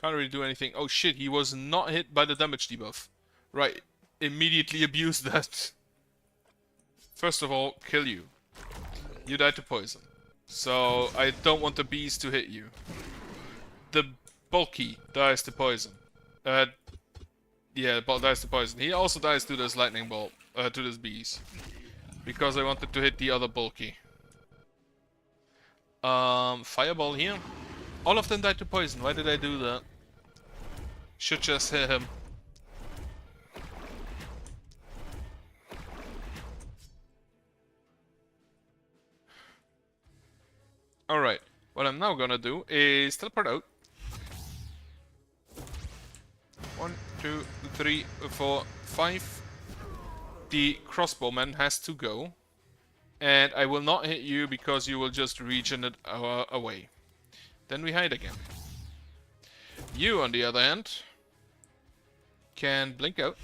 Can't really do anything. Oh shit, he was not hit by the damage debuff. Right, immediately abuse that. First of all, kill you. You died to poison. So I don't want the bees to hit you. The bulky dies to poison. Yeah, dies to poison. He also dies to this lightning bolt, to this bees. Because I wanted to hit the other bulky. Fireball here. All of them died to poison. Why did I do that? Should just hit him. Alright, what I'm now gonna do is teleport out. 1, 2, 3, 4, 5. The crossbowman has to go. And I will not hit you because you will just regen it away. Then we hide again. You, on the other hand, can blink out.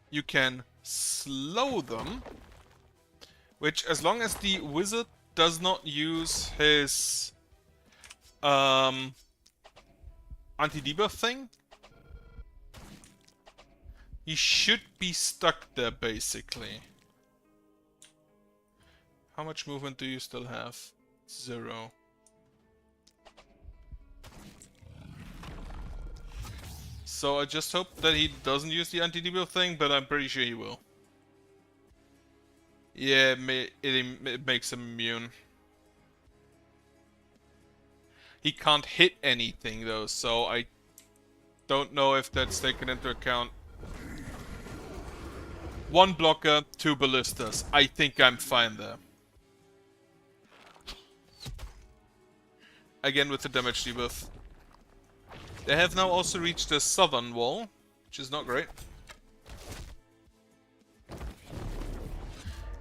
You can slow them. Which, as long as the wizard does not use his anti-debuff thing, he should be stuck there, basically. How much movement do you still have? 0. So I just hope that he doesn't use the anti-debuff thing, but I'm pretty sure he will. Yeah, it makes him immune. He can't hit anything though, so I don't know if that's taken into account. 1 blocker, 2 ballistas. I think I'm fine there. Again with the damage debuff. They have now also reached the southern wall, which is not great.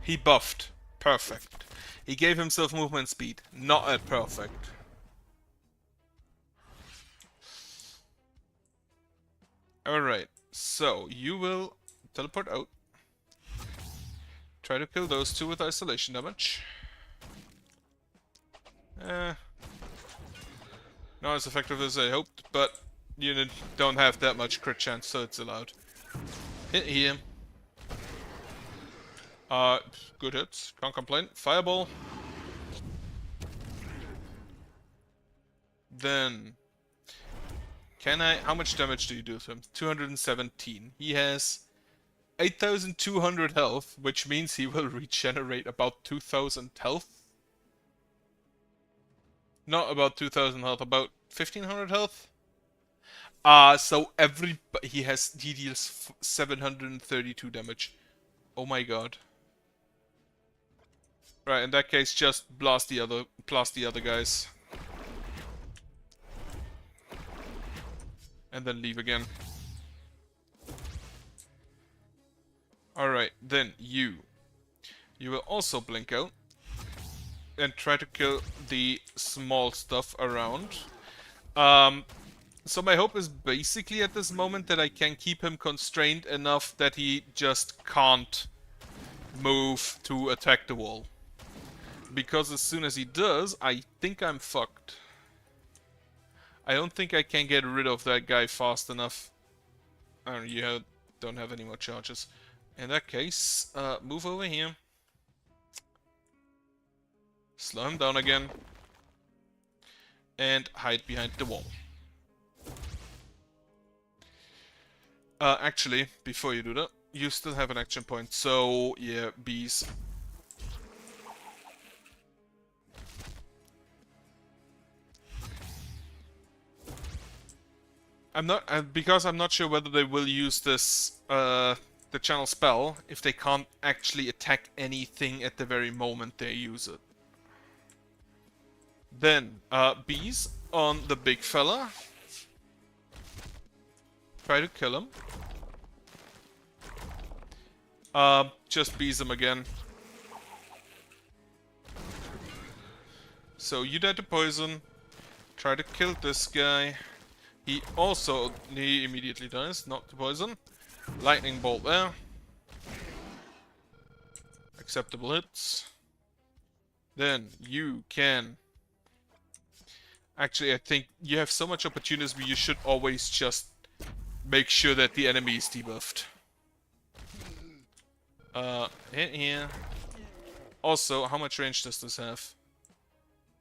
He buffed. Perfect. He gave himself movement speed. Not at perfect. Alright, so you will teleport out. Try to kill those 2 with isolation damage. Not as effective as I hoped, but you don't have that much crit chance, so it's allowed. Hit here. Good hits. Can't complain. Fireball. Then... how much damage do you do to him? 217. He has 8,200 health, which means he will regenerate about 2,000 health. Not about 2,000 health, about 1,500 health. So he deals 732 damage. Oh my god. Right, in that case, just blast the other guys. And then leave again. Alright, then you. You will also blink out. And try to kill the small stuff around. So my hope is basically at this moment that I can keep him constrained enough that he just can't move to attack the wall. Because as soon as he does, I think I'm fucked. I don't think I can get rid of that guy fast enough. You don't have any more charges. In that case, move over here. Slow him down again. And hide behind the wall. Actually, before you do that, you still have an action point. So, yeah, bees. Because I'm not sure whether they will use this, the channel spell, if they can't actually attack anything at the very moment they use it. Then, bees on the big fella. Try to kill him. Just bees him again. So you died to poison. Try to kill this guy. He immediately dies, not to poison. Lightning bolt there. Acceptable hits. Then you can... Actually, I think you have so much opportunities where you should always just make sure that the enemy is debuffed. Hit here. Also, how much range does this have?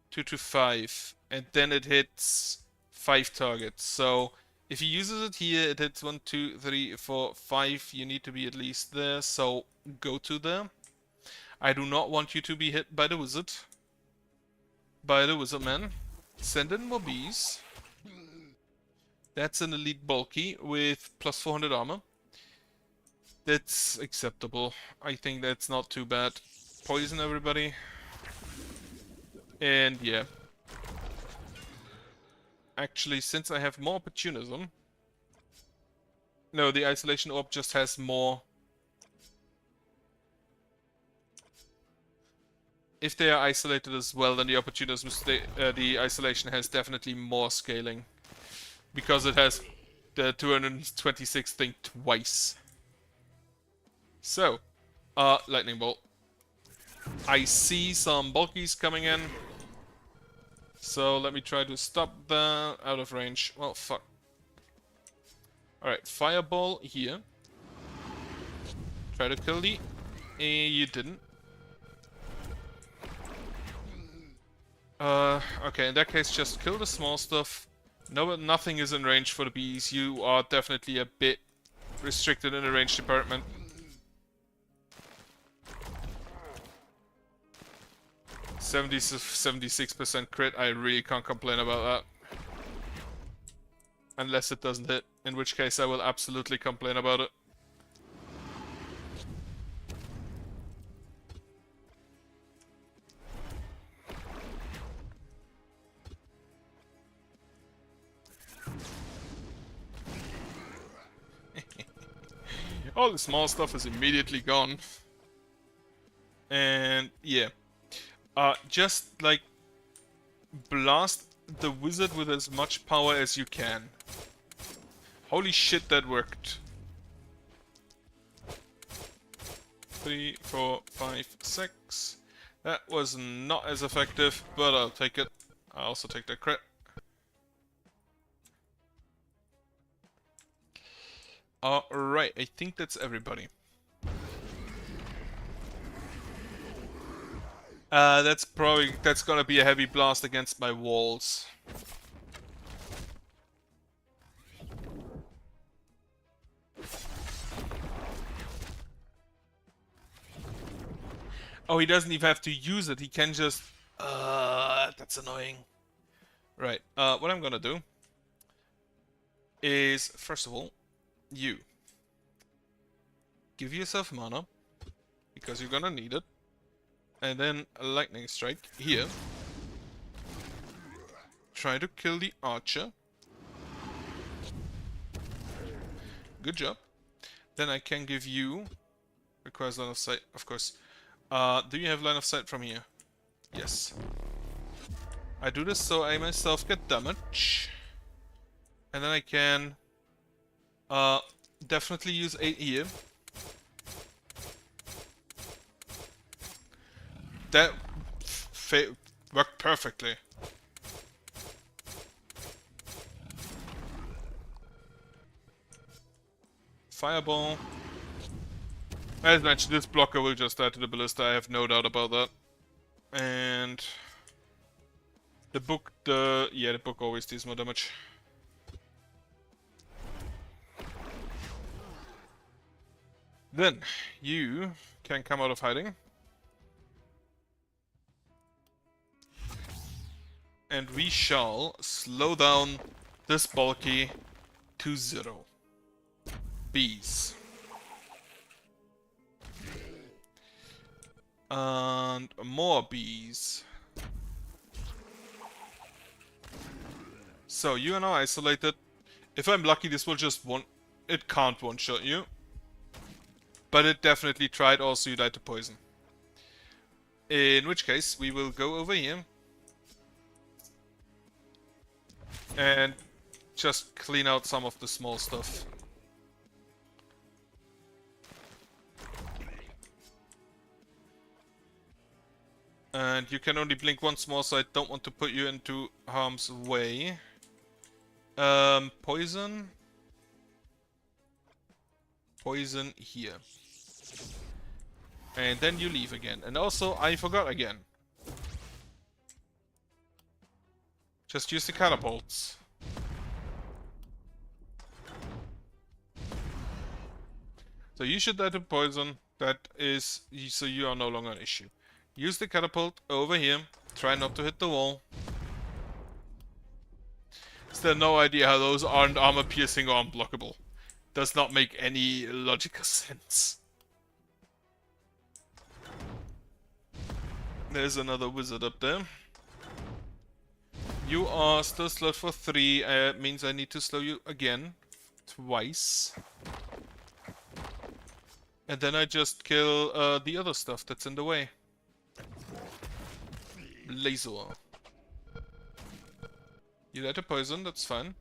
2 to 5. And then it hits 5 targets. So, if he uses it here, it hits 1, 2, 3, 4, 5. You need to be at least there, so go to there. I do not want you to be hit by the wizard. By the wizard man. Send in more bees. That's an elite bulky with plus 400 armor. That's acceptable. I think that's not too bad. Poison everybody. And yeah. Actually, since I have more opportunism... No, the isolation orb just has more... If they are isolated as well, then the opportunism, the isolation has definitely more scaling. Because it has the 226 thing twice. So, lightning bolt. I see some bulkies coming in. So let me try to stop that out of range. Well, fuck. Alright, fireball here. Try to kill the... you didn't. Okay, in that case, just kill the small stuff. No, nothing is in range for the bees. You are definitely a bit restricted in the range department. – 76% crit. I really can't complain about that. Unless it doesn't hit, in which case I will absolutely complain about it. All the small stuff is immediately gone. And yeah. Just like blast the wizard with as much power as you can. Holy shit, that worked. 3, 4, 5, 6. That was not as effective, but I'll take it. I'll also take the crit. Alright, I think that's everybody. That's gonna be a heavy blast against my walls. Oh, he doesn't even have to use it, he can just... that's annoying. Right, what I'm gonna do is, first of all, you give yourself mana, because you're gonna need it, and then a lightning strike here. Try to kill the archer. Good job. Then I can give you, requires line of sight, of course. Do you have line of sight from here? Yes. I do this so I myself get damage. And then I can definitely use 8 here. That worked perfectly. Fireball. As mentioned, this blocker will just add to the ballista, I have no doubt about that. And the book, the book always deals more damage. Then, you can come out of hiding. And we shall slow down this bulky to 0. Bees. And more bees. So, you are now isolated. If I'm lucky, this will just it can't one-shot you. But it definitely tried, also you died to poison. In which case, we will go over here. And just clean out some of the small stuff. And you can only blink once more, so I don't want to put you into harm's way. Poison. Poison here. And then you leave again. And also, I forgot again. Just use the catapults. So you should die to poison. That is, so you are no longer an issue. Use the catapult over here. Try not to hit the wall. Still no idea how those aren't armor piercing or unblockable. Does not make any logical sense. There's another wizard up there. You are still slowed for 3. Means I need to slow you again. Twice. And then I just kill the other stuff that's in the way. Laser. You let a poison, that's fine.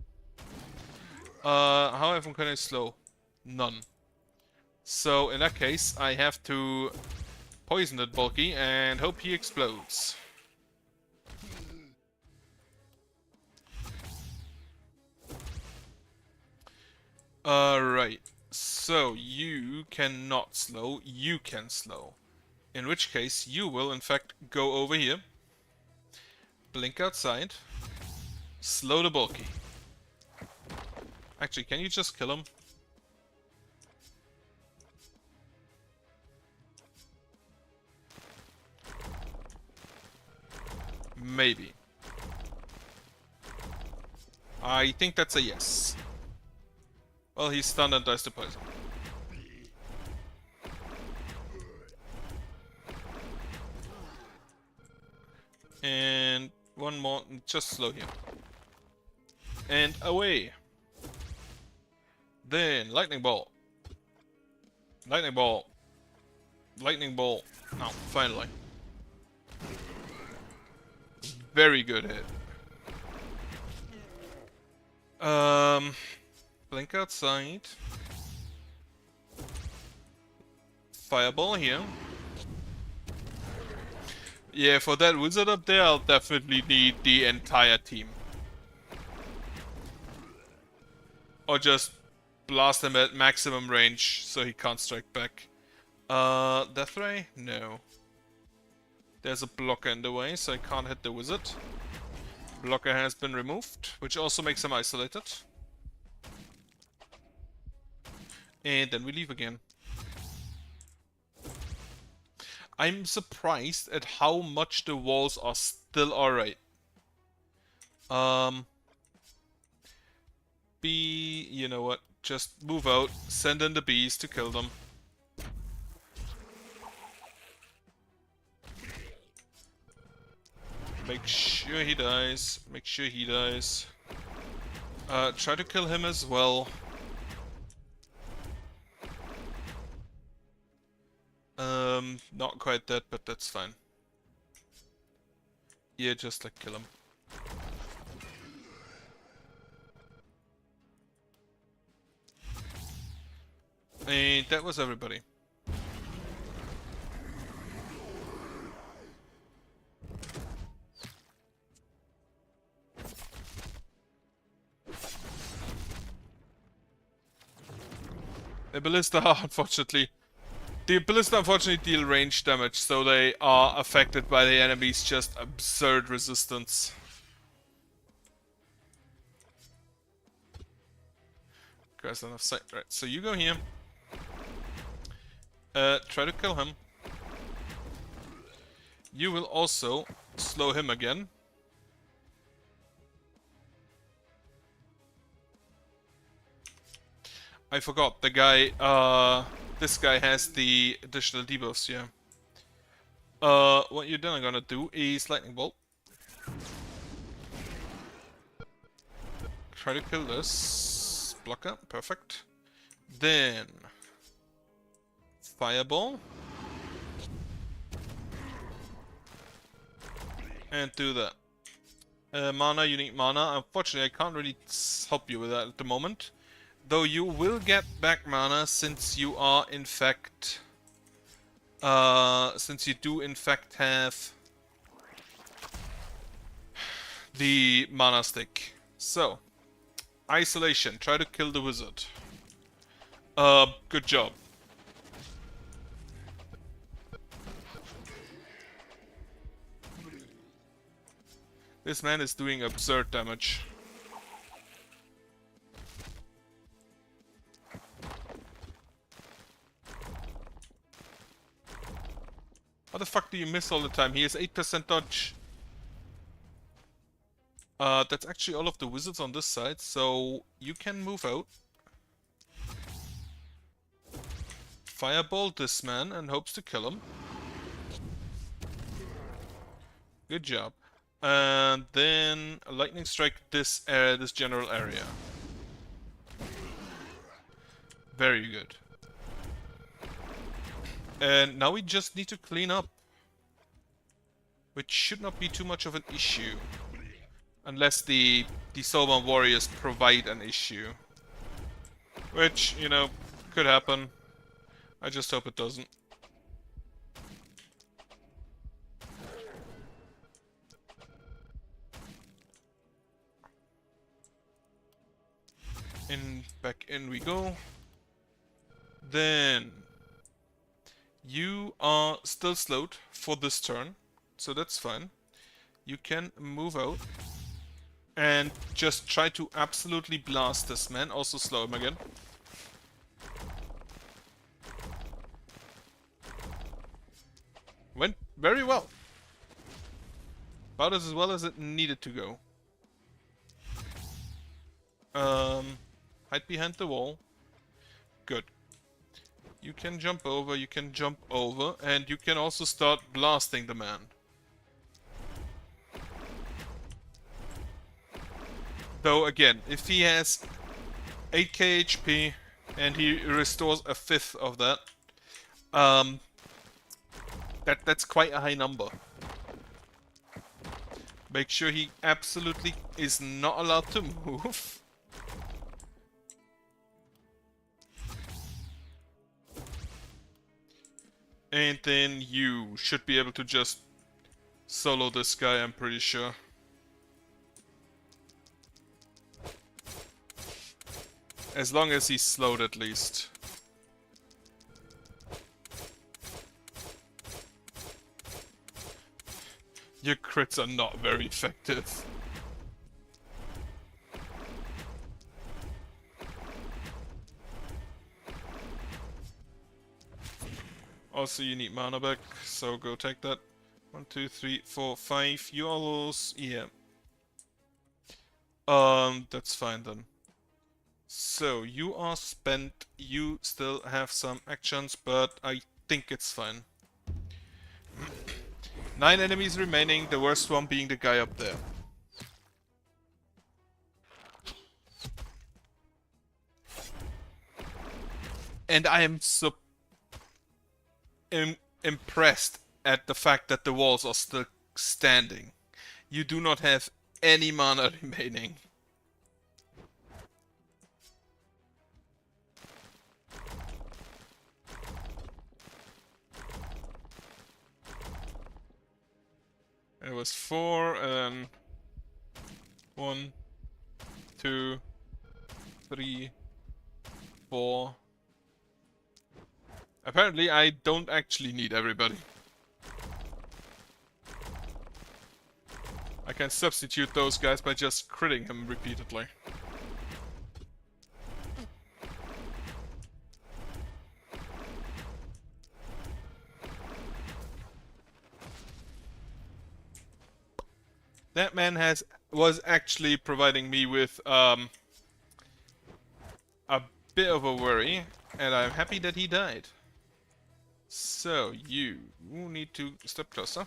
How often can I slow? None. So in that case, I have to poison that bulky and hope he explodes. Alright. So you cannot slow, you can slow. In which case, you will in fact go over here. Blink outside. Slow the bulky. Actually, can you just kill him? Maybe. I think that's a yes. Well, he's stunned and dies to poison. And one more, just slow him. And away. Then, lightning ball. Lightning ball. Lightning ball. Oh, finally. Very good hit. Blink outside. Fireball here. Yeah, for that wizard up there, I'll definitely need the entire team. Or just blast him at maximum range so he can't strike back. Death Ray? No. There's a blocker in the way, so I can't hit the wizard. Blocker has been removed, which also makes him isolated. And then we leave again. I'm surprised at how much the walls are still alright. Bee, you know what? Just move out, send in the bees to kill them. Make sure he dies. Make sure he dies. Try to kill him as well. Not quite dead, but that's fine. Yeah, just like kill him. And that was everybody. The ballista, unfortunately, The ballista unfortunately deal range damage, so they are affected by the enemy's just absurd resistance. Guys, enough sight. Right, so you go here. Try to kill him. You will also slow him again. I forgot, the guy, this guy has the additional debuffs, yeah. What you're then gonna do is Lightning Bolt. Try to kill this blocker, perfect. Then Fireball. And do that. Mana, you need mana. Unfortunately, I can't really help you with that at the moment. Though you will get back mana since you are in fact... since you do in fact have the mana stick. So, Isolation, try to kill the wizard. Good job. This man is doing absurd damage. How the fuck do you miss all the time? He has 8% dodge. That's actually all of the wizards on this side, so you can move out. Fireball this man and hopes to kill him. Good job. And then a lightning strike this general area. Very good. And now we just need to clean up. Which should not be too much of an issue. Unless the Soulbound Warriors provide an issue. Which, you know, could happen. I just hope it doesn't. Back in we go. Then you are still slowed for this turn, so that's fine. You can move out and just try to absolutely blast this man. Also slow him again. Went very well. About as well as it needed to go. Hide behind the wall. Good. You can jump over, and you can also start blasting the man. Though again, if he has 8k HP and he restores a fifth of that, that's quite a high number. Make sure he absolutely is not allowed to move. And then you should be able to just solo this guy, I'm pretty sure. As long as he's slowed at least. Your crits are not very effective. Also, you need mana back, so go take that. 1, 2, 3, 4, 5. You almost... yeah. That's fine then. So, you are spent. You still have some actions, but I think it's fine. 9 enemies remaining, the worst one being the guy up there. And I am so impressed at the fact that the walls are still standing. You do not have any mana remaining. It was 4 and 1, 2, 3, 4. Apparently, I don't actually need everybody. I can substitute those guys by just critting him repeatedly. That man was actually providing me with a bit of a worry, and I'm happy that he died. So you need to step closer.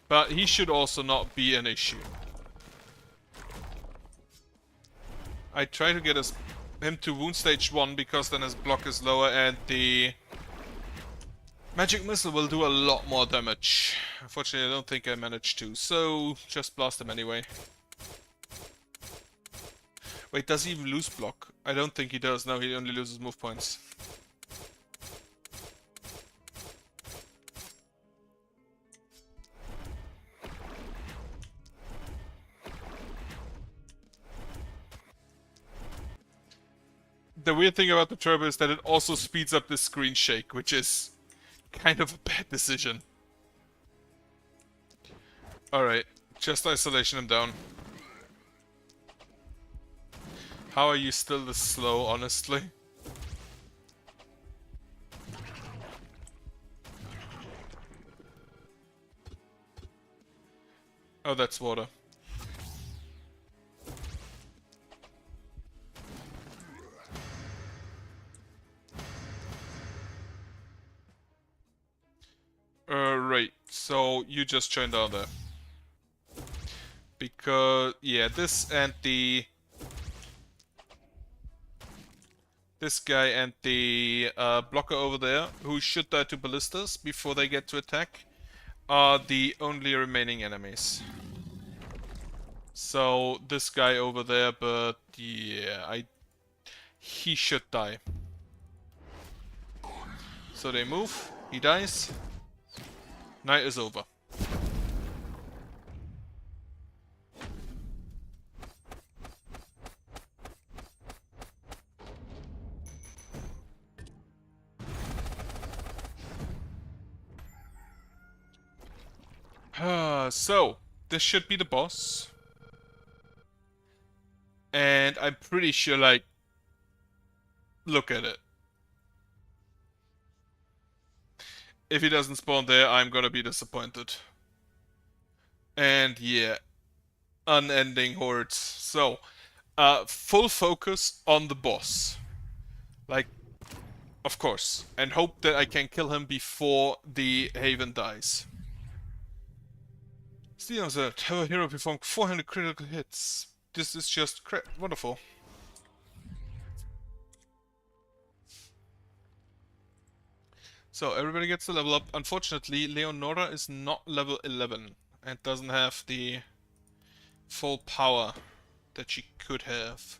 But he should also not be an issue. I try to get him to wound stage 1 because then his block is lower and the magic missile will do a lot more damage. Unfortunately, I don't think I managed to, so just blast him anyway. Wait, does he even lose block? I don't think he does. No, he only loses move points. The weird thing about the turbo is that it also speeds up the screen shake, which is kind of a bad decision. Alright, just isolation him down. How are you still this slow, honestly? Oh, that's water. Right, so you just join down there. Because, yeah, this and the... This guy and the blocker over there, who should die to ballistas before they get to attack, are the only remaining enemies. So, this guy over there, but yeah, he should die. So they move, he dies, night is over. So, this should be the boss. And I'm pretty sure, like, look at it. If he doesn't spawn there, I'm gonna be disappointed. And yeah, unending hordes. So, full focus on the boss. Like, of course. And hope that I can kill him before the Haven dies. Steel observed, our hero performed 400 critical hits. This is just wonderful. So everybody gets to level up. Unfortunately, Leonora is not level 11 and doesn't have the full power that she could have.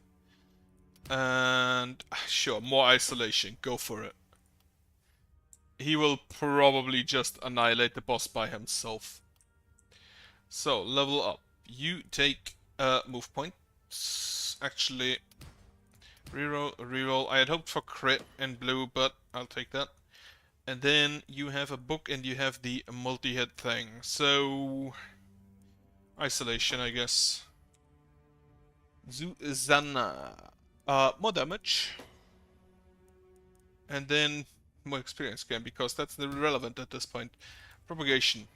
And sure, more isolation. Go for it. He will probably just annihilate the boss by himself. So, level up. You take move points. Actually, reroll. I had hoped for crit in blue, but I'll take that. And then you have a book and you have the multi-hit thing. So, isolation, I guess. Zuzana. More damage. And then more experience again, because that's irrelevant at this point. Propagation.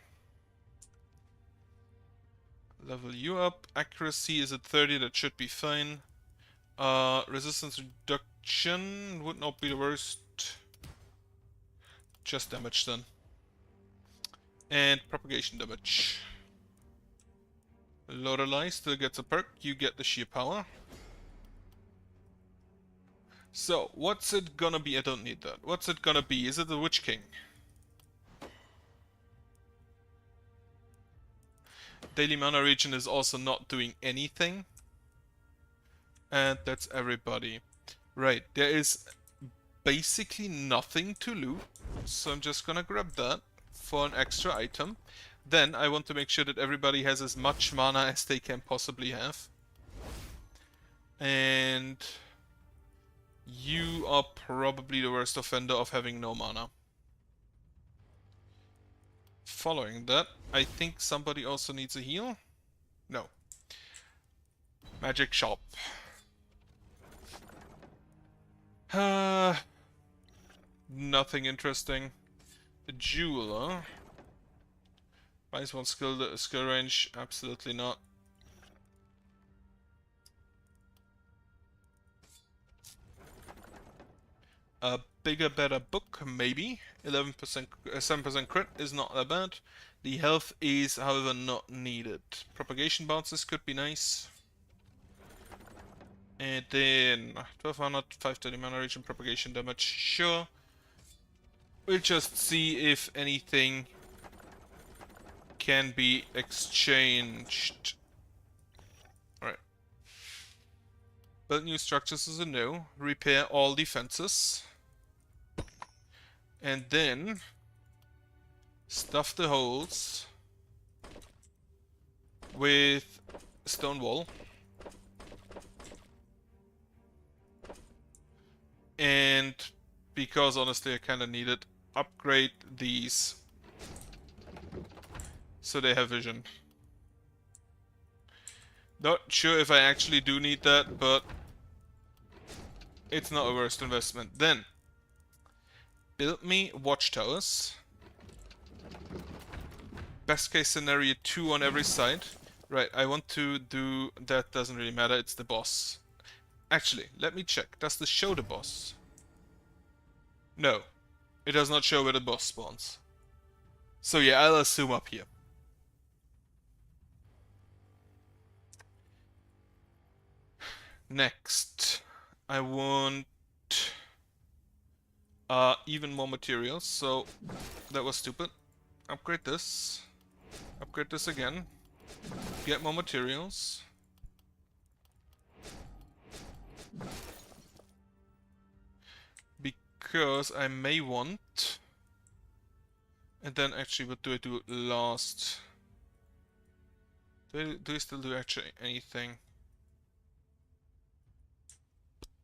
Level you up. Accuracy is at 30, that should be fine. Resistance reduction would not be the worst. Just damage then. And propagation damage. Lorelei still gets a perk, you get the sheer power. So, what's it gonna be? I don't need that. What's it gonna be? Is it the Witch King? Daily Mana region is also not doing anything. And that's everybody. Right, there is basically nothing to loot. So I'm just gonna grab that for an extra item. Then I want to make sure that everybody has as much mana as they can possibly have. And You are probably the worst offender of having no mana. Following that, I think somebody also needs a heal. No. Magic shop. Nothing interesting. A jeweler. Minus one skill range. Absolutely not. A bigger, better book, maybe. 11%, 7% crit is not that bad. The health is, however, not needed. Propagation bounces could be nice. And then 1200, 530 mana region propagation damage. Sure. We'll just see if anything can be exchanged. Alright. Build new structures is a no. Repair all defenses. And then stuff the holes with stone wall. And because honestly I kinda need it, upgrade these so they have vision. Not sure if I actually do need that, but it's not a worst investment. Then build me watchtowers. Best case scenario 2 on every side. Right, I want to do... that doesn't really matter, it's the boss. Actually, let me check. Does this show the boss? No. It does not show where the boss spawns. So yeah, I'll assume up here. Next. I want... even more materials, so that was stupid. Upgrade this. Upgrade this again. Get more materials. Because I may want... and then actually, what do I do last? Do I still do actually anything?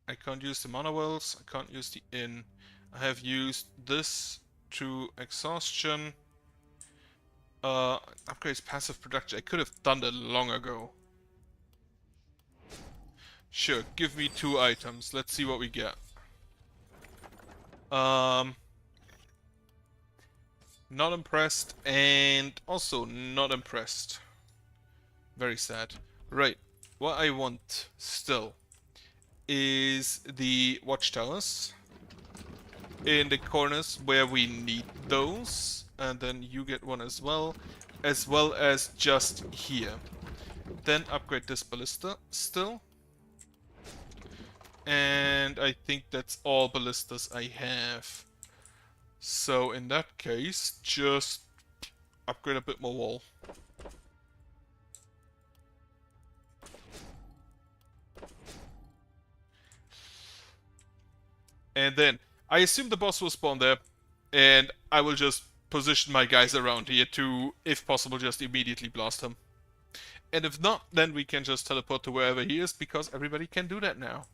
I can't use the mana wells, I can't use the inn. I have used this to exhaustion. Upgrades passive production. I could have done that long ago. Sure, give me 2 items. Let's see what we get. Not impressed, and also not impressed. Very sad. Right, what I want still is the watchtowers in the corners where we need those, and then you get one as well as just here. Then upgrade this ballista still. And I think that's all ballistas I have. So in that case, just upgrade a bit more wall. And then, I assume the boss will spawn there, and I will just position my guys around here to, if possible, just immediately blast him. And if not, then we can just teleport to wherever he is, because everybody can do that now.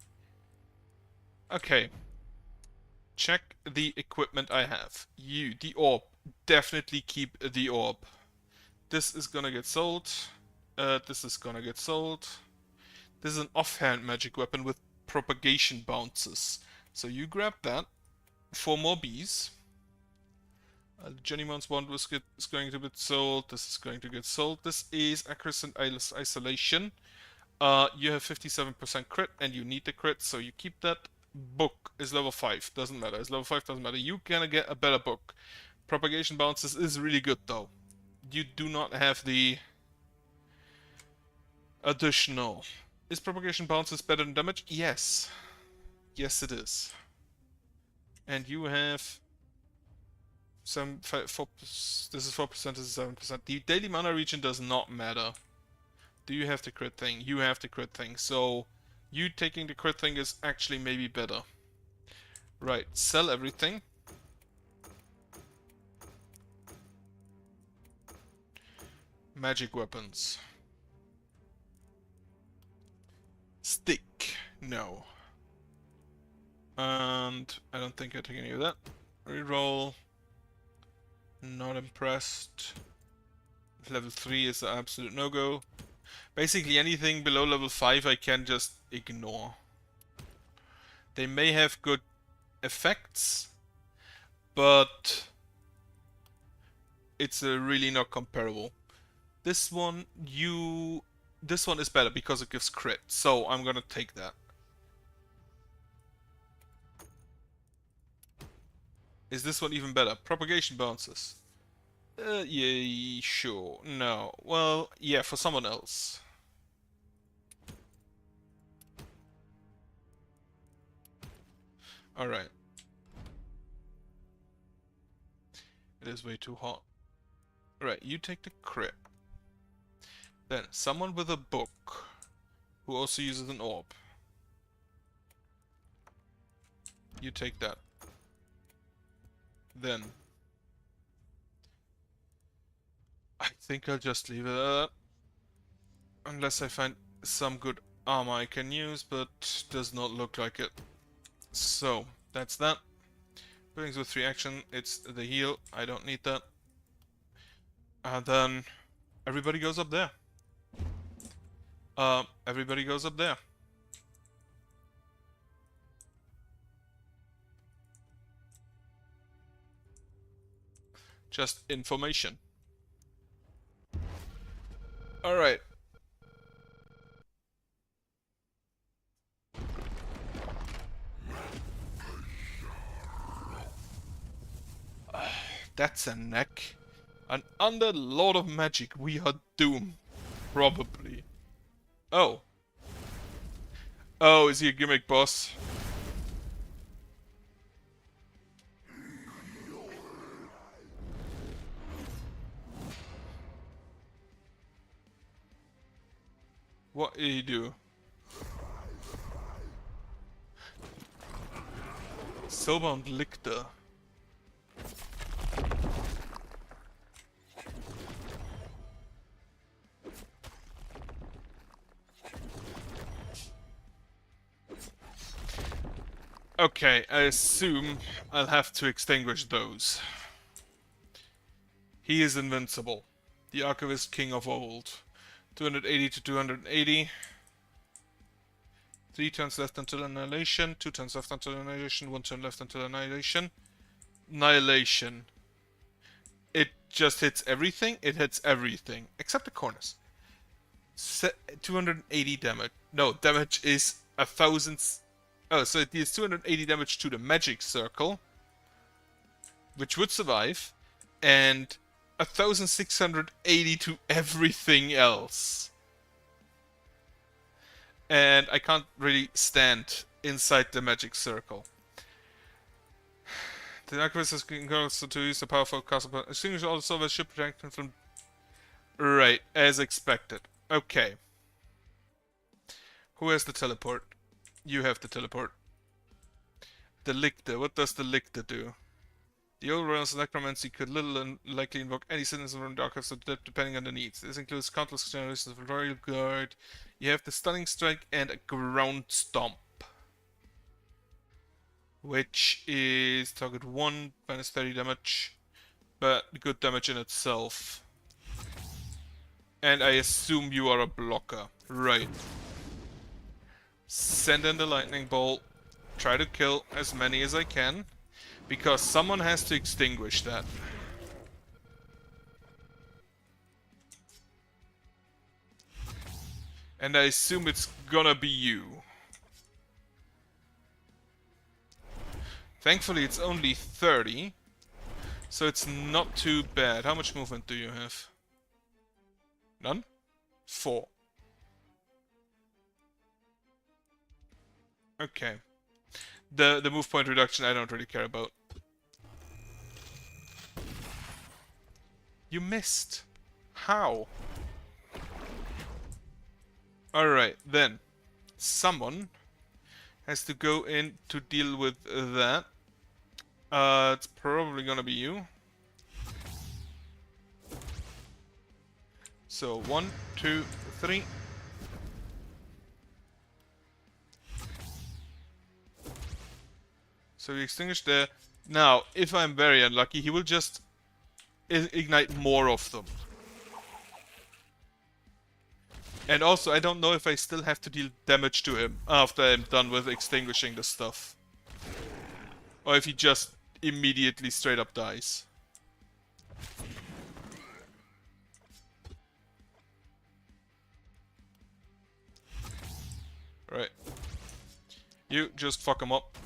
Okay. Check the equipment I have. The orb. Definitely keep the orb. This is gonna get sold. This is gonna get sold. This is an offhand magic weapon with propagation bounces. So you grab that. 4 more bees. Jennymon's wand is going to get sold. This is going to get sold. This is accuracy and isolation. You have 57% crit and you need the crit, so you keep that. Book is level 5. Doesn't matter. It's level 5, doesn't matter. You're gonna get a better book. Propagation bounces is really good though. You do not have the additional. Is propagation bounces better than damage? Yes. Yes, it is. And you have some 4. This is 4%. This is 7%. The daily mana region does not matter. Do you have the crit thing? You have the crit thing. So you taking the crit thing is actually maybe better. Right. Sell everything. Magic weapons. Stick. No. And I don't think I take any of that. Reroll. Not impressed. Level 3 is an absolute no-go. Basically anything below level 5 I can just ignore. They may have good effects, but it's really not comparable. This one is better because it gives crit, so I'm gonna take that. Is this one even better? Propagation bounces. Yeah, sure. No. Well, yeah, for someone else. Alright. It is way too hot. Right, you take the crit. Then, someone with a book, who also uses an orb. You take that. Then, I think I'll just leave it at that. Unless I find some good armor I can use, but does not look like it. So, that's that. Buildings with 3 action, it's the heal, I don't need that. And then, everybody goes up there. Everybody goes up there. Just information. Alright. That's a neck. And under Lord of Magic, we are doomed. Probably. Oh. Oh, is he a gimmick boss? What did he do? Soulbound Lictor. Okay, I assume I'll have to extinguish those. He is invincible. The Archivist King of Old. 280 to 280. 3 turns left until Annihilation, 2 turns left until Annihilation, 1 turn left until Annihilation. Annihilation. It just hits everything? It hits everything. Except the corners. 280 damage. No, damage is 1000. Oh, so it deals 280 damage to the magic circle, which would survive, and 1680 to everything else. And I can't really stand inside the magic circle. The Archivist is also to use the powerful castle. Extinguish all the silver ship protection from. Right, as expected. Okay. Who has the teleport? You have the teleport. The Lictor. What does the Lictor do? The old realms necromancy could little and likely invoke any citizen from the archives of death depending on the needs. This includes countless generations of royal guard. You have the stunning strike and a ground stomp, which is target 1 minus 30 damage, but good damage in itself. And I assume you are a blocker. Right. Send in the lightning bolt. Try to kill as many as I can, because someone has to extinguish that. And I assume it's gonna be you. Thankfully it's only 30, so it's not too bad. How much movement do you have? None? 4. Okay. The move point reduction I don't really care about. You missed. How? Alright, then. Someone has to go in to deal with that. It's probably gonna be you. So, 1, 2, 3. So we extinguish there. Now, if I'm very unlucky, he will just ignite more of them. And also, I don't know if I still have to deal damage to him after I'm done with extinguishing the stuff. Or if he just immediately straight up dies. Right. You just fuck him up.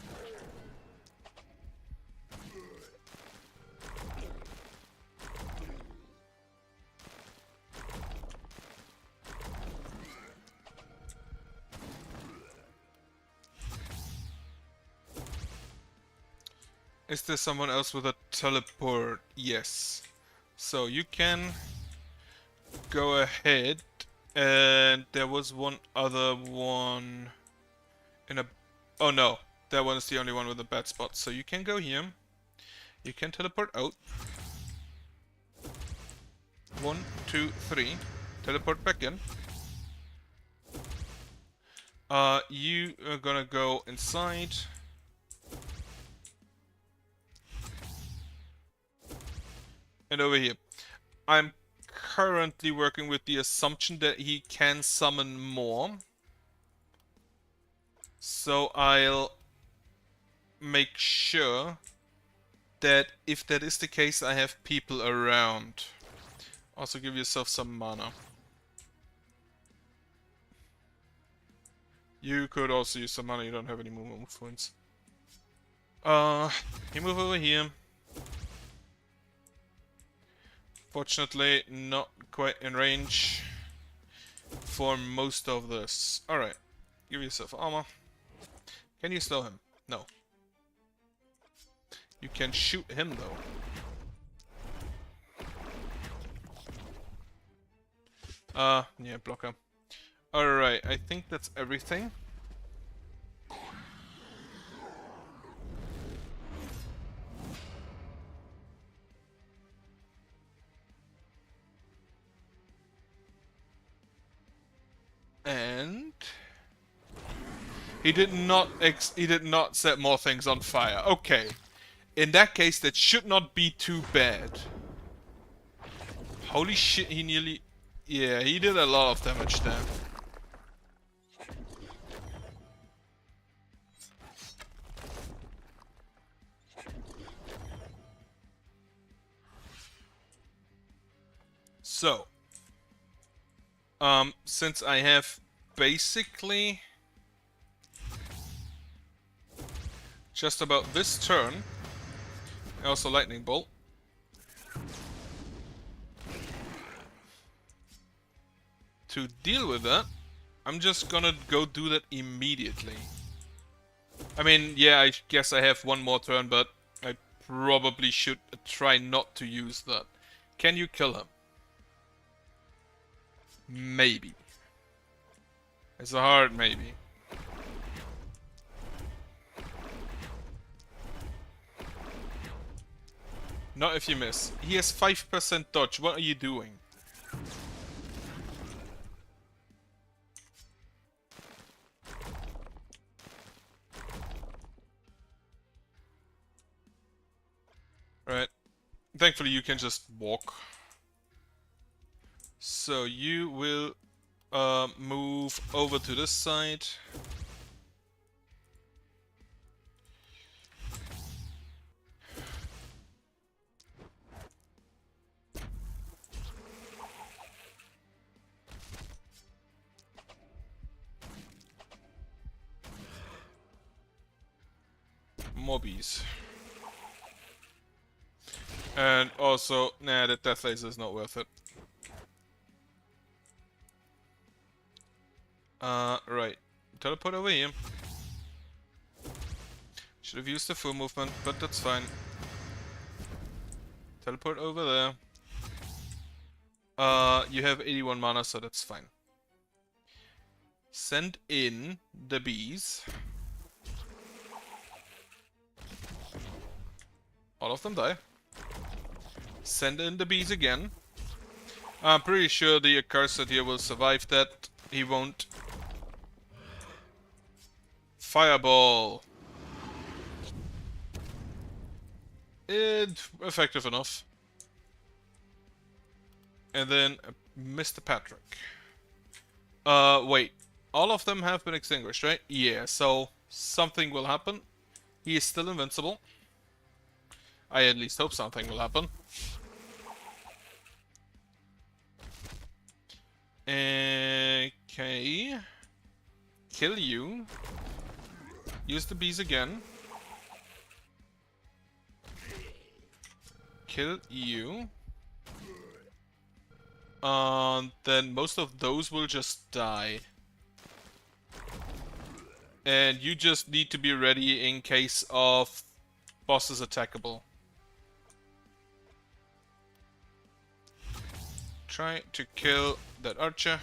Is there someone else with a teleport? Yes. So you can go ahead, and there was one other one in a... Oh no, that one is the only one with a bad spot. So you can go here. You can teleport out. 1, 2, 3. Teleport back in. You are gonna go inside. And over here. I'm currently working with the assumption that he can summon more. So I'll make sure that if that is the case, I have people around. Also give yourself some mana. You could also use some mana, you don't have any movement points. You move over here. Fortunately, not quite in range for most of this. Alright, give yourself armor. Can you slow him? No. You can shoot him though. Yeah, blocker. Alright, I think that's everything. And he did not set more things on fire. Okay. In that case, that should not be too bad. Holy shit, he nearly... Yeah, he did a lot of damage there. So, since I have basically just about this turn, also lightning bolt. To deal with that, I'm just gonna go do that immediately. I mean, yeah, I guess I have one more turn, but I probably should try not to use that. Can you kill him? Maybe. It's a hard maybe. Not if you miss. He has 5% dodge. What are you doing? Right. Thankfully you can just walk. So you will move over to this side. More bees. And also, nah, the death laser is not worth it. Right. Teleport over here. Should have used the full movement, but that's fine. Teleport over there. You have 81 mana, so that's fine. Send in the bees. All of them die. Send in the bees again. I'm pretty sure the accursed here will survive that. He won't. Fireball. Effective enough. And then Mr. Patrick. Wait. All of them have been extinguished, right? Yeah, so something will happen. He is still invincible. I at least hope something will happen. Okay. Kill you. Use the bees again. Kill you. Then most of those will just die. And you just need to be ready in case of bosses attackable. Try to kill that archer.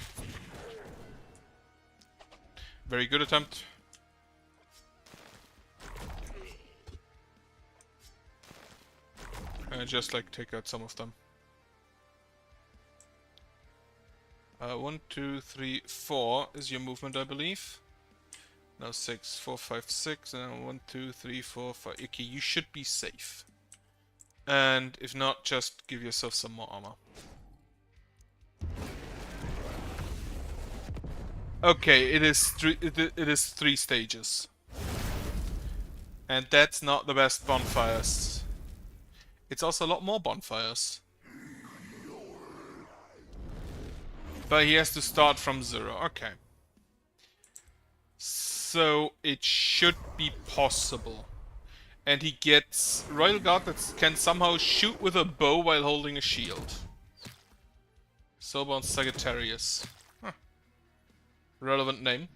Very good attempt. Just like take out some of them. 1, 2, 3, 4 is your movement, I believe. Now 6, 4, 5, 6, and then 1, 2, 3, 4, 5. Okay, you should be safe. And if not, just give yourself some more armor. Okay, it is three stages. And that's not the best bonfires. It's also a lot more bonfires. But he has to start from 0. Okay. So it should be possible. And he gets Royal Guard that can somehow shoot with a bow while holding a shield. Soulbound Sagittarius. Huh. Relevant name.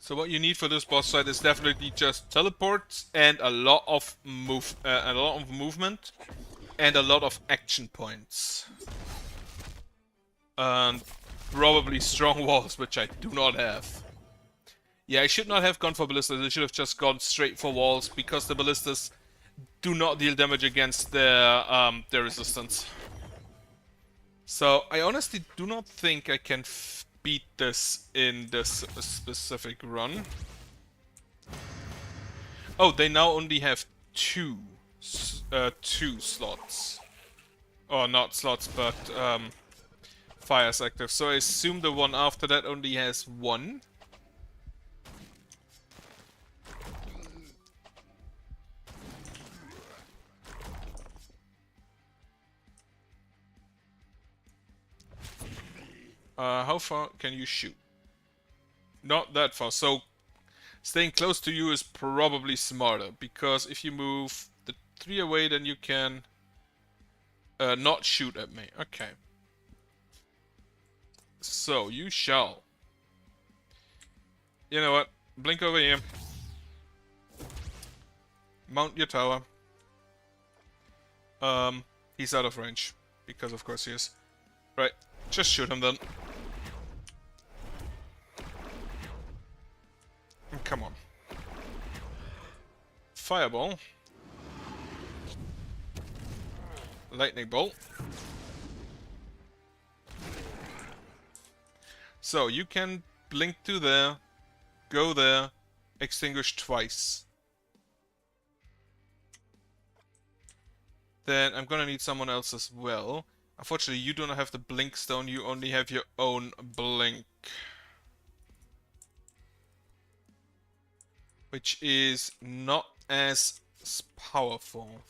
So what you need for this boss fight is definitely just teleports and a lot of movement and a lot of action points. And probably strong walls, which I do not have. Yeah, I should not have gone for ballistas. I should have just gone straight for walls because the ballistas do not deal damage against their resistance. So I honestly do not think I can beat this in this specific run. Oh, they now only have two slots. Or not slots, but fires active. So I assume the one after that only has one. How far can you shoot? Not that far, so staying close to you is probably smarter, because if you move the 3 away, then you can not shoot at me. Okay. So, you shall. You know what? Blink over here. Mount your tower. He's out of range, because of course he is. Right, just shoot him then. Come on. Fireball. Lightning bolt. So you can blink to there, go there, extinguish twice. Then I'm gonna need someone else as well. Unfortunately, you don't have the blink stone, you only have your own blink. Which is not as powerful.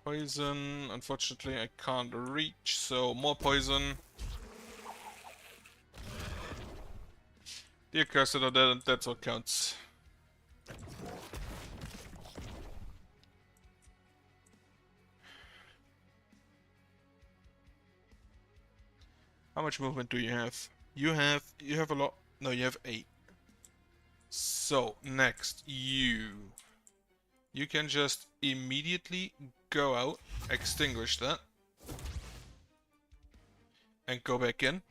Poison, unfortunately I can't reach, so more poison. Dear cursor, that's what counts. How much movement do you have? You have a lot. No, you have 8. So next, you can just immediately go out, extinguish that, and go back in.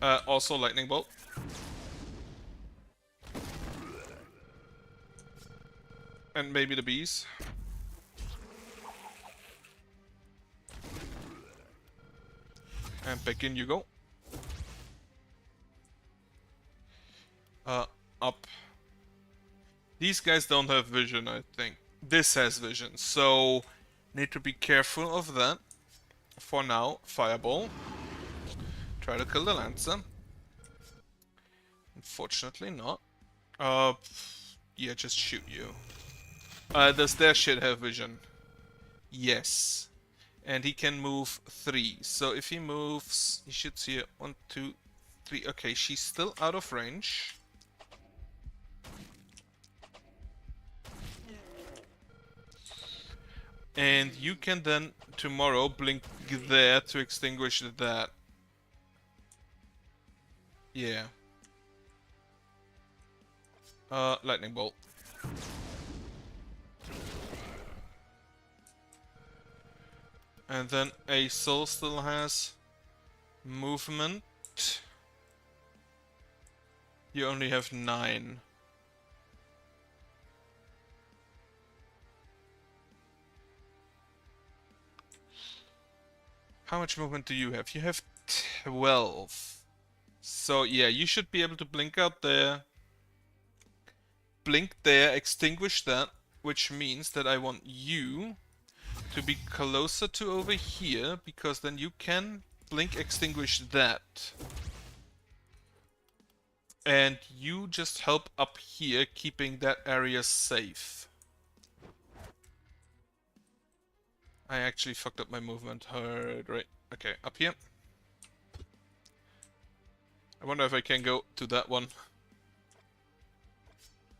Also lightning bolt. And maybe the bees. And back in you go. Up. These guys don't have vision, I think. This has vision, so need to be careful of that. For now, fireball. Try to kill the lancer. Unfortunately not. Yeah, just shoot you. Does their shit have vision? Yes. And he can move 3. So if he moves, he should see it. 1, 2, 3. Okay, she's still out of range. And you can then tomorrow blink there to extinguish that. Yeah. Lightning bolt. And then a soul still has movement. You only have 9. How much movement do you have? You have 12. So yeah, you should be able to blink out there. Blink there, extinguish that, which means that I want you to be closer to over here, because then you can blink extinguish that. And you just help up here, keeping that area safe. I actually fucked up my movement. Right. Okay, up here. I wonder if I can go to that one.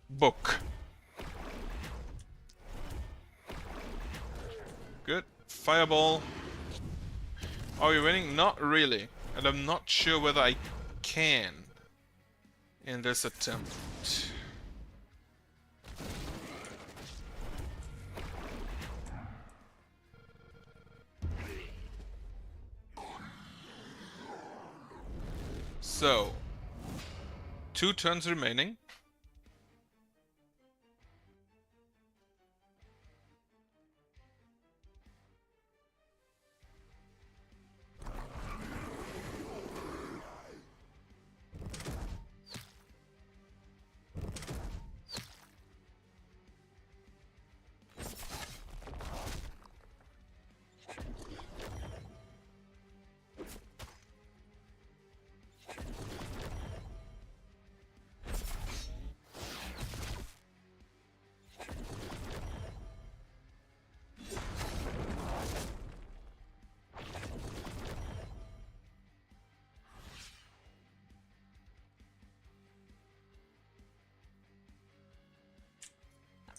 Book. Good. Fireball. Are you winning? Not really. And I'm not sure whether I can in this attempt. So, 2 turns remaining.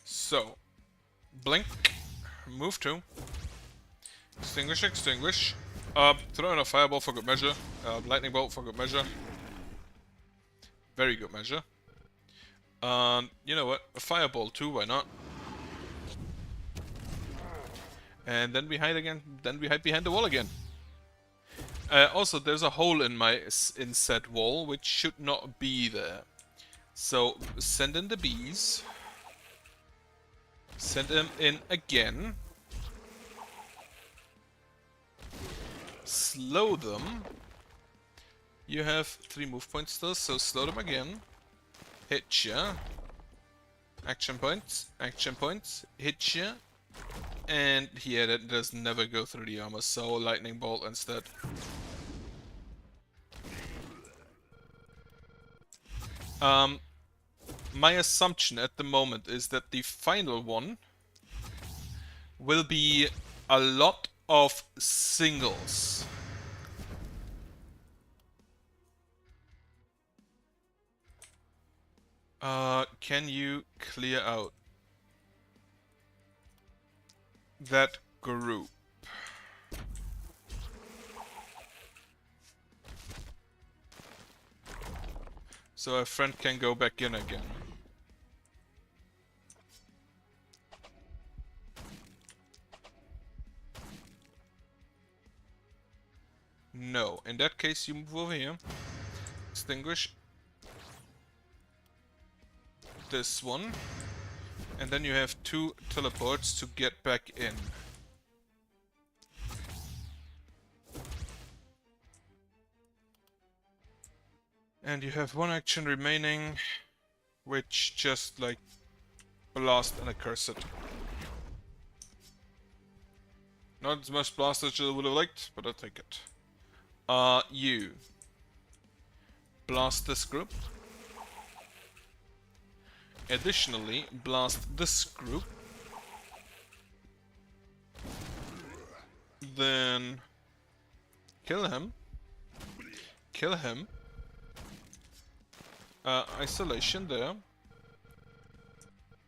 So, blink, move 2, extinguish, extinguish, throw in a fireball for good measure, lightning bolt for good measure, very good measure. You know what, a fireball too, why not? And then we hide again, then we hide behind the wall again. Also, there's a hole in my inset wall, which should not be there. So, send in the bees. Send them in again. Slow them. You have 3 move points still, so slow them again. Hit ya. Action points, hit ya. And yeah, that does never go through the armor, so lightning bolt instead. My assumption at the moment is that the final one will be a lot of singles. Can you clear out that group? So a friend can go back in again. No. In that case, you move over here. extinguish this one. And then you have 2 teleports to get back in. And you have 1 action remaining, which just like blast and curse it. Not as much blast as I would have liked, but I'll take it. You blast this group. Additionally, blast this group. Then kill him. Kill him. Isolation there.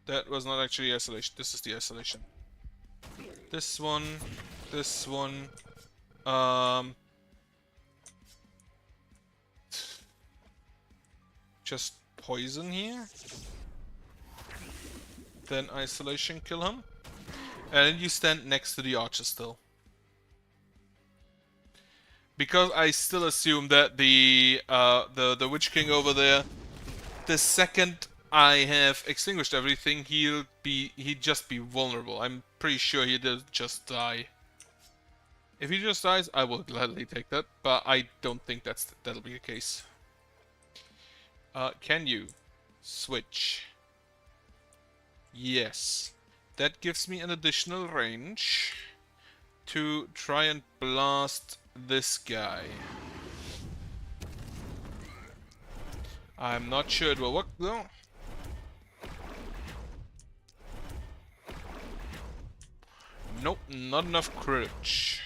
That was not actually isolation. This is the isolation. This one. This one. Just poison here. Then isolation, kill him. And then you stand next to the archer still. Because I still assume that the Witch King over there, the second I have extinguished everything, he'd just be vulnerable. I'm pretty sure he'll just die. If he just dies, I will gladly take that, but I don't think that'll be the case. Can you switch? Yes. That gives me an additional range to try and blast this guy. I'm not sure it will work though. Nope, not enough courage.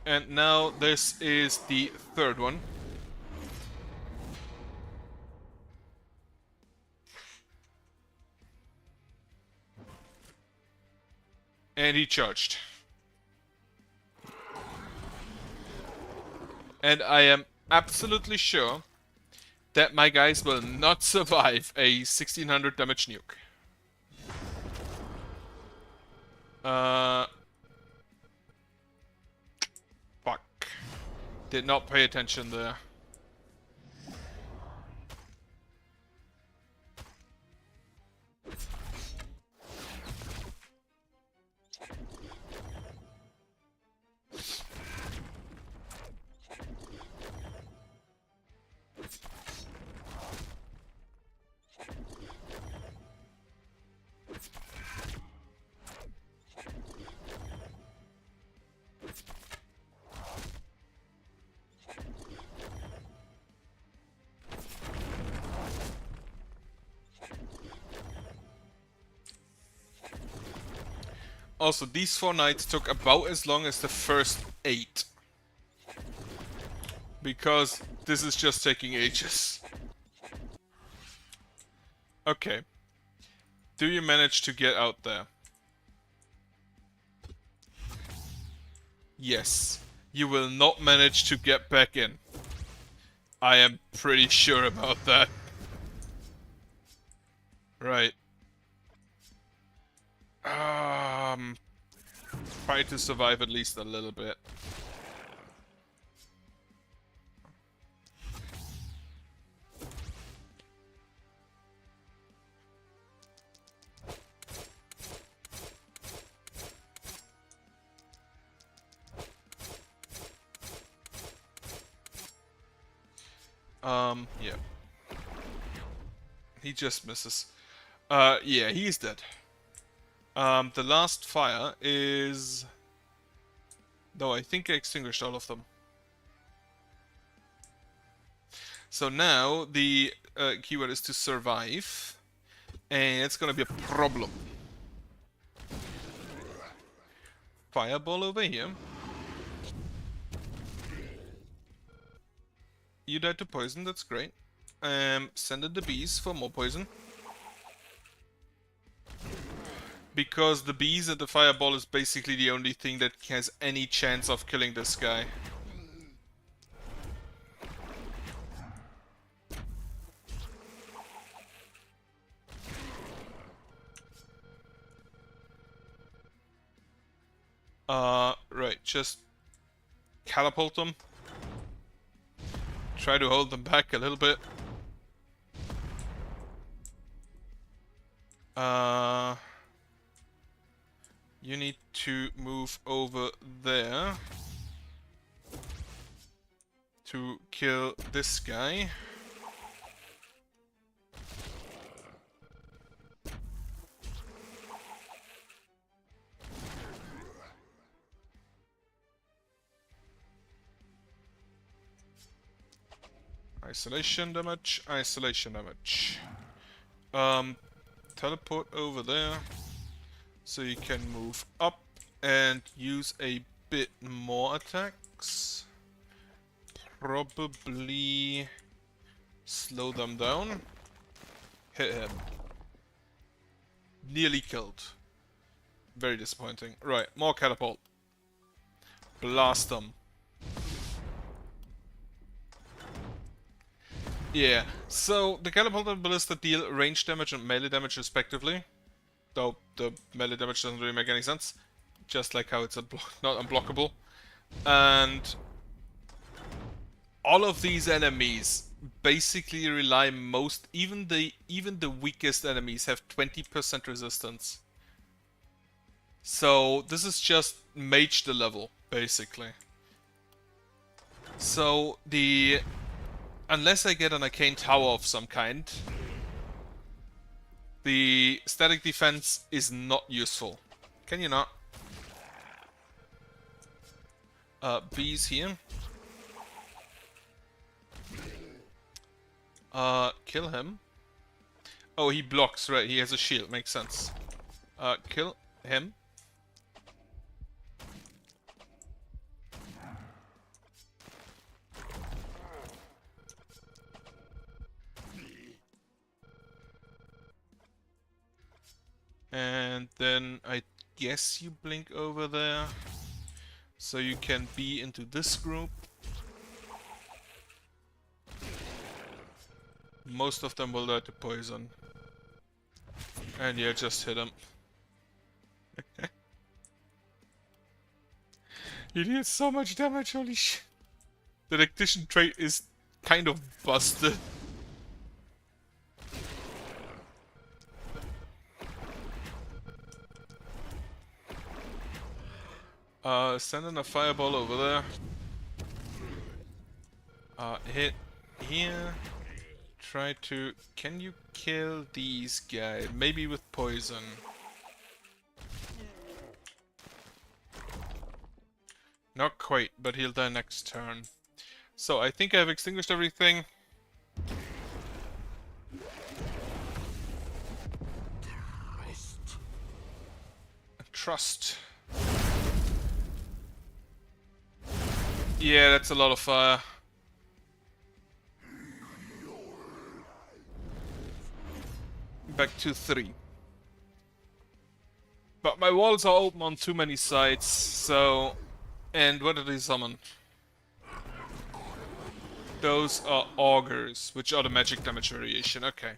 And now this is the third one. And he charged. And I am absolutely sure that my guys will not survive a 1600 damage nuke. Fuck. Did not pay attention there. Also, these 4 nights took about as long as the first 8. Because this is just taking ages. Okay. Do you manage to get out there? Yes. You will not manage to get back in. I am pretty sure about that. Right. Try to survive at least a little bit. Yeah. He just misses. Yeah, he's dead. The last fire is... No, I think I extinguished all of them. So now the keyword is to survive. And it's gonna be a problem. Fireball over here. You died to poison, that's great. Send in the bees for more poison. Because the bees and the fireball is basically the only thing that has any chance of killing this guy. Right, just catapult them. Try to hold them back a little bit. You need to move over there to kill this guy. Isolation damage, isolation damage. Teleport over there so you can move up and use a bit more attacks. Probably slow them down. Hit him. Nearly killed. Very disappointing. Right, more catapult. Blast them. Yeah, so the catapult and ballista deal range damage and melee damage respectively. Though the melee damage doesn't really make any sense. Just like how it's not unblockable. And all of these enemies basically rely even the weakest enemies have 20% resistance. So this is just mage the level, basically. So unless I get an arcane tower of some kind, the static defense is not useful. Can you not? Bees here. Kill him. Oh, he blocks, right, he has a shield, makes sense. Kill him. And then I guess you blink over there. So you can be into this group. Most of them will die to poison. And yeah, just hit him. He did so much damage, holy shit. The tactician trait is kind of busted. Send in a fireball over there. Hit here. Try to... Can you kill these guys? Maybe with poison. Not quite, but he'll die next turn. So I think I've extinguished everything. Trust. Yeah, that's a lot of fire. Back to 3. But my walls are open on too many sides, so... And what did they summon? Those are augurs, which are the magic damage variation, okay.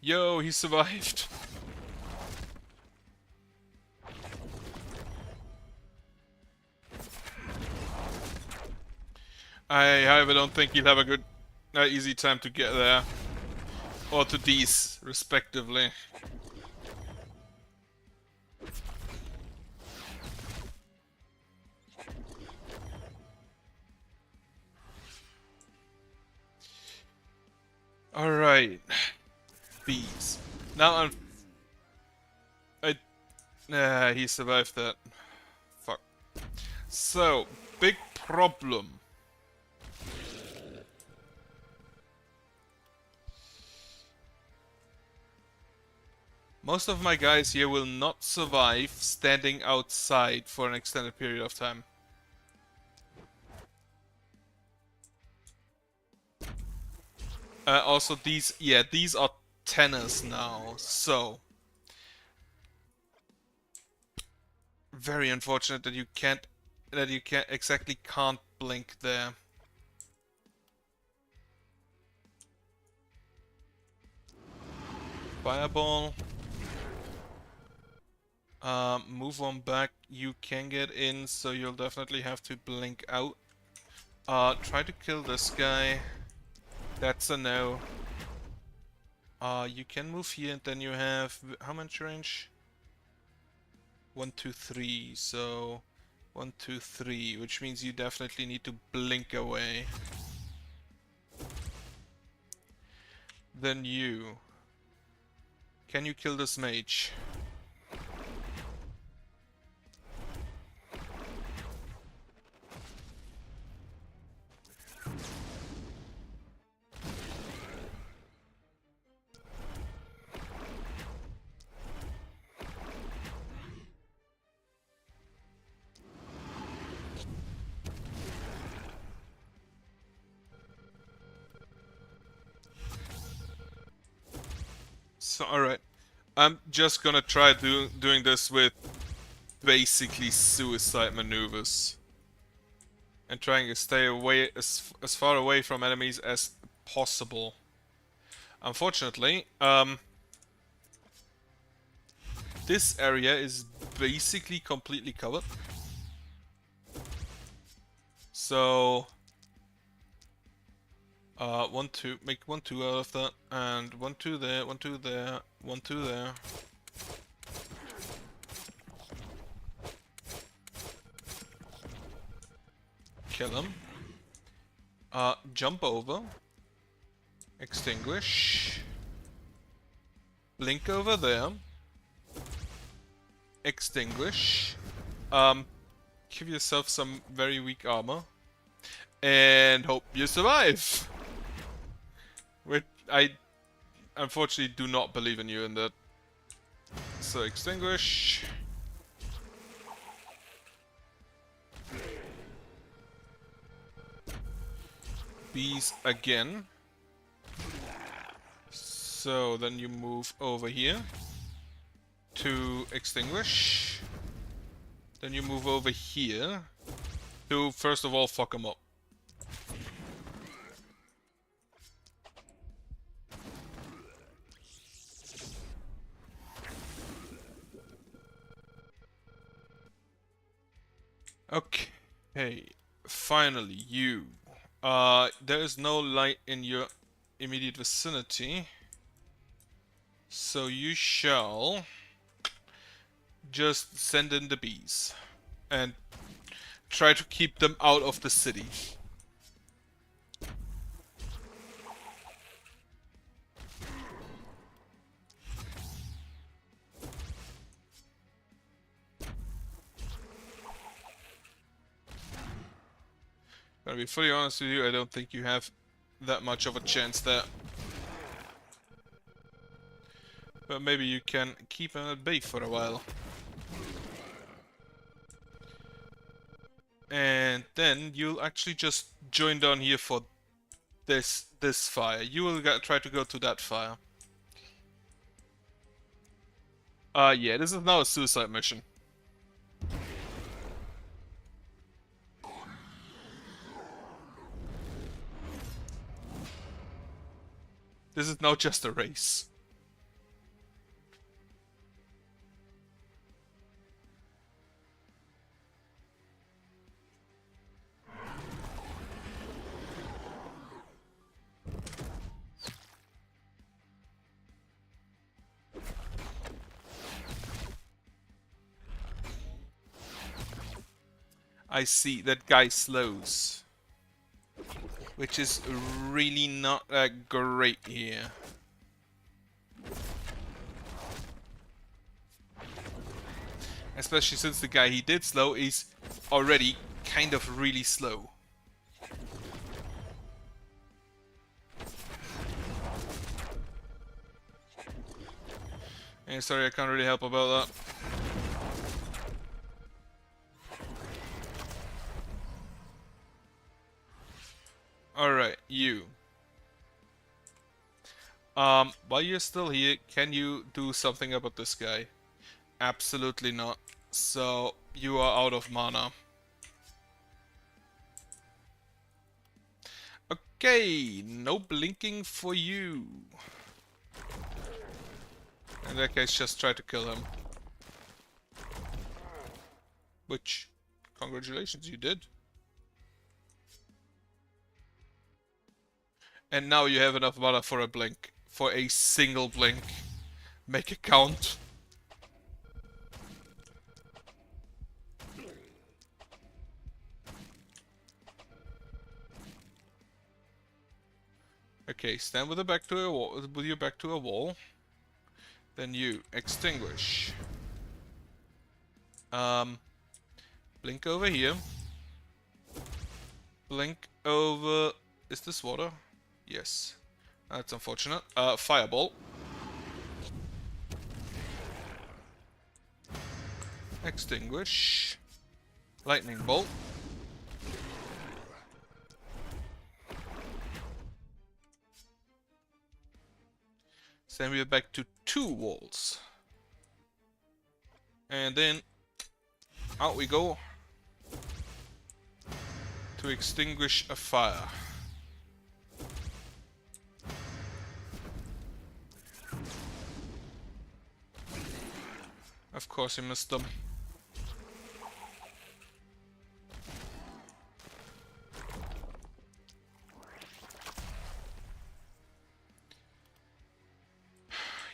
Yo, he survived. I, however, don't think he'll have a good, easy time to get there. Or to these, respectively. Alright. Bees. Now he survived that. Fuck. So, big problem. Most of my guys here will not survive standing outside for an extended period of time. Also these, yeah, these are tenors now, so... Very unfortunate that you can't exactly can't blink there. Fireball. Move on back. You can get in, so you'll definitely have to blink out. Try to kill this guy. That's a no. You can move here, and then you have how much range? 1, 2, 3. So 1, 2, 3, which means you definitely need to blink away. Then you. Can you kill this mage? So, alright. I'm just gonna try doing this with basically suicide maneuvers. And trying to stay away as far away from enemies as possible. Unfortunately, this area is basically completely covered. So, 1, 2, make 1, 2 out of that, and 1, 2 there, 1, 2 there, 1, 2 there. Kill him. Jump over. Extinguish. Blink over there. Extinguish. Give yourself some very weak armor. And hope you survive. Which I unfortunately do not believe in you in that. So extinguish. Bees again. So then you move over here to extinguish. Then you move over here to first of all fuck them up. Okay, finally you. There is no light in your immediate vicinity, so you shall just send in the bees and try to keep them out of the city. Gonna be fully honest with you, I don't think you have that much of a chance there. But maybe you can keep them at bay for a while. And then you'll actually just join down here for this fire. You will try to go to that fire. Yeah, this is now a suicide mission. This is now just a race. I see, that guy slows. Which is really not that great here. Especially since the guy he did slow is already kind of really slow. Yeah, sorry, I can't really help about that. Alright, you. While you're still here, can you do something about this guy? Absolutely not. So, you are out of mana. Okay, no blinking for you. In that case, just try to kill him. Which, congratulations, you did. And now you have enough mana for a blink. For a single blink. Make it count. Okay, stand with your back to a wall. Then you extinguish. Blink over here. Blink over... Is this water? Yes. That's unfortunate. Fireball. Extinguish. Lightning bolt. Then we're back to 2 walls. And then out we go to extinguish a fire. Of course he missed them.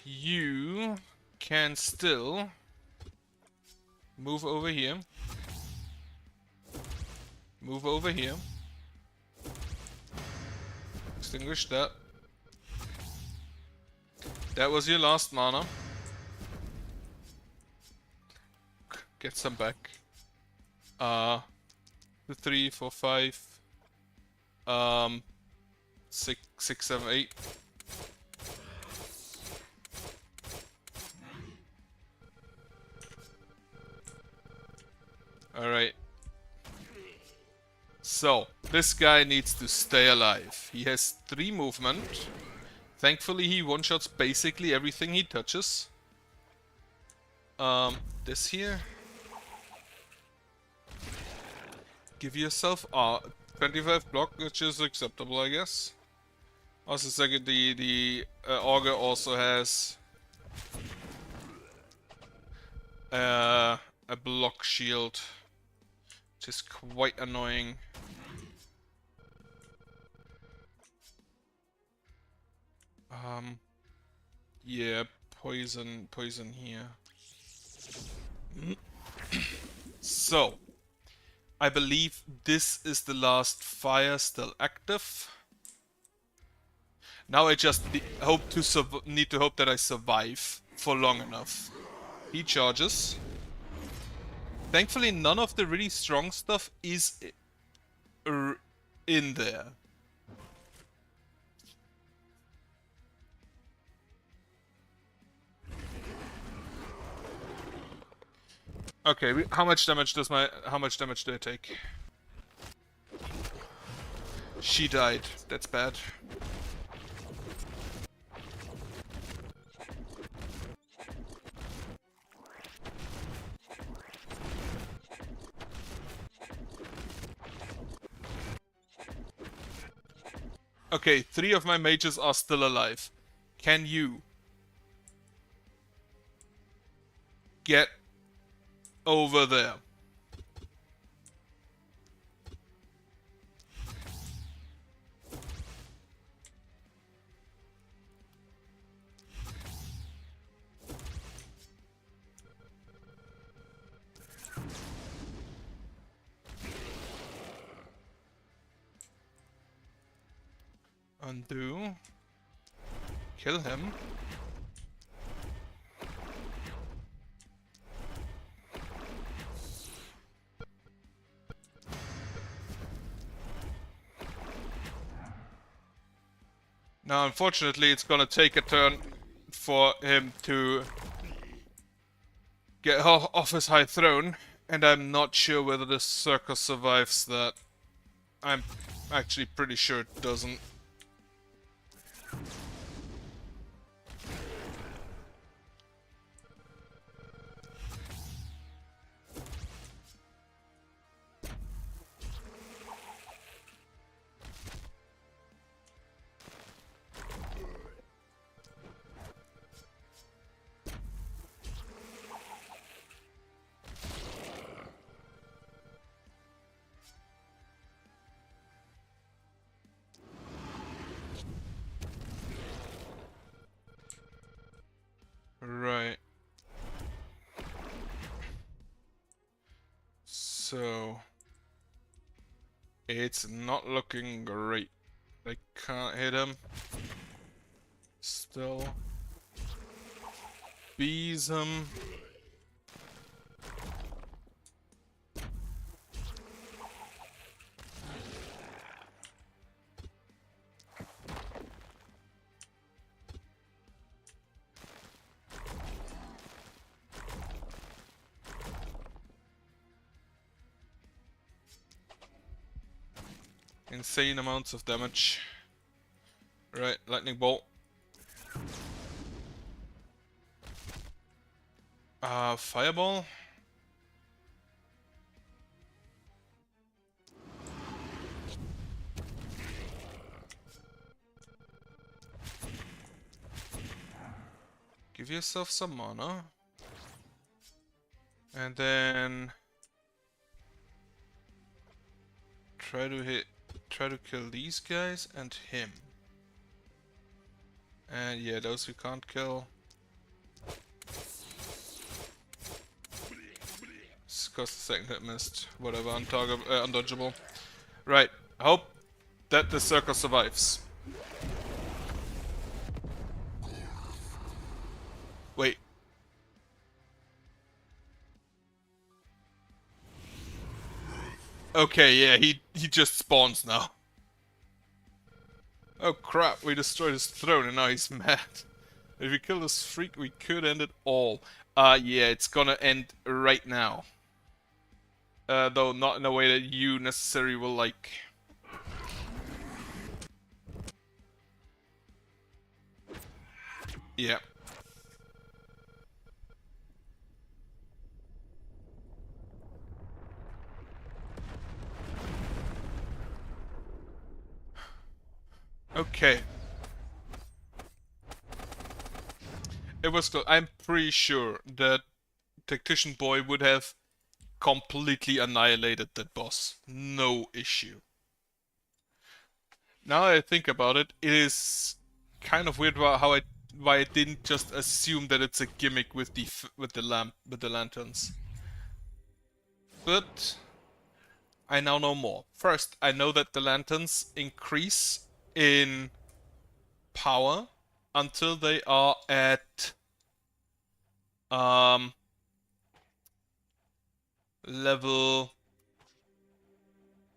You can still move over here. Move over here. Extinguish that. That was your last mana. Get some back. 2, 3, 4, 5. 6, 7, 8. Alright. So, this guy needs to stay alive. He has 3 movement. Thankfully he one-shots basically everything he touches. This here. Give yourself 25 block, which is acceptable, I guess. Also, second, the auger also has a block shield, which is quite annoying. Yeah, poison here. So, I believe this is the last fire still active. Now I just need to hope that I survive for long enough. He charges. Thankfully, none of the really strong stuff is in there. Okay, how much damage do I take? She died. That's bad. Okay, 3 of my mages are still alive. Can you get over there? Undo. Kill him. Now, unfortunately, it's gonna take a turn for him to get off his high throne, and I'm not sure whether the circus survives that. I'm actually pretty sure it doesn't. So it's not looking great. I can't hit him. Still bees him. Insane amounts of damage. Right, lightning bolt. Fireball. Give yourself some mana. And then try to kill these guys and him. And yeah, those we can't kill. It's cause the second hit missed. Whatever, undodgeable. Right, hope that the circle survives. Wait. Okay, yeah, he just spawns now. Oh crap, we destroyed his throne and now he's mad. If we kill this freak, we could end it all. Yeah, it's gonna end right now. Though not in a way that you necessarily will like. Yeah. Okay. It was close. I'm pretty sure that Tactician Boy would have completely annihilated that boss. No issue. Now that I think about it, it is kind of weird why I didn't just assume that it's a gimmick with the lanterns. But I now know more. First, I know that the lanterns increase in power until they are at level.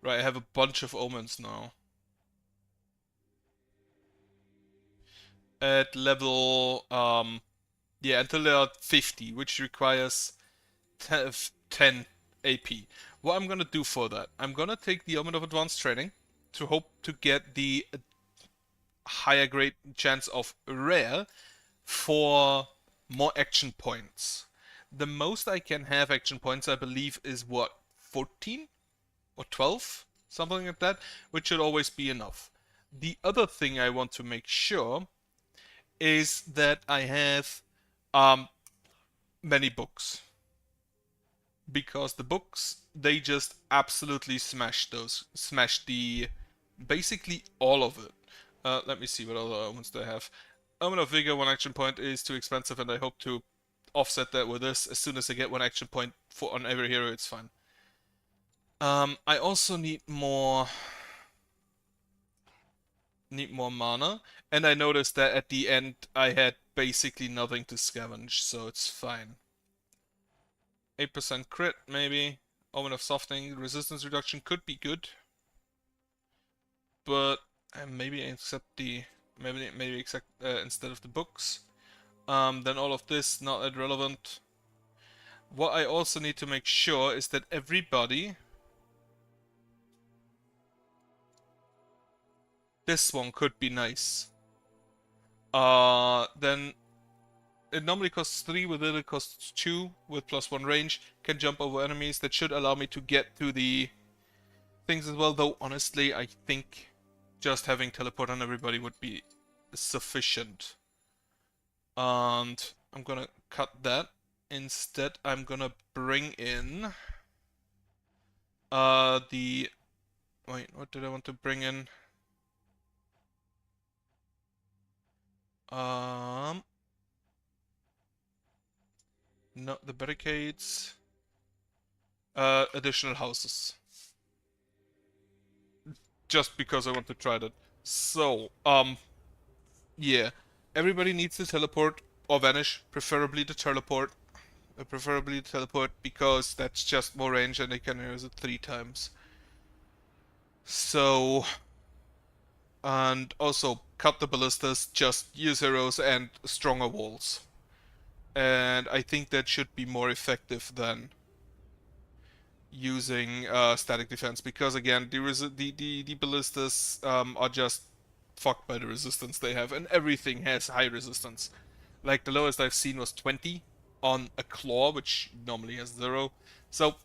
Right, I have a bunch of omens now. At level yeah, until they are 50, which requires 10 AP. What I'm gonna do for that, I'm gonna take the Omen of Advanced Training to hope to get the higher grade chance of rare for more action points. The most I can have action points, I believe, is what, 14 or 12? Something like that, which should always be enough. The other thing I want to make sure is that I have many books. Because the books, they just absolutely smash basically all of it. Let me see what other omens they have. Omen of Vigor, 1 action point is too expensive, and I hope to offset that with this. As soon as I get 1 action point on every hero, it's fine. I also need more mana, and I noticed that at the end I had basically nothing to scavenge, so it's fine. 8% crit, maybe. Omen of Softening, resistance reduction could be good. But maybe accept the maybe accept instead of the books. Then all of this not that relevant. What I also need to make sure is that everybody. This one could be nice. Then it normally costs 3, with it costs 2 with +1 range. Can jump over enemies. That should allow me to get to the things as well. Though honestly, I think just having teleport on everybody would be sufficient. And I'm gonna cut that. Instead, I'm gonna bring in the. Wait, what did I want to bring in? Not the barricades. additional houses. Just because I want to try that. So, yeah. Everybody needs to teleport or vanish, preferably the teleport. Preferably the teleport because that's just more range and they can use it 3 times. So, and also cut the ballistas, just use arrows and stronger walls. And I think that should be more effective than using static defense because again the ballistas are just fucked by the resistance they have, and everything has high resistance. Like the lowest I've seen was 20 on a claw, which normally has 0. So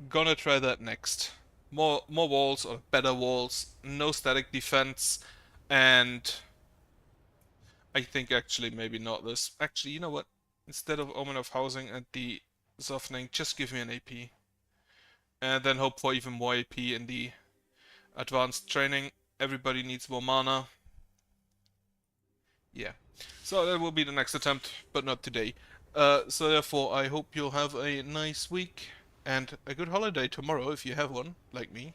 gonna try that next. More walls or better walls, no static defense, and I think actually maybe not this. Actually, you know what? Instead of Omen of Housing and the softening, just give me an AP. And then hope for even more AP in the advanced training. Everybody needs more mana. Yeah. So that will be the next attempt, but not today. So therefore, I hope you'll have a nice week and a good holiday tomorrow if you have one, like me.